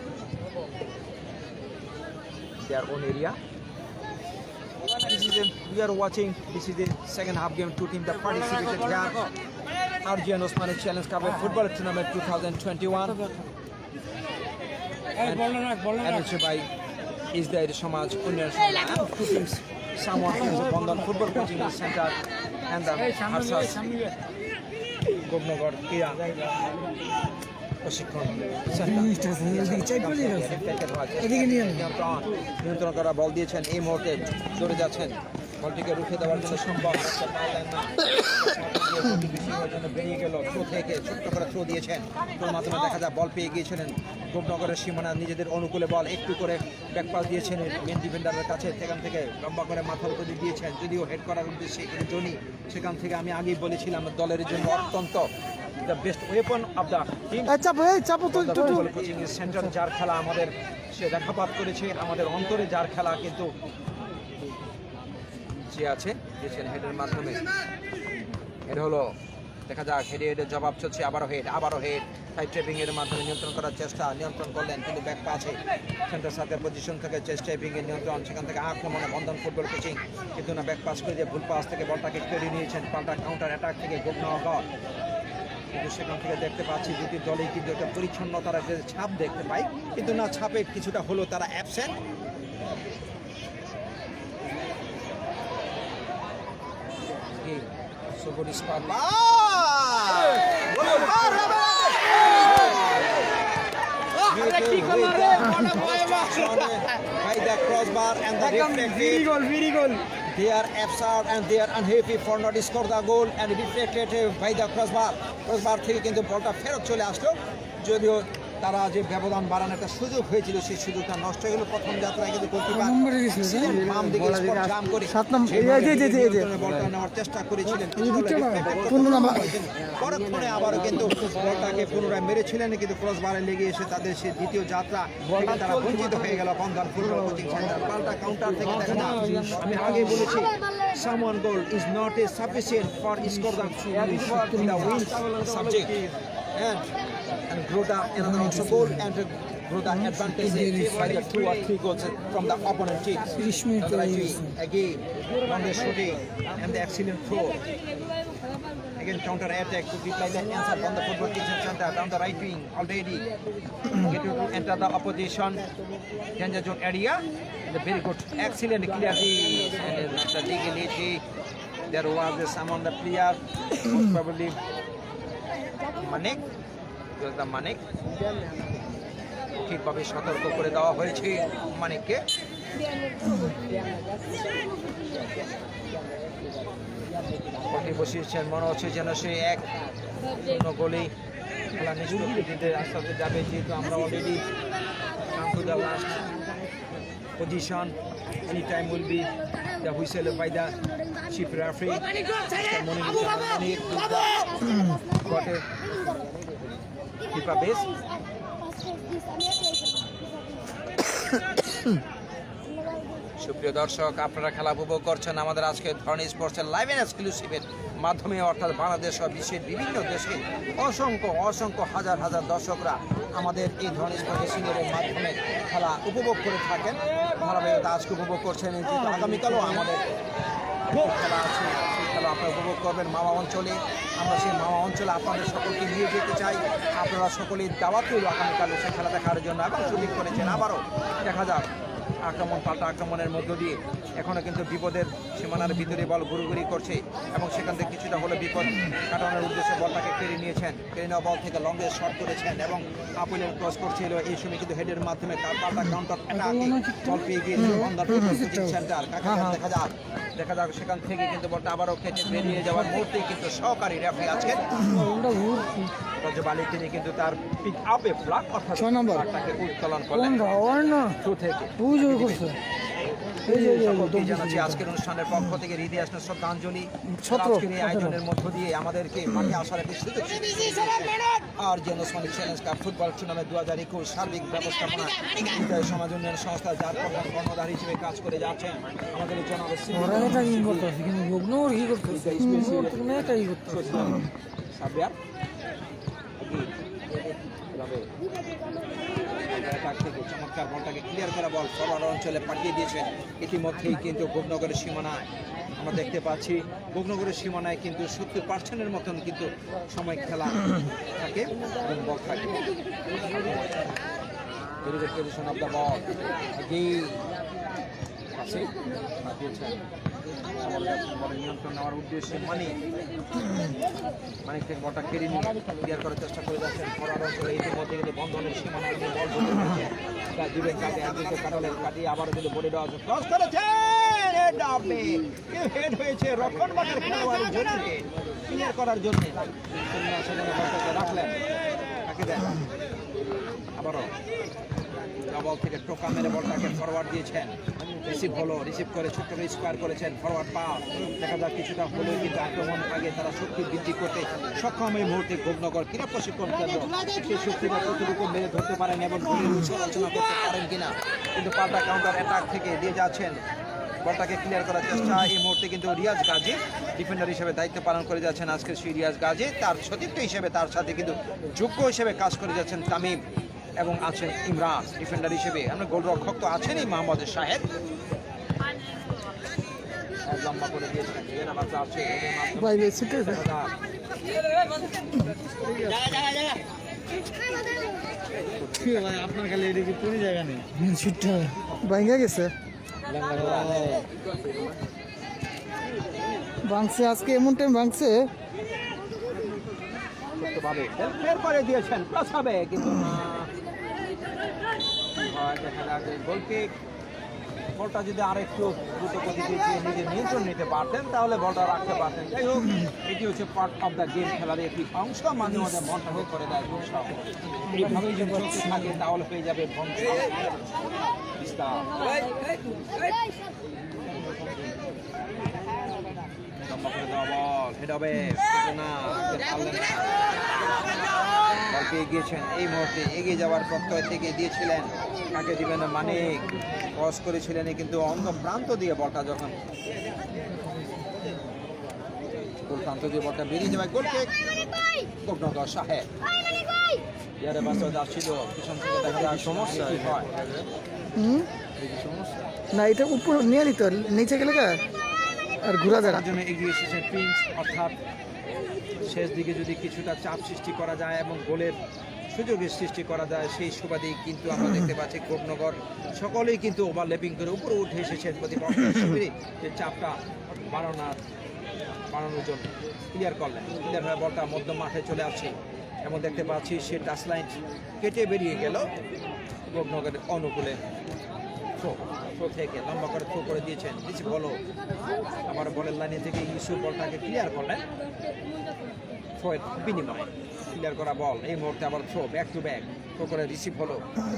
Their own area. We are watching. This is the second half game. Two teams that participated here. RGN Osmani Challenge Cup Football Tournament 2021. by is the Samaj Unyar someone from the Bandhan Football Coaching Center and the Harsas Gopnagar Kriya Prashikshon নিয়ন্ত্রণ করা বল দিয়েছেন, এই মুহূর্তে দৌড়ে যাচ্ছেন, বলটিকে রুখে দেওয়ার জন্য সম্ভব পারলেন না, বেরিয়ে গেল থ্রো থেকে, ছোট্ট করে থ্রো দিয়েছেন, তোর মাধ্যমে দেখা যায় বল পেয়ে গিয়েছিলেন গোপনগরের সীমানা, নিজেদের অনুকূলে বল একটু করে ব্যাকপাস দিয়েছেন মেন ডিফেন্ডারের কাছে, সেখান থেকে লম্বা করে মাথার উপর দিয়েছেন, যদিও হেড করার উদ্দেশ্যে জনি, সেখান থেকে আমি আগেই বলেছিলাম দলের জন্য অত্যন্ত the best weapon of the team. Coaching centre যার খেলা আমাদের সে দেখাপাত করেছে, আমাদের অন্তরে যার খেলা কিন্তু যে আছে দিয়েছেন হেডের মাধ্যমে। এটা হলো দেখা যাক, হেডে হেডে জবাব চলছে, আবারও হেড সাইড ট্র্যাপিং এর মাধ্যমে নিয়ন্ত্রণ করার চেষ্টা, নিয়ন্ত্রণ করলেন কিন্তু ব্যাক পাসে সেন্টার সাথে পজিশন থেকে চেস্ট ট্র্যাপিং এর নিয়ন্ত্রণ, সেখান থেকে আক্রমণে বন্ধন ফুটবল কোচিং, কিন্তু না ব্যাক পাস করে দিয়ে ভুল পাস থেকে বলটাকে কেড়ে নিয়েছেন, পাল্টা কাউন্টার অ্যাটাক থেকে গোপনগর, কিন্তু সেখান থেকে দেখতে পাচ্ছি দুটি দলেই কিন্তু একটা পরিচ্ছন্নতার একটা ছাপ দেখতে পাই, কিন্তু না ছাপে কিছুটা হলো তারা absent. By the crossbar and the reflected. They are absurd and they are unhappy for not score the goal and reflected by the crossbar. Crossbar থেকে কিন্তু বলটা ফেরত চলে আসলো, যদিও তারা যে ব্যবধান বাড়ানোর একটা সুযোগ হয়েছিল সেই সুযোগটা নষ্ট হয়ে গেল। প্রথম যাত্রায় কিন্তু গোলকিপার বাম দিকে স্পট জাম করে বলটা নেওয়ার চেষ্টা করেছিলেন, পরক্ষণে আবারও কিন্তু বলটাকে পুনরায় মেরেছিলেন, কিন্তু ক্রসবারে লেগে এসে তাদের সে দ্বিতীয় যাত্রা তারা বঞ্চিত হয়ে গেল। বন্ধন ফুটবল কোচিং সেন্টার পাল্টা কাউন্টার থেকে দেখা যায়, আমি আগে বলেছি someone goal is not a sufficient for score the win subject and grow the another also goal and grow the advantage by the 2 or 3 goals from the opponent team. Again on the shooting and the excellent throw, again counter attack to reply the answer from the football teaching center down the right wing, already get to enter the opposition danger zone area. The very good excellent clarity and the dignity. There was some on the player probably Manik, the Manik ঠিকভাবে সতর্ক করে দেওয়া হয়েছে মানিককে। বসিয়েছেন, মনে হচ্ছে যেন সে 1-0 গোলেই খেলা নিষ্পত্তি দিতে আস্তে যাবে, যেহেতু আমরা already come to the last position. Any time will be the whistle by the chief referee. Got a keeper base. সুপ্রিয় দর্শক, আপনারা খেলা উপভোগ করছেন আমাদের আজকে ধরনী স্পোর্টসের লাইভ এন্ড এক্সক্লুসিভের মাধ্যমে, অর্থাৎ বাংলাদেশ ও বিশ্বের বিভিন্ন দেশে অসংখ্য হাজার দর্শকরা আমাদের এই ধরনী স্পোর্টস সিনিয়রের মাধ্যমে খেলা উপভোগ করে থাকেন। ধারাবাহিকতা আজকে উপভোগ করছেন, আগামীকালও আমাদের খেলা আছে, সেই খেলা আপনারা উপভোগ করবেন মাওয়া অঞ্চলে। আমরা সেই মাওয়া অঞ্চলে আপনাদের সকলকে নিয়ে যেতে চাই। আপনারা সকলেই দাওয়াত রইল আগামীকালে সেই খেলা দেখার জন্য, এবং সুযোগ করেছেন। আবারও দেখা যাক আক্রমণ পাল্টা আক্রমণের মধ্য দিয়ে এখনও কিন্তু বিপদের সীমানার ভিতরে বল ঘুরঘুরি করছে, এবং সেখান থেকে কিছুটা হলে বিপদ কাটানোর উদ্দেশ্যে বলটাকে কেড়ে নিয়েছেন। কেড়ে নেওয়া বল থেকে লঙ্গে শট করেছেন এবং আপুলের ক্রস করছিল। এই সময় কিন্তু হেডের মাধ্যমে পাল্টা কাউন্টার বল পেয়ে গিয়েছে সেন্টার। দেখা যাক সেখান থেকে কিন্তু বলটা আবারও খেতে বেরিয়ে যাওয়ার মুহূর্তেই কিন্তু সহকারী রেফারি আছেন রজব আলী, তিনি কিন্তু তার পিক আপে ফ্ল্যাগ অর্থাৎ ফ্ল্যাগটাকে উত্তোলন করলেন থ্রু থেকে। সকলকে জানাচ্ছি আজকের অনুষ্ঠানের পক্ষ থেকে হৃদয় আসনের শ্রদ্ধাঞ্জলি। আজকের এই আয়োজনের মধ্য দিয়ে আমাদেরকে মাঠে আসার একটি সুযোগ আর যেন Osmani challenge cup football tournament 2021 সার্বিক ব্যবস্থাপনা হৃদয় সমাজ উন্নয়ন সংস্থা যার প্রধান কর্ণধার হিসেবে কাজ করে যাচ্ছেন আমাদের জনাব সাবিয়ার থেকে চমৎকার বলটাকে ক্লিয়ার করা বল ফরওয়ার্ড অঞ্চলে পাঠিয়ে দিয়েছেন। ইতিমধ্যেই কিন্তু গোপনগরের সীমানায় আমরা দেখতে পাচ্ছি, গোপনগরের সীমানায় কিন্তু 70% মতন কিন্তু সময় খেলা থাকে এবং বল থাকে। পজিশন অফ দ্য বল নিয়ন্ত্রণ নেওয়ার উদ্দেশ্যে মানিক থেকে বলটা কেড়ে নিয়ে ক্লিয়ার করার চেষ্টা করে যাচ্ছেন ফরওয়ার্ড অঞ্চলে। ইতিমধ্যে কিন্তু বন্ধনের সীমানায় বল ঢুকে দিবেন কাটিয়ে আবার কিন্তু বলে দেওয়া হচ্ছে ক্রস করেছেন হেড হয়েছে রক্ষণ বাটের খেলোয়াড়ের জন্য ক্লিয়ার করার জন্য সেখানে বলটাকে রাখলেন, তাকে দেন আবারও বল থেকে টোকা মেরে বলটাকে ফরওয়ার্ড দিয়েছেন। রিসিভ হলো, রিসিভ করে ছোট্ট স্কোয়ার করেছেন ফরওয়ার্ড পাস। দেখা যাক কিছুটা হলেও কিন্তু আক্রমণ আগে তারা শক্তি বৃদ্ধি করতে সক্ষম। এই মুহূর্তে গোপনগর ক্রীড়া প্রশিক্ষণ কেন্দ্র সেই শক্তিটা কতটুকু মেরে ধরতে পারেন এবং আলোচনা করতে পারেন কিনা। কিন্তু পাল্টা কাউন্টার অ্যাটাক থেকে দিয়ে যাচ্ছেন, বলটাকে ক্লিয়ার করার চেষ্টা। এই মুহূর্তে কিন্তু রিয়াজ গাজী ডিফেন্ডার হিসেবে দায়িত্ব পালন করে যাচ্ছেন আজকের সেই রিয়াজ গাজী। তার সতীর্থ হিসেবে তার সাথে কিন্তু যোগ্য হিসেবে কাজ করে যাচ্ছেন তামিম এবং আছেন ইমরান ডিফেন্ডার হিসেবে। আমরা গোলরক্ষক তো আছেনই মোহাম্মদ শাহেদ, লম্বা করে দিয়েছেন। আপনার খালি এদিকে কোনো জায়গা নেই, ভাঙা গেছে ভাঙছে আজকে, এমন টাইম ভাঙছে করে দিয়েছেন প্রসাবে, কিন্তু দেখা যাক গোলকিক বলটা যদি আরেকটু দ্রুত গতিতে নিজের নিয়ন্ত্রণ নিতে পারতেন তাহলে বলটা রাখতে পারতেন। যাই হোক, এটি হচ্ছে পার্ট অফ দ্য গেম, খেলার একটি অংশ। মাঝে মাঝে মনটাকে করে দেয় দুঃসাহ। এইভাবেই যদি চলতে থাকে তাহলে পেয়ে যাবে বংশ বিস্তার। লম্বা করে দেওয়া বল হেড হবে না, বল পেয়ে গিয়েছেন। এই মুহূর্তে এগিয়ে যাওয়ার প্রত্যয় থেকে দিয়েছিলেন, কাকে দিবেন মানিক ক্রস করেছিলেন, কিন্তু অন্য প্রান্ত দিয়ে বলটা যখন গোল প্রান্ত দিয়ে বলটা বেরিয়ে যাবে গোলকে গোপনগর সাহেব ইয়ারে বাসা যাচ্ছিল পিছন থেকে দেখা যায় সমস্যা হয় না, এটা উপর নিয়ে নিত নিচে গেলে আর ঘোরা যায় জন্য এগিয়ে এসেছেন প্রিন্স। অর্থাৎ শেষ দিকে যদি কিছুটা চাপ সৃষ্টি করা যায় এবং গোলের সুযোগের সৃষ্টি করা যায়, সেই সুবাদেই কিন্তু আমরা দেখতে পাচ্ছি গোপনগর সকলেই কিন্তু ওভারল্যাপিং করে উপরে উঠে এসেছেন প্রতিপক্ষের শিবিরে যে চাপটা বাড়ানোর জন্য ক্লিয়ার করলেন। ক্লিয়ার হয়ে বলটা মধ্য মাঠে চলে আসছে এবং দেখতে পাচ্ছি সে টাচলাইন কেটে বেরিয়ে গেল গোপনগরের অনুকূলে। থ্রো থেকে লম্বা করে থ্রো করে দিয়েছেন, রিসিভ হলো। আবার বলের লাইনে থেকে ইস্যু বলটাকে ক্লিয়ার করলেন, থ্রোয়ের বিনিময়ে ক্লিয়ার করা বল। এই মুহূর্তে আবার throw back to back throw করে রিসিভ হলো,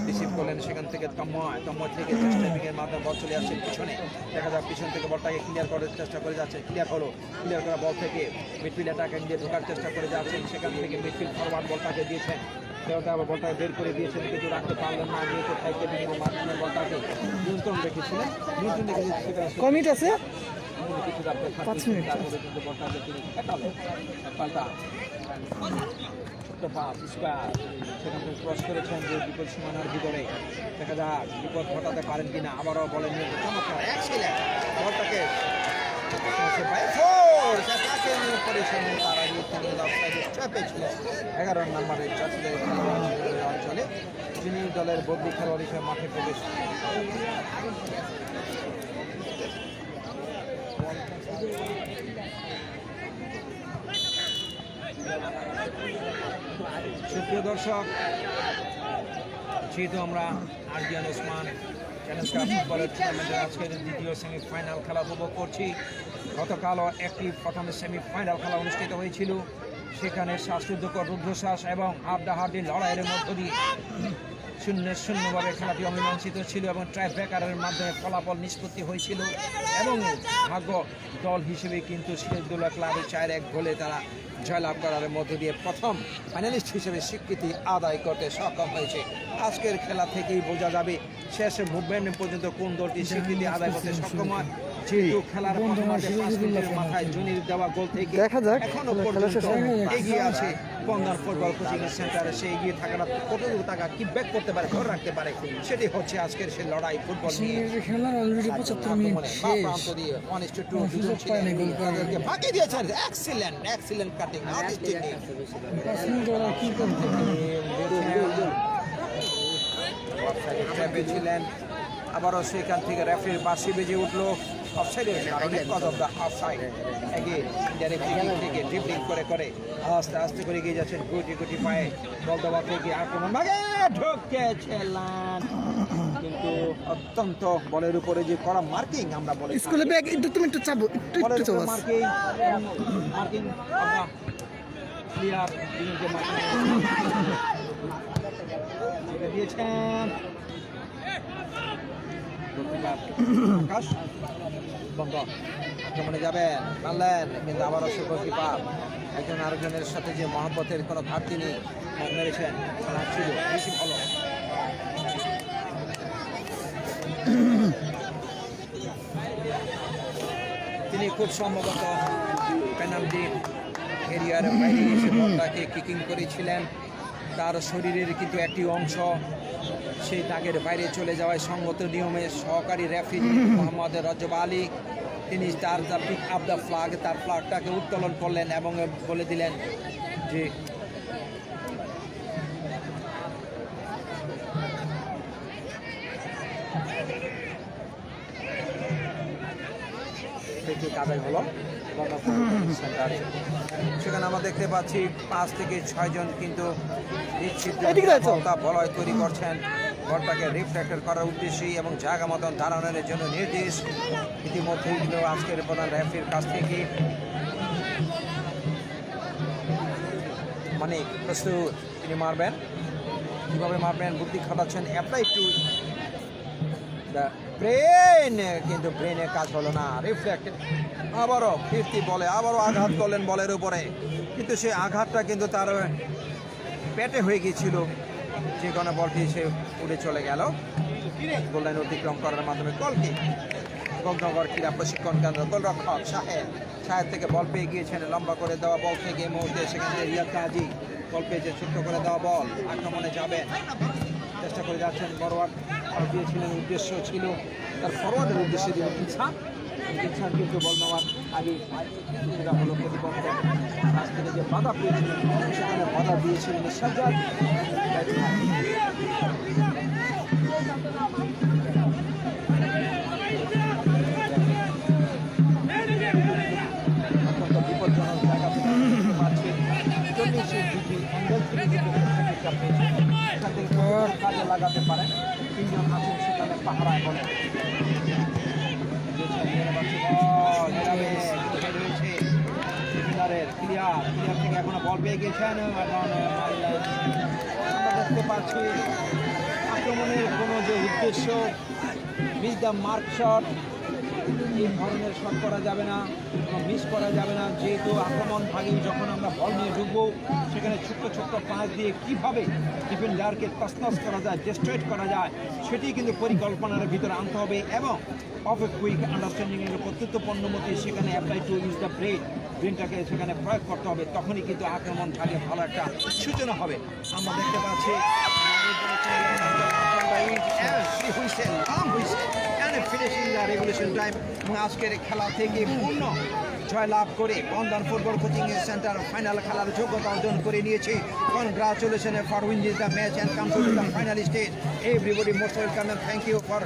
রিসিভ করলেন সেখান থেকে তন্ময় থেকে স্টেপিংয়ের মাধ্যমে বল চলে আসছে পিছনে। দেখা যাক পিছন থেকে বলটাকে ক্লিয়ার করার চেষ্টা করে যাচ্ছে, ক্লিয়ার হলো। ক্লিয়ার করা বল থেকে মিডফিল্ড অ্যাটাকে দিয়ে ঢোকার চেষ্টা করে যাচ্ছেন, সেখান থেকে মিডফিল্ড ফরওয়ার্ড বলটাকে দিয়েছেন, আবার বলটাকে বের করে দিয়েছেন কিন্তু রাখতে পারলেন না। যেহেতু সাইকেল মাধ্যমে বলটাকে নিয়ন্ত্রণ রেখেছিলেন, নিয়ন্ত্রণ রেখে কমিট আছে কিছু রাখতে 5 মিনিট তারপরে কিন্তু বলটাকে তিনি ঠেকালেন। পাল্টা ছোট্ট পাস স্কোয়ার সেখান থেকে ক্রস করেছেন যে বিপদ সীমানার ভিতরে। দেখা যাক বিপদ ঘটাতে পারেন কিনা। আবারও বলেন চমৎকার বলটাকে এগারো নম্বরের চাষিদের খেলোয়াড় অঞ্চলে যিনি দলের বদলি খেলোয়াড় হিসেবে মাঠে প্রবেশ সুপ্রিয় দর্শক, যেহেতু আমরা আরজিয়ান ওসমান চ্যালেঞ্জ কাপ ফুটবলের টুর্নামেন্টের আজকের দ্বিতীয় সেমিফাইনাল খেলা উপভোগ করছি। গতকালও একটি প্রথম সেমিফাইনাল খেলা অনুষ্ঠিত হয়েছিল, সেখানে শ্বাসরুদ্ধকর রুদ্ধশ্বাস এবং হাড্ডাহাড্ডি লড়াইয়ের মধ্য দিয়ে 0-0ভাবে খেলাটি অমীমাংসিত ছিল এবং ট্রাই ব্রেকারের মাধ্যমে ফলাফল নিষ্পত্তি হয়েছিল এবং ভাগ্য দল হিসেবে কিন্তু সিরাজদৌল্লা ক্লাবের 4-1 গোলে তারা জয়লাভ করার মধ্য দিয়ে প্রথম ফাইনালিস্ট হিসেবে স্বীকৃতি আদায় করতে সক্ষম হয়েছে। আজকের খেলা থেকেই বোঝা যাবে শেষ মুভমেন্ট পর্যন্ত কোন দলটি স্বীকৃতি আদায় করতে সক্ষম হয়। যেহেতু খেলার মাথায় জনির দেওয়া গোল থেকে এখনো পর্যন্ত এগিয়ে আছে বন্দার ফুটবল কোচিং সেন্টারে। সে এগিয়ে থাকাটা কতটুকু টাকা কি ব্যাক করতে পারে, ধরে রাখতে পারে, সেটি হচ্ছে আজকের সেই লড়াই ফুটবল নিয়ে। খেলার অলরেডি 75 মিনিট শেষ। বাকি দিয়েছেন এক্সিলেন্ট কাটিং ছিলেন। আবারও সেখান থেকে রেফারির বাঁশি বেজে উঠলো। অফসাইডের কারণে অফসাইড থেকে ড্রিবলিং করে আস্তে আস্তে করে এগিয়ে যাচ্ছেন। গুটি পায়ে বল দেওয়া থেকে আক্রমণ ভাগে ঢুকেছিলেন, কিন্তু অত্যন্ত বলের উপরে যে করা মার্কিং আমরা বলে স্কুলে ব্যাগ তুমি একটু চাবো, একটু চাবো। মার্কিং আমরা প্লেয়ার দিয়েছেন আকাশ বন্ধ আক্রমণে যাবেন মানলেন, কিন্তু আবারও সে গোলকিপার একজন আরেকজনের সাথে যে মহব্বতের কোনো ঘাটতি নেই, মেরেছেন ছিল বেশি ভালো। তিনি খুব সম্ভবত পেনাল্টি এরিয়ার বাইরে এসে বলটাকে কিকিং করেছিলেন। তার শরীরের কিন্তু একটি অংশ সেই দাগের বাইরে চলে যাওয়ায় সঙ্গত নিয়মে সহকারী রেফারি মোহাম্মদ রজব আলী তিনি তার পিক আপ দ্য ফ্ল্যাগ, তার ফ্ল্যাগটাকে উত্তোলন করলেন এবং বলে দিলেন যে আদায় হলো। সেখানে আমরা দেখতে পাচ্ছি 5 থেকে 6 জন কিন্তু বলয় তৈরি করছেন বলটাকে রিফ্লেক্টর করার উদ্দেশ্যেই এবং জায়গা মতন দাঁড়ানোর জন্য নির্দেশ ইতিমধ্যেই দিল আজকের প্রধান রেফারির কাছ থেকে। মানে প্রস্তুত, তিনি মারবেন, কীভাবে মারবেন বুদ্ধি খাটাচ্ছেন। অ্যাপ্লাই টু দ্য ব্রেন, কিন্তু ব্রেনের কাজ হলো না। রিফ্লেক্ট আবারও ফিরতি বলে আবারও আঘাত করলেন বলের উপরে, কিন্তু সেই আঘাতটা কিন্তু তার পেটে হয়ে গিয়েছিল, যে কোনো বলটি সে উড়ে চলে গেল। গোললাইন অতিক্রম করার মাধ্যমে গোলকি গোলনগর ক্রীড়া প্রশিক্ষণ কেন্দ্র গোলরক্ষক শাহেদ থেকে বল পেয়ে গিয়েছেন। লম্বা করে দেওয়া বল থেকে এই মুহূর্তে সেখান থেকে রিয়াদ কাজী বল পেয়েছে, ছোট্ট করে দেওয়া বল আক্রমণে যাবেন চেষ্টা করে যাচ্ছেন। ফরওয়ার্ড দিয়েছিলেন, উদ্দেশ্য ছিল তার ফরওয়ার্ডের উদ্দেশ্যে দিলেন ইচ্ছান, কিন্তু বল নেওয়ার আগে সেটা হলো প্রতিপক্ষ কাছ থেকে যে বাধা পেয়েছিলেন সেখানে বাধা দিয়েছিলেন সাজ্জাদ। অত্যন্ত বিপজ্জনক জায়গা থেকে পাচ্ছেন, কাজে লাগাতে পারেন। 3 জন আছেন সেখানে পাহারায় বলে ক্লিয়ার থেকে এখনো বল পেয়ে গেছেন। আমরা দেখতে পাচ্ছি আক্রমণের কোনো যে উদ্দেশ্য মিস দ্য মার্ক শট, এই ধরনের শট করা যাবে না, মিস করা যাবে না। যেহেতু আক্রমণ ভাগে যখন আমরা বল নিয়ে ঢুকবো সেখানে ছোট্ট পাঁচ দিয়ে কীভাবে ডিফেন্ডারকে তছনছ করা যায়, ডিস্ট্রয়েট করা যায়, সেটি কিন্তু পরিকল্পনার ভিতরে আনতে হবে এবং অফ এ কুইক আন্ডারস্ট্যান্ডিংয়ের কর্তৃত্বপূর্ণ মতে সেখানে অ্যাপ্লাই টু ইউজ দ্য ব্রেনটাকে সেখানে প্রয়োগ করতে হবে। তখনই কিন্তু আক্রমণ ভাগে ভালো একটা সূচনা হবে। আমরা দেখতে পাচ্ছি এবং আজকের খেলা থেকে পূর্ণ জয়লাভ করে Bandhan football coaching centre final খেলার যোগ্যতা অর্জন করে নিয়েছে। Congratulation for winning the match and come to the final stage. Everybody most welcome and thank you for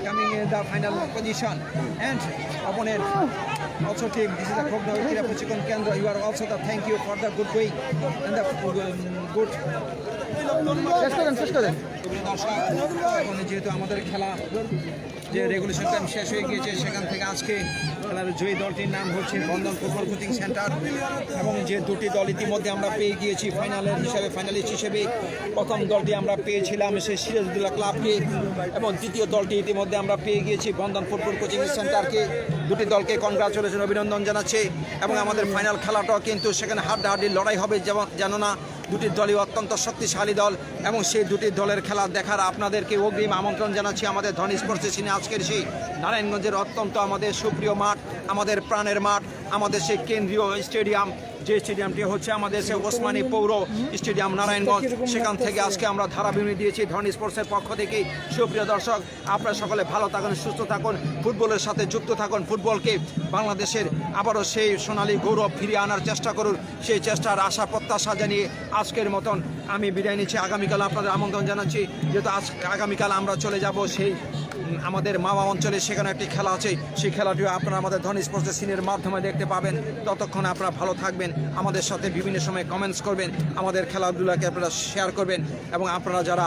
coming in the final position and opponent also team, this is the Khogna Krida Prashikon Kendra. You are also the thank you for the good way and the good শেষ করেন এখন যেহেতু আমাদের খেলা যে regulation time শেষ হয়ে গিয়েছে, সেখান থেকে আজকে খেলার জয়ী দলটির নাম হচ্ছে বন্ধন ফুটবল কোচিং সেন্টার। এবং যে দুটি দল ইতিমধ্যে আমরা পেয়ে গিয়েছি ফাইনালিস্ট হিসেবে প্রথম দলটি আমরা পেয়েছিলাম সেই সিরাজউদ্দৌলা ক্লাবকে, এবং দ্বিতীয় দলটি ইতিমধ্যে আমরা পেয়ে গিয়েছি বন্ধন ফুটবল কোচিং সেন্টারকে। দুটি দলকে কনগ্রাচুলেশন, অভিনন্দন জানাচ্ছে। এবং আমাদের ফাইনাল খেলাটাও কিন্তু সেখানে হাড্ডাহাড্ডি লড়াই হবে, যেন না দুটি দলই অত্যন্ত শক্তিশালী দল। এবং সেই দুটি দলের খেলা দেখার আপনাদেরকে অগ্রিম আমন্ত্রণ জানাচ্ছি আমাদের ধনী স্পোর্টস সিনে। আজকের সেই নারায়ণগঞ্জের অত্যন্ত আমাদের সুপ্রিয় মাঠ, আমাদের প্রাণের মাঠ, আমাদের সেই কেন্দ্রীয় স্টেডিয়াম, যে স্টেডিয়ামটি হচ্ছে আমাদের সেই ওসমানী পৌর স্টেডিয়াম নারায়ণগঞ্জ। সেখান থেকে আজকে আমরা ধারাবিবরণী দিয়েছি ধনী স্পোর্টসের পক্ষ থেকে। সুপ্রিয় দর্শক, আপনারা সকলে ভালো থাকুন, সুস্থ থাকুন, ফুটবলের সাথে যুক্ত থাকুন, ফুটবলকে বাংলাদেশের আবারও সেই সোনালী গৌরব ফিরিয়ে আনার চেষ্টা করুন। সেই চেষ্টার আশা প্রত্যাশা জানিয়ে আজকের মতন আমি বিদায় নিচ্ছি। আগামীকাল আপনাদের আমন্ত্রণ জানাচ্ছি, যেহেতু আগামীকাল আমরা চলে যাব সেই আমাদের মাওয়া অঞ্চলে, সেখানে একটি খেলা আছে। সেই খেলাটিও আপনারা আমাদের ধনী স্পোর্টস সিনের মাধ্যমে দেখতে পাবেন। ততক্ষণ আপনারা ভালো থাকবেন, আমাদের সাথে বিভিন্ন সময় কমেন্টস করবেন, আমাদের খেলাধুলাকে আপনারা শেয়ার করবেন। এবং আপনারা যারা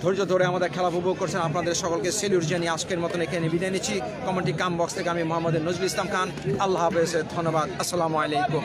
ধৈর্য ধরে আমাদের খেলা উপভোগ করছেন, আপনাদের সকলকে সেলিউট জানিয়ে আজকের মতন এখানে বিদায় নিচ্ছি। কমেন্টি কাম বক্স থেকে আমি মোহাম্মদ নজরুল ইসলাম খান। আল্লাহ হাফেজ, ধন্যবাদ, আসসালামু আলাইকুম।